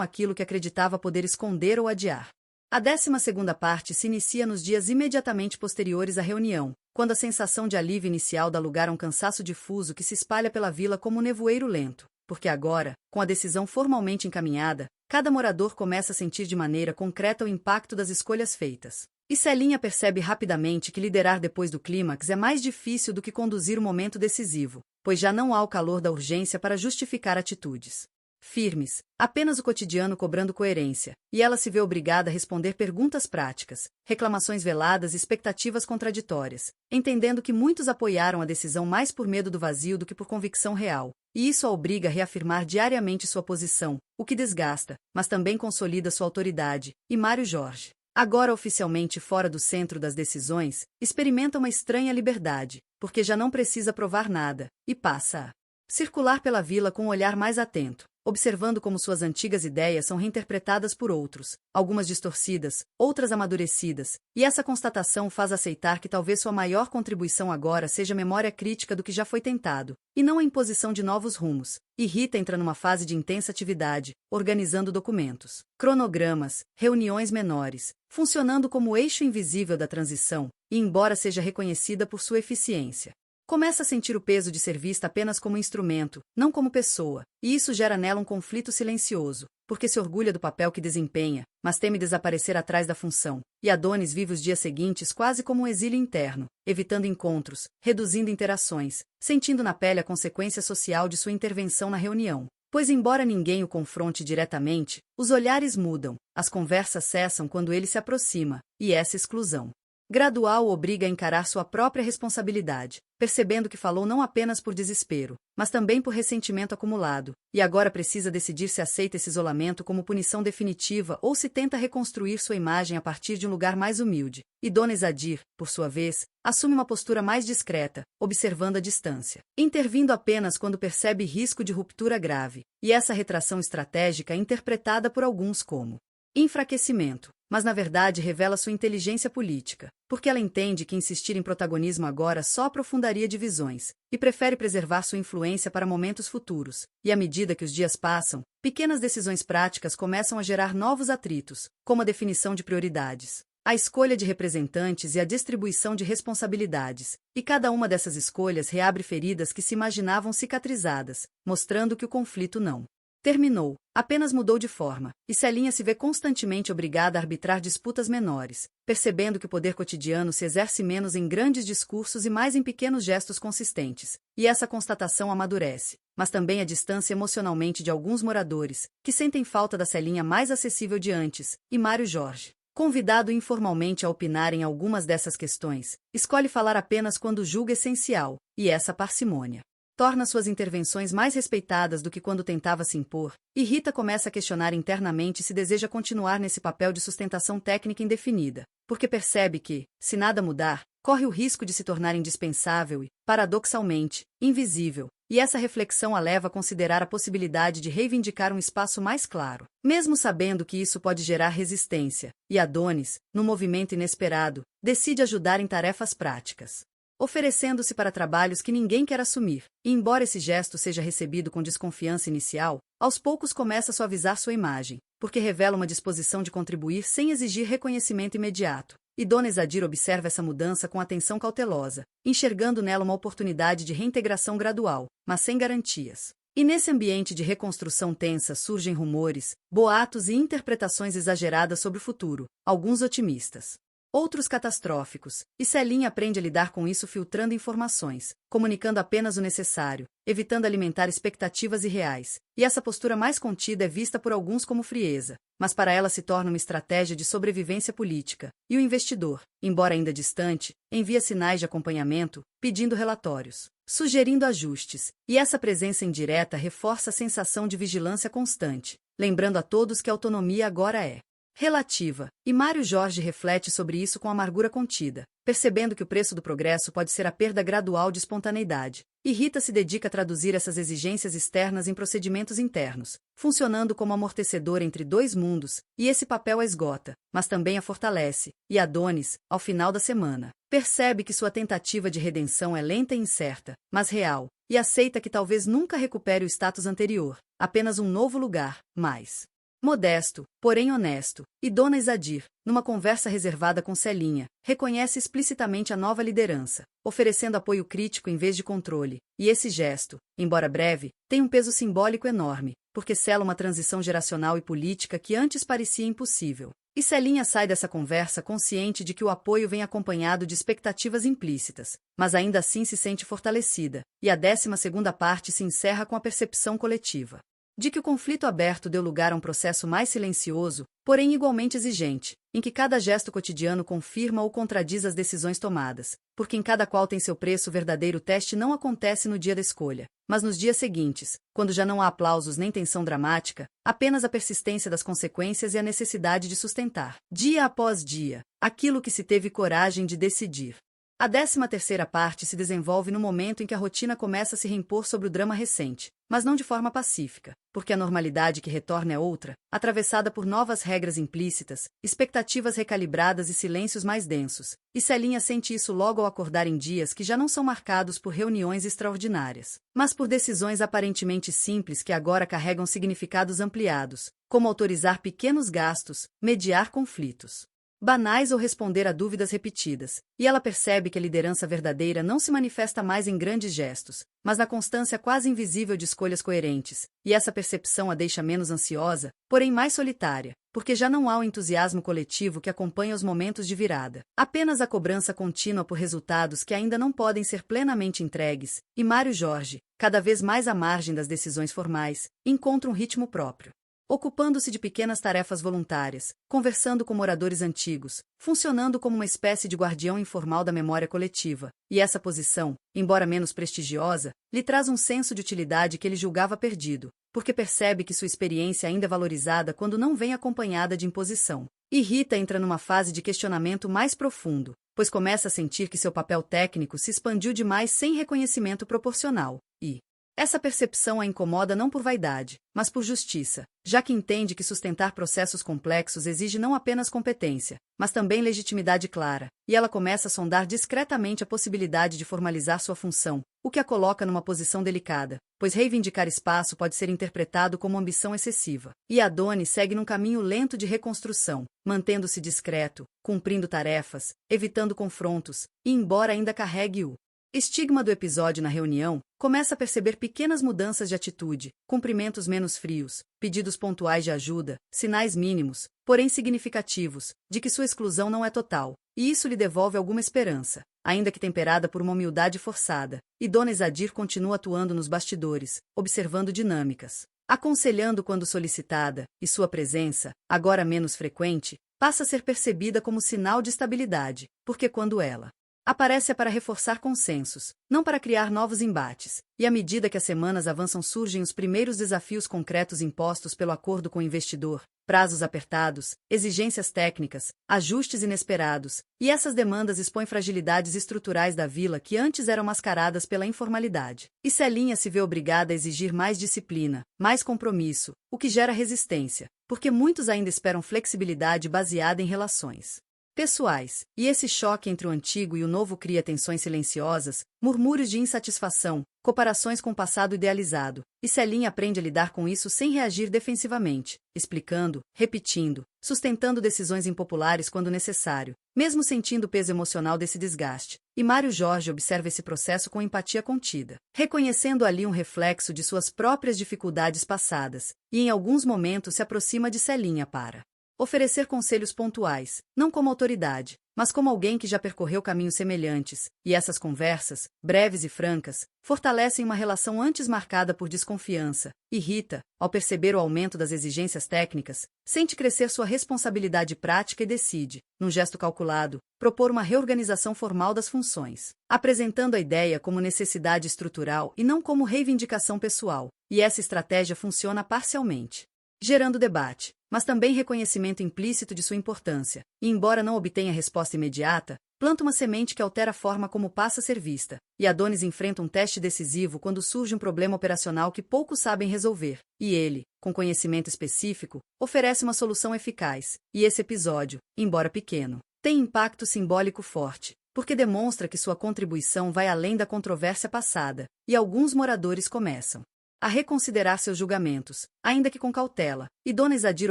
aquilo que acreditava poder esconder ou adiar. A 12ª parte se inicia nos dias imediatamente posteriores à reunião, quando a sensação de alívio inicial dá lugar a um cansaço difuso que se espalha pela vila como um nevoeiro lento. Porque agora, com a decisão formalmente encaminhada, cada morador começa a sentir de maneira concreta o impacto das escolhas feitas. E Celinha percebe rapidamente que liderar depois do clímax é mais difícil do que conduzir o momento decisivo, pois já não há o calor da urgência para justificar atitudes firmes, apenas o cotidiano cobrando coerência, e ela se vê obrigada a responder perguntas práticas, reclamações veladas e expectativas contraditórias, entendendo que muitos apoiaram a decisão mais por medo do vazio do que por convicção real, e isso a obriga a reafirmar diariamente sua posição, o que desgasta, mas também consolida sua autoridade, e Mário Jorge agora oficialmente fora do centro das decisões, experimenta uma estranha liberdade, porque já não precisa provar nada, e passa a circular pela vila com um olhar mais atento, observando como suas antigas ideias são reinterpretadas por outros, algumas distorcidas, outras amadurecidas, e essa constatação faz aceitar que talvez sua maior contribuição agora seja a memória crítica do que já foi tentado, e não a imposição de novos rumos. E Rita entra numa fase de intensa atividade, organizando documentos, cronogramas, reuniões menores, funcionando como eixo invisível da transição, e embora seja reconhecida por sua eficiência, começa a sentir o peso de ser vista apenas como instrumento, não como pessoa, e isso gera nela um conflito silencioso, porque se orgulha do papel que desempenha, mas teme desaparecer atrás da função, e Adonis vive os dias seguintes quase como um exílio interno, evitando encontros, reduzindo interações, sentindo na pele a consequência social de sua intervenção na reunião. Pois embora ninguém o confronte diretamente, os olhares mudam, as conversas cessam quando ele se aproxima, e essa exclusão gradual o obriga a encarar sua própria responsabilidade, percebendo que falou não apenas por desespero, mas também por ressentimento acumulado, e agora precisa decidir se aceita esse isolamento como punição definitiva ou se tenta reconstruir sua imagem a partir de um lugar mais humilde. E Dona Isadir, por sua vez, assume uma postura mais discreta, observando a distância, intervindo apenas quando percebe risco de ruptura grave, e essa retração estratégica é interpretada por alguns como enfraquecimento, mas na verdade revela sua inteligência política, porque ela entende que insistir em protagonismo agora só aprofundaria divisões, e prefere preservar sua influência para momentos futuros. E à medida que os dias passam, pequenas decisões práticas começam a gerar novos atritos, como a definição de prioridades, a escolha de representantes e a distribuição de responsabilidades, e cada uma dessas escolhas reabre feridas que se imaginavam cicatrizadas, mostrando que o conflito não terminou, apenas mudou de forma, e Celinha se vê constantemente obrigada a arbitrar disputas menores, percebendo que o poder cotidiano se exerce menos em grandes discursos e mais em pequenos gestos consistentes, e essa constatação amadurece, mas também a distância emocionalmente de alguns moradores, que sentem falta da Celinha mais acessível de antes, e Mário Jorge, convidado informalmente a opinar em algumas dessas questões, escolhe falar apenas quando julga essencial, e essa parcimônia torna suas intervenções mais respeitadas do que quando tentava se impor, e Rita começa a questionar internamente se deseja continuar nesse papel de sustentação técnica indefinida, porque percebe que, se nada mudar, corre o risco de se tornar indispensável e, paradoxalmente, invisível, e essa reflexão a leva a considerar a possibilidade de reivindicar um espaço mais claro, mesmo sabendo que isso pode gerar resistência, e Adonis, num movimento inesperado, decide ajudar em tarefas práticas, oferecendo-se para trabalhos que ninguém quer assumir, e embora esse gesto seja recebido com desconfiança inicial, aos poucos começa a suavizar sua imagem, porque revela uma disposição de contribuir sem exigir reconhecimento imediato. E Dona Isadir observa essa mudança com atenção cautelosa, enxergando nela uma oportunidade de reintegração gradual, mas sem garantias. E nesse ambiente de reconstrução tensa surgem rumores, boatos e interpretações exageradas sobre o futuro, alguns otimistas, outros catastróficos, e Celinha aprende a lidar com isso filtrando informações, comunicando apenas o necessário, evitando alimentar expectativas irreais. E essa postura mais contida é vista por alguns como frieza, mas para ela se torna uma estratégia de sobrevivência política. E o investidor, embora ainda distante, envia sinais de acompanhamento, pedindo relatórios, sugerindo ajustes, e essa presença indireta reforça a sensação de vigilância constante, lembrando a todos que a autonomia agora é relativa, e Mário Jorge reflete sobre isso com amargura contida, percebendo que o preço do progresso pode ser a perda gradual de espontaneidade. E Rita se dedica a traduzir essas exigências externas em procedimentos internos, funcionando como amortecedor entre dois mundos, e esse papel a esgota, mas também a fortalece. E Adonis, ao final da semana, percebe que sua tentativa de redenção é lenta e incerta, mas real, e aceita que talvez nunca recupere o status anterior, apenas um novo lugar, mais modesto, porém honesto. E Dona Isadir, numa conversa reservada com Celinha, reconhece explicitamente a nova liderança, oferecendo apoio crítico em vez de controle. E esse gesto, embora breve, tem um peso simbólico enorme, porque sela uma transição geracional e política que antes parecia impossível. E Celinha sai dessa conversa consciente de que o apoio vem acompanhado de expectativas implícitas, mas ainda assim se sente fortalecida, e a 12ª parte se encerra com a percepção coletiva de que o conflito aberto deu lugar a um processo mais silencioso, porém igualmente exigente, em que cada gesto cotidiano confirma ou contradiz as decisões tomadas, porque em cada qual tem seu preço. O verdadeiro teste não acontece no dia da escolha, mas nos dias seguintes, quando já não há aplausos nem tensão dramática, apenas a persistência das consequências e a necessidade de sustentar, dia após dia, aquilo que se teve coragem de decidir. A 13ª parte se desenvolve no momento em que a rotina começa a se reimpor sobre o drama recente, mas não de forma pacífica, porque a normalidade que retorna é outra, atravessada por novas regras implícitas, expectativas recalibradas e silêncios mais densos, e Celinha sente isso logo ao acordar em dias que já não são marcados por reuniões extraordinárias, mas por decisões aparentemente simples que agora carregam significados ampliados, como autorizar pequenos gastos, mediar conflitos banais ou responder a dúvidas repetidas, e ela percebe que a liderança verdadeira não se manifesta mais em grandes gestos, mas na constância quase invisível de escolhas coerentes, e essa percepção a deixa menos ansiosa, porém mais solitária, porque já não há o entusiasmo coletivo que acompanha os momentos de virada, apenas a cobrança contínua por resultados que ainda não podem ser plenamente entregues, e Mário Jorge, cada vez mais à margem das decisões formais, encontra um ritmo próprio. Ocupando-se de pequenas tarefas voluntárias, conversando com moradores antigos, funcionando como uma espécie de guardião informal da memória coletiva, e essa posição, embora menos prestigiosa, lhe traz um senso de utilidade que ele julgava perdido, porque percebe que sua experiência ainda é valorizada quando não vem acompanhada de imposição. E Rita entra numa fase de questionamento mais profundo, pois começa a sentir que seu papel técnico se expandiu demais sem reconhecimento proporcional, e essa percepção a incomoda não por vaidade, mas por justiça, já que entende que sustentar processos complexos exige não apenas competência, mas também legitimidade clara, e ela começa a sondar discretamente a possibilidade de formalizar sua função, o que a coloca numa posição delicada, pois reivindicar espaço pode ser interpretado como ambição excessiva. E Adonis segue num caminho lento de reconstrução, mantendo-se discreto, cumprindo tarefas, evitando confrontos, e embora ainda carregue o estigma do episódio na reunião, começa a perceber pequenas mudanças de atitude, cumprimentos menos frios, pedidos pontuais de ajuda, sinais mínimos, porém significativos, de que sua exclusão não é total, e isso lhe devolve alguma esperança, ainda que temperada por uma humildade forçada, e Dona Izadir continua atuando nos bastidores, observando dinâmicas, aconselhando quando solicitada, e sua presença, agora menos frequente, passa a ser percebida como sinal de estabilidade, porque quando ela aparece é para reforçar consensos, não para criar novos embates, e à medida que as semanas avançam surgem os primeiros desafios concretos impostos pelo acordo com o investidor, prazos apertados, exigências técnicas, ajustes inesperados, e essas demandas expõem fragilidades estruturais da vila que antes eram mascaradas pela informalidade. E Celinha se vê obrigada a exigir mais disciplina, mais compromisso, o que gera resistência, porque muitos ainda esperam flexibilidade baseada em relações pessoais, e esse choque entre o antigo e o novo cria tensões silenciosas, murmúrios de insatisfação, comparações com o passado idealizado, e Celinha aprende a lidar com isso sem reagir defensivamente, explicando, repetindo, sustentando decisões impopulares quando necessário, mesmo sentindo o peso emocional desse desgaste. E Mário Jorge observa esse processo com empatia contida, reconhecendo ali um reflexo de suas próprias dificuldades passadas, e em alguns momentos se aproxima de Celinha para oferecer conselhos pontuais, não como autoridade, mas como alguém que já percorreu caminhos semelhantes, e essas conversas, breves e francas, fortalecem uma relação antes marcada por desconfiança, e Rita, ao perceber o aumento das exigências técnicas, sente crescer sua responsabilidade prática e decide, num gesto calculado, propor uma reorganização formal das funções, apresentando a ideia como necessidade estrutural e não como reivindicação pessoal, e essa estratégia funciona parcialmente, gerando debate, mas também reconhecimento implícito de sua importância, e embora não obtenha resposta imediata, planta uma semente que altera a forma como passa a ser vista, e Adonis enfrenta um teste decisivo quando surge um problema operacional que poucos sabem resolver, e ele, com conhecimento específico, oferece uma solução eficaz, e esse episódio, embora pequeno, tem impacto simbólico forte, porque demonstra que sua contribuição vai além da controvérsia passada, e alguns moradores começam a reconsiderar seus julgamentos, ainda que com cautela, e Dona Izadir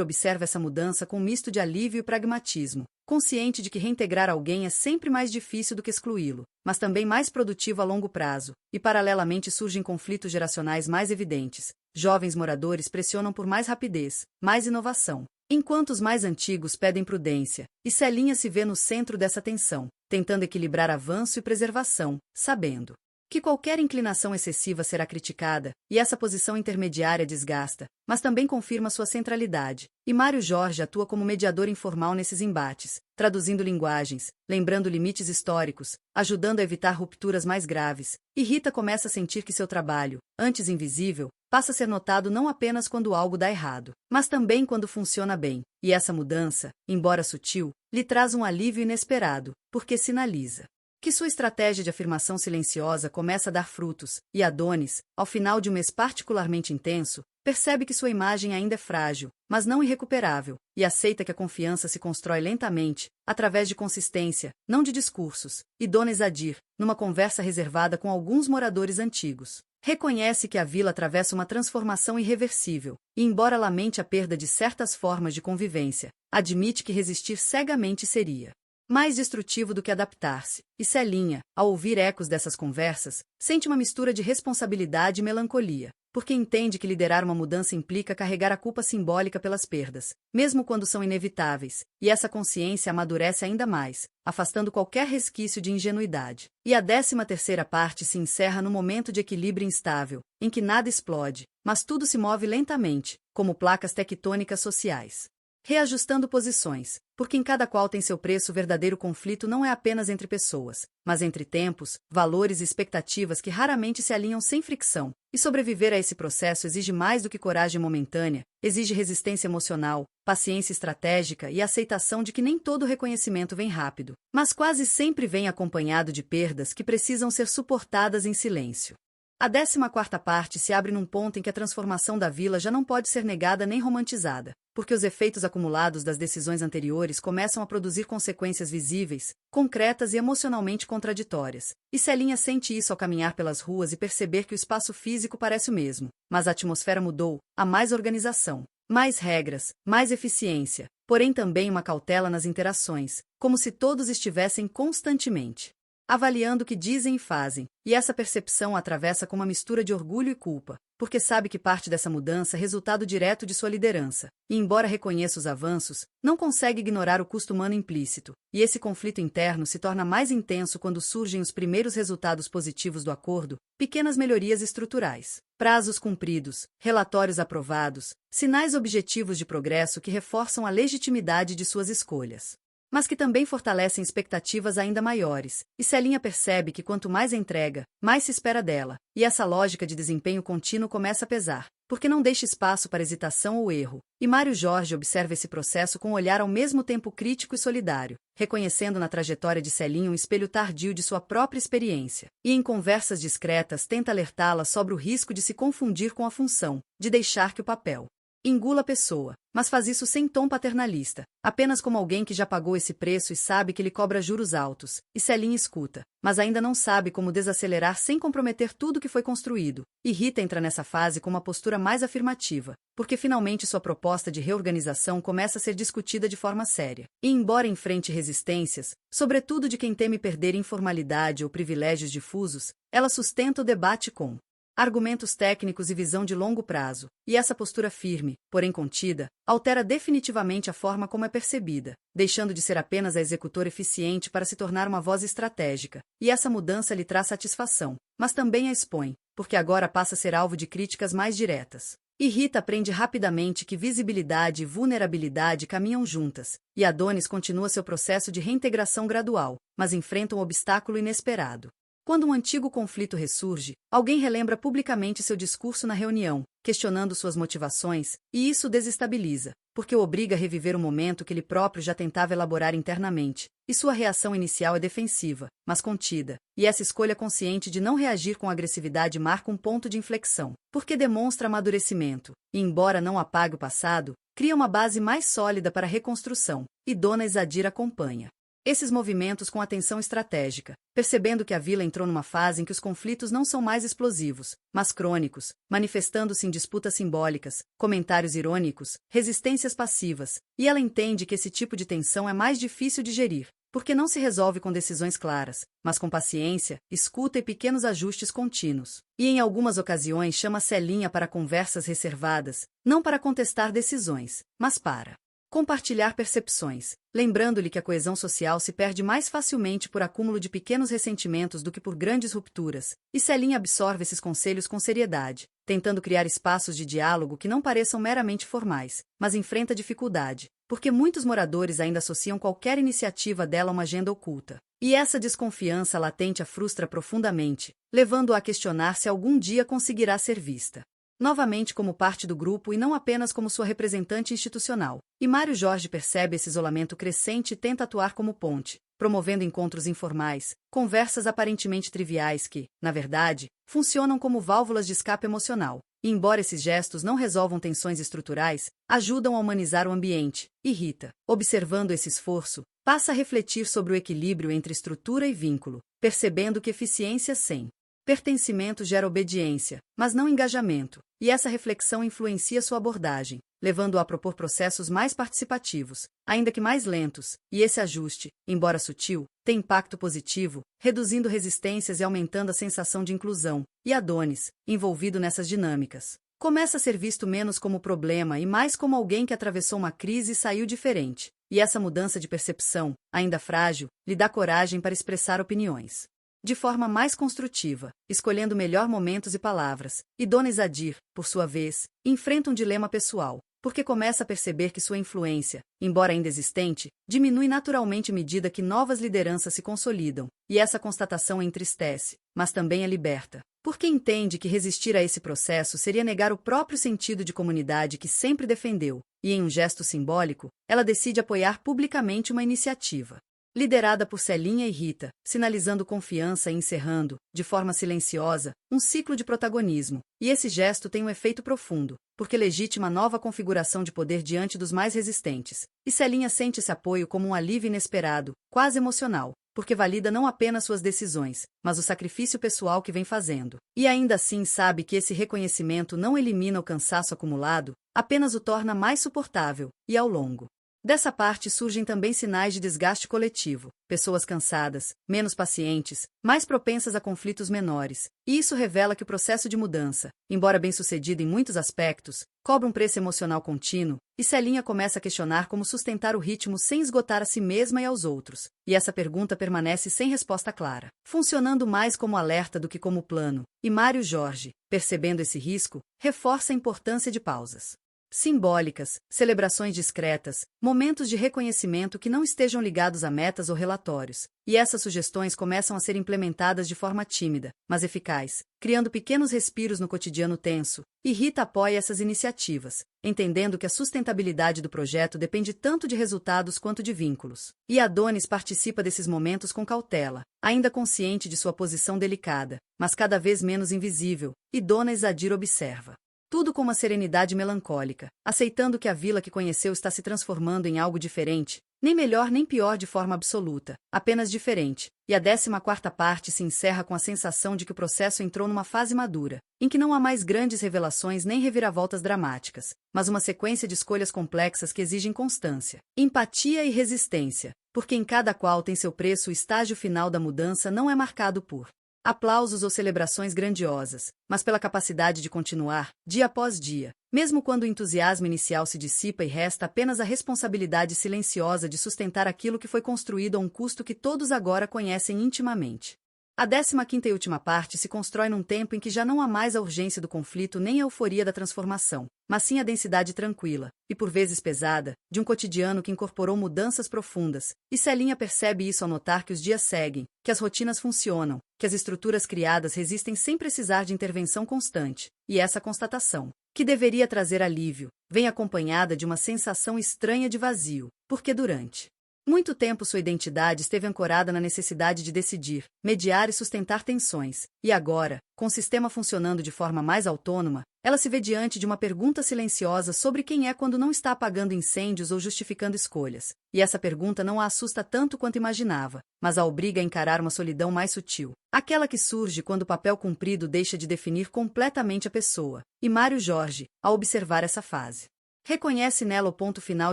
observa essa mudança com um misto de alívio e pragmatismo, consciente de que reintegrar alguém é sempre mais difícil do que excluí-lo, mas também mais produtivo a longo prazo, e paralelamente surgem conflitos geracionais mais evidentes. Jovens moradores pressionam por mais rapidez, mais inovação, enquanto os mais antigos pedem prudência, e Celinha se vê no centro dessa tensão, tentando equilibrar avanço e preservação, sabendo que qualquer inclinação excessiva será criticada, e essa posição intermediária desgasta, mas também confirma sua centralidade. E Mário Jorge atua como mediador informal nesses embates, traduzindo linguagens, lembrando limites históricos, ajudando a evitar rupturas mais graves. E Rita começa a sentir que seu trabalho, antes invisível, passa a ser notado não apenas quando algo dá errado, mas também quando funciona bem. E essa mudança, embora sutil, lhe traz um alívio inesperado, porque sinaliza que sua estratégia de afirmação silenciosa começa a dar frutos, e Adonis, ao final de um mês particularmente intenso, percebe que sua imagem ainda é frágil, mas não irrecuperável, e aceita que a confiança se constrói lentamente, através de consistência, não de discursos. E Dona Isadir, numa conversa reservada com alguns moradores antigos, reconhece que a vila atravessa uma transformação irreversível, e embora lamente a perda de certas formas de convivência, admite que resistir cegamente seria mais destrutivo do que adaptar-se. E Celinha, ao ouvir ecos dessas conversas, sente uma mistura de responsabilidade e melancolia, porque entende que liderar uma mudança implica carregar a culpa simbólica pelas perdas, mesmo quando são inevitáveis, e essa consciência amadurece ainda mais, afastando qualquer resquício de ingenuidade. E a 13ª parte se encerra no momento de equilíbrio instável, em que nada explode, mas tudo se move lentamente, como placas tectônicas sociais, reajustando posições, porque em cada qual tem seu preço. O verdadeiro conflito não é apenas entre pessoas, mas entre tempos, valores e expectativas que raramente se alinham sem fricção. E sobreviver a esse processo exige mais do que coragem momentânea, exige resistência emocional, paciência estratégica e aceitação de que nem todo reconhecimento vem rápido, mas quase sempre vem acompanhado de perdas que precisam ser suportadas em silêncio. A 14ª parte se abre num ponto em que a transformação da vila já não pode ser negada nem romantizada, porque os efeitos acumulados das decisões anteriores começam a produzir consequências visíveis, concretas e emocionalmente contraditórias. E Celinha sente isso ao caminhar pelas ruas e perceber que o espaço físico parece o mesmo, mas a atmosfera mudou, há mais organização, mais regras, mais eficiência, porém também uma cautela nas interações, como se todos estivessem constantemente avaliando o que dizem e fazem, e essa percepção a atravessa com uma mistura de orgulho e culpa, porque sabe que parte dessa mudança é resultado direto de sua liderança, e embora reconheça os avanços, não consegue ignorar o custo humano implícito, e esse conflito interno se torna mais intenso quando surgem os primeiros resultados positivos do acordo, pequenas melhorias estruturais, prazos cumpridos, relatórios aprovados, sinais objetivos de progresso que reforçam a legitimidade de suas escolhas, mas que também fortalecem expectativas ainda maiores. E Celinha percebe que quanto mais entrega, mais se espera dela, e essa lógica de desempenho contínuo começa a pesar, porque não deixa espaço para hesitação ou erro. E Mário Jorge observa esse processo com um olhar ao mesmo tempo crítico e solidário, reconhecendo na trajetória de Celinha um espelho tardio de sua própria experiência, e em conversas discretas tenta alertá-la sobre o risco de se confundir com a função, de deixar que o papel engula a pessoa, mas faz isso sem tom paternalista, apenas como alguém que já pagou esse preço e sabe que lhe cobra juros altos. E Celinha escuta, mas ainda não sabe como desacelerar sem comprometer tudo que foi construído. E Rita entra nessa fase com uma postura mais afirmativa, porque finalmente sua proposta de reorganização começa a ser discutida de forma séria. E embora enfrente resistências, sobretudo de quem teme perder informalidade ou privilégios difusos, ela sustenta o debate com argumentos técnicos e visão de longo prazo, e essa postura firme, porém contida, altera definitivamente a forma como é percebida, deixando de ser apenas a executora eficiente para se tornar uma voz estratégica. E essa mudança lhe traz satisfação, mas também a expõe, porque agora passa a ser alvo de críticas mais diretas. E Rita aprende rapidamente que visibilidade e vulnerabilidade caminham juntas, e Adonis continua seu processo de reintegração gradual, mas enfrenta um obstáculo inesperado. Quando um antigo conflito ressurge, alguém relembra publicamente seu discurso na reunião, questionando suas motivações, e isso o desestabiliza, porque o obriga a reviver um momento que ele próprio já tentava elaborar internamente, e sua reação inicial é defensiva, mas contida, e essa escolha consciente de não reagir com agressividade marca um ponto de inflexão, porque demonstra amadurecimento, e embora não apague o passado, cria uma base mais sólida para a reconstrução, e Dona Isadir acompanha esses movimentos com atenção estratégica, percebendo que a vila entrou numa fase em que os conflitos não são mais explosivos, mas crônicos, manifestando-se em disputas simbólicas, comentários irônicos, resistências passivas, e ela entende que esse tipo de tensão é mais difícil de gerir, porque não se resolve com decisões claras, mas com paciência, escuta e pequenos ajustes contínuos. E em algumas ocasiões chama Celinha para conversas reservadas, não para contestar decisões, mas para Compartilhar percepções, lembrando-lhe que a coesão social se perde mais facilmente por acúmulo de pequenos ressentimentos do que por grandes rupturas, e Celinha absorve esses conselhos com seriedade, tentando criar espaços de diálogo que não pareçam meramente formais, mas enfrenta dificuldade, porque muitos moradores ainda associam qualquer iniciativa dela a uma agenda oculta. E essa desconfiança latente a frustra profundamente, levando-a a questionar se algum dia conseguirá ser vista novamente como parte do grupo e não apenas como sua representante institucional. E Mário Jorge percebe esse isolamento crescente e tenta atuar como ponte, promovendo encontros informais, conversas aparentemente triviais que, na verdade, funcionam como válvulas de escape emocional. E embora esses gestos não resolvam tensões estruturais, ajudam a humanizar o ambiente. E Rita, observando esse esforço, passa a refletir sobre o equilíbrio entre estrutura e vínculo, percebendo que eficiência sem pertencimento gera obediência, mas não engajamento, e essa reflexão influencia sua abordagem, levando-a a propor processos mais participativos, ainda que mais lentos, e esse ajuste, embora sutil, tem impacto positivo, reduzindo resistências e aumentando a sensação de inclusão, e Adonis, envolvido nessas dinâmicas, começa a ser visto menos como problema e mais como alguém que atravessou uma crise e saiu diferente, e essa mudança de percepção, ainda frágil, lhe dá coragem para expressar opiniões de forma mais construtiva, escolhendo melhor momentos e palavras. E Dona Izadir, por sua vez, enfrenta um dilema pessoal, porque começa a perceber que sua influência, embora ainda existente, diminui naturalmente à medida que novas lideranças se consolidam, e essa constatação a entristece, mas também a liberta, porque entende que resistir a esse processo seria negar o próprio sentido de comunidade que sempre defendeu, e em um gesto simbólico, ela decide apoiar publicamente uma iniciativa liderada por Celinha e Rita, sinalizando confiança e encerrando, de forma silenciosa, um ciclo de protagonismo. E esse gesto tem um efeito profundo, porque legitima nova configuração de poder diante dos mais resistentes. E Celinha sente esse apoio como um alívio inesperado, quase emocional, porque valida não apenas suas decisões, mas o sacrifício pessoal que vem fazendo. E ainda assim sabe que esse reconhecimento não elimina o cansaço acumulado, apenas o torna mais suportável, e ao longo dessa parte surgem também sinais de desgaste coletivo, pessoas cansadas, menos pacientes, mais propensas a conflitos menores, e isso revela que o processo de mudança, embora bem-sucedido em muitos aspectos, cobra um preço emocional contínuo, e Celinha começa a questionar como sustentar o ritmo sem esgotar a si mesma e aos outros, e essa pergunta permanece sem resposta clara, funcionando mais como alerta do que como plano, e Mário Jorge, percebendo esse risco, reforça a importância de pausas simbólicas, celebrações discretas, momentos de reconhecimento que não estejam ligados a metas ou relatórios, e essas sugestões começam a ser implementadas de forma tímida, mas eficaz, criando pequenos respiros no cotidiano tenso, e Rita apoia essas iniciativas, entendendo que a sustentabilidade do projeto depende tanto de resultados quanto de vínculos. E Adonis participa desses momentos com cautela, ainda consciente de sua posição delicada, mas cada vez menos invisível, e Dona Izadir observa tudo com uma serenidade melancólica, aceitando que a vila que conheceu está se transformando em algo diferente, nem melhor nem pior de forma absoluta, apenas diferente, e a 14ª parte se encerra com a sensação de que o processo entrou numa fase madura, em que não há mais grandes revelações nem reviravoltas dramáticas, mas uma sequência de escolhas complexas que exigem constância, empatia e resistência, porque em cada qual tem seu preço. O estágio final da mudança não é marcado por aplausos ou celebrações grandiosas, mas pela capacidade de continuar, dia após dia, mesmo quando o entusiasmo inicial se dissipa e resta apenas a responsabilidade silenciosa de sustentar aquilo que foi construído a um custo que todos agora conhecem intimamente. A 15ª e última parte se constrói num tempo em que já não há mais a urgência do conflito nem a euforia da transformação, mas sim a densidade tranquila, e por vezes pesada, de um cotidiano que incorporou mudanças profundas, e Celinha percebe isso ao notar que os dias seguem, que as rotinas funcionam, que as estruturas criadas resistem sem precisar de intervenção constante, e essa constatação, que deveria trazer alívio, vem acompanhada de uma sensação estranha de vazio, porque durante muito tempo sua identidade esteve ancorada na necessidade de decidir, mediar e sustentar tensões, e agora, com o sistema funcionando de forma mais autônoma, ela se vê diante de uma pergunta silenciosa sobre quem é quando não está apagando incêndios ou justificando escolhas. E essa pergunta não a assusta tanto quanto imaginava, mas a obriga a encarar uma solidão mais sutil, aquela que surge quando o papel cumprido deixa de definir completamente a pessoa. E Mário Jorge, ao observar essa fase, Reconhece nela o ponto final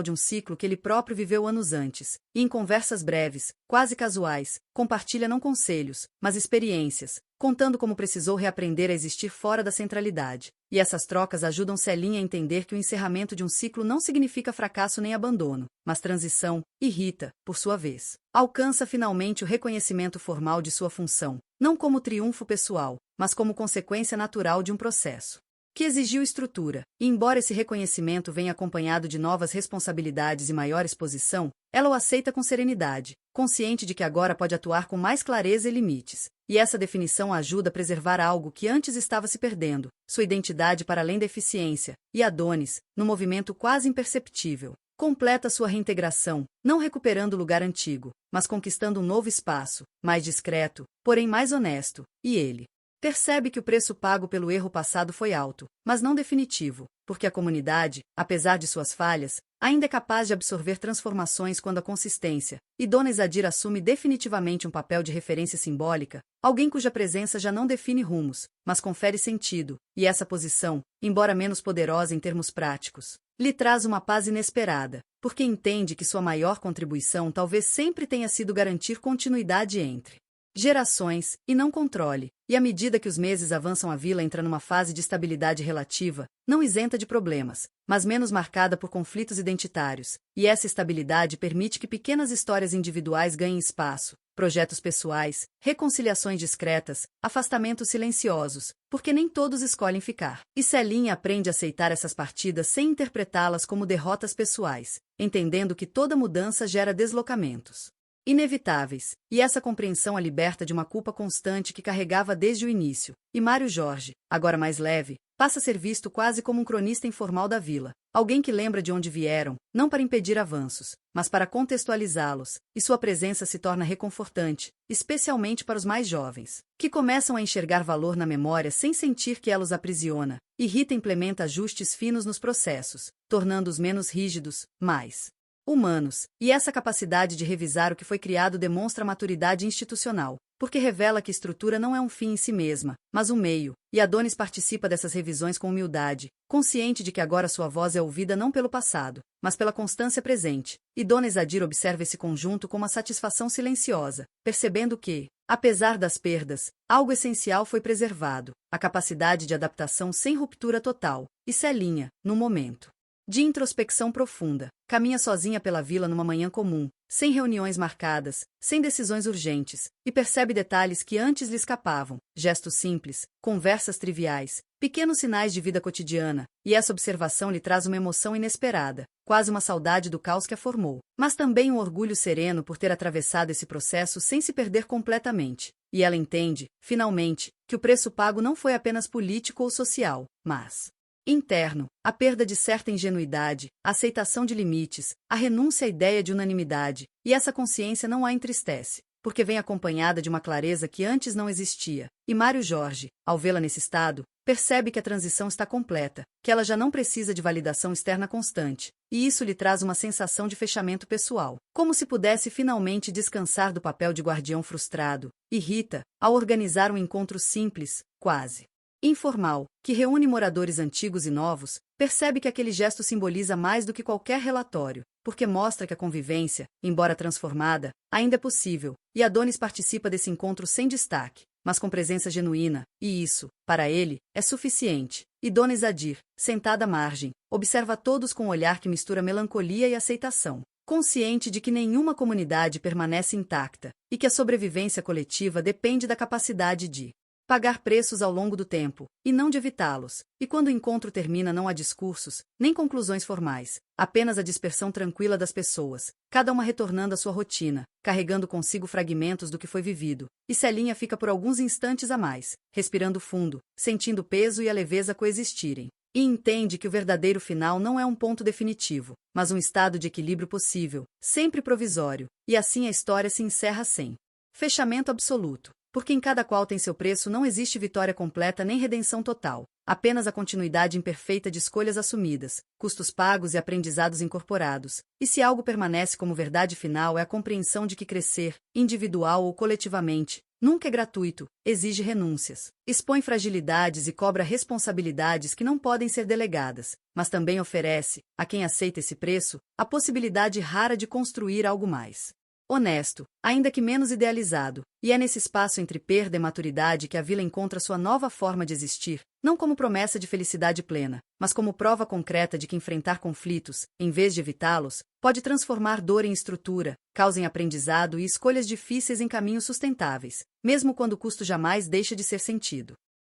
de um ciclo que ele próprio viveu anos antes, e em conversas breves, quase casuais, compartilha não conselhos, mas experiências, contando como precisou reaprender a existir fora da centralidade. E essas trocas ajudam Celinha a entender que o encerramento de um ciclo não significa fracasso nem abandono, mas transição, e Rita, por sua vez, alcança finalmente o reconhecimento formal de sua função, não como triunfo pessoal, mas como consequência natural de um processo que exigiu estrutura, e embora esse reconhecimento venha acompanhado de novas responsabilidades e maior exposição, ela o aceita com serenidade, consciente de que agora pode atuar com mais clareza e limites. E essa definição a ajuda a preservar algo que antes estava se perdendo, sua identidade para além da eficiência, e Adonis, no movimento quase imperceptível, completa sua reintegração, não recuperando o lugar antigo, mas conquistando um novo espaço, mais discreto, porém mais honesto, e ele percebe que o preço pago pelo erro passado foi alto, mas não definitivo, porque a comunidade, apesar de suas falhas, ainda é capaz de absorver transformações quando a consistência, e Dona Izadir assume definitivamente um papel de referência simbólica, alguém cuja presença já não define rumos, mas confere sentido, e essa posição, embora menos poderosa em termos práticos, lhe traz uma paz inesperada, porque entende que sua maior contribuição talvez sempre tenha sido garantir continuidade entre gerações, e não controle, e à medida que os meses avançam a vila entra numa fase de estabilidade relativa, não isenta de problemas, mas menos marcada por conflitos identitários, e essa estabilidade permite que pequenas histórias individuais ganhem espaço, projetos pessoais, reconciliações discretas, afastamentos silenciosos, porque nem todos escolhem ficar. E Celinha aprende a aceitar essas partidas sem interpretá-las como derrotas pessoais, entendendo que toda mudança gera deslocamentos inevitáveis, e essa compreensão a liberta de uma culpa constante que carregava desde o início. E Mário Jorge, agora mais leve, passa a ser visto quase como um cronista informal da vila, alguém que lembra de onde vieram, não para impedir avanços, mas para contextualizá-los, e sua presença se torna reconfortante, especialmente para os mais jovens, que começam a enxergar valor na memória sem sentir que ela os aprisiona, e Rita implementa ajustes finos nos processos, tornando-os menos rígidos, mais humanos, e essa capacidade de revisar o que foi criado demonstra maturidade institucional, porque revela que estrutura não é um fim em si mesma, mas um meio, e Adonis participa dessas revisões com humildade, consciente de que agora sua voz é ouvida não pelo passado, mas pela constância presente, e Dona Izadir observa esse conjunto com uma satisfação silenciosa, percebendo que, apesar das perdas, algo essencial foi preservado, a capacidade de adaptação sem ruptura total, e Celinha, no momento de introspecção profunda, caminha sozinha pela vila numa manhã comum, sem reuniões marcadas, sem decisões urgentes, e percebe detalhes que antes lhe escapavam, gestos simples, conversas triviais, pequenos sinais de vida cotidiana, e essa observação lhe traz uma emoção inesperada, quase uma saudade do caos que a formou, mas também um orgulho sereno por ter atravessado esse processo sem se perder completamente. E ela entende, finalmente, que o preço pago não foi apenas político ou social, mas interno, a perda de certa ingenuidade, a aceitação de limites, a renúncia à ideia de unanimidade, e essa consciência não a entristece, porque vem acompanhada de uma clareza que antes não existia. E Mário Jorge, ao vê-la nesse estado, percebe que a transição está completa, que ela já não precisa de validação externa constante, e isso lhe traz uma sensação de fechamento pessoal, como se pudesse finalmente descansar do papel de guardião frustrado. E Rita, ao organizar um encontro simples, quase informal, que reúne moradores antigos e novos, percebe que aquele gesto simboliza mais do que qualquer relatório, porque mostra que a convivência, embora transformada, ainda é possível, e Adonis participa desse encontro sem destaque, mas com presença genuína, e isso, para ele, é suficiente. E Dona Izadir, sentada à margem, observa todos com um olhar que mistura melancolia e aceitação, consciente de que nenhuma comunidade permanece intacta, e que a sobrevivência coletiva depende da capacidade de pagar preços ao longo do tempo, e não de evitá-los. E quando o encontro termina não há discursos, nem conclusões formais, apenas a dispersão tranquila das pessoas, cada uma retornando à sua rotina, carregando consigo fragmentos do que foi vivido. E Celinha fica por alguns instantes a mais, respirando fundo, sentindo o peso e a leveza coexistirem. E entende que o verdadeiro final não é um ponto definitivo, mas um estado de equilíbrio possível, sempre provisório, e assim a história se encerra sem fechamento absoluto. Porque em cada qual tem seu preço não existe vitória completa nem redenção total. apenas a continuidade imperfeita de escolhas assumidas, custos pagos e aprendizados incorporados. E se algo permanece como verdade final é a compreensão de que crescer, individual ou coletivamente, nunca é gratuito, exige renúncias, expõe fragilidades e cobra responsabilidades que não podem ser delegadas, mas também oferece, a quem aceita esse preço, a possibilidade rara de construir algo mais honesto, ainda que menos idealizado, e é nesse espaço entre perda e maturidade que a vila encontra sua nova forma de existir, não como promessa de felicidade plena, mas como prova concreta de que enfrentar conflitos, em vez de evitá-los, pode transformar dor em estrutura, causa em aprendizado e escolhas difíceis em caminhos sustentáveis, mesmo quando o custo jamais deixa de ser sentido.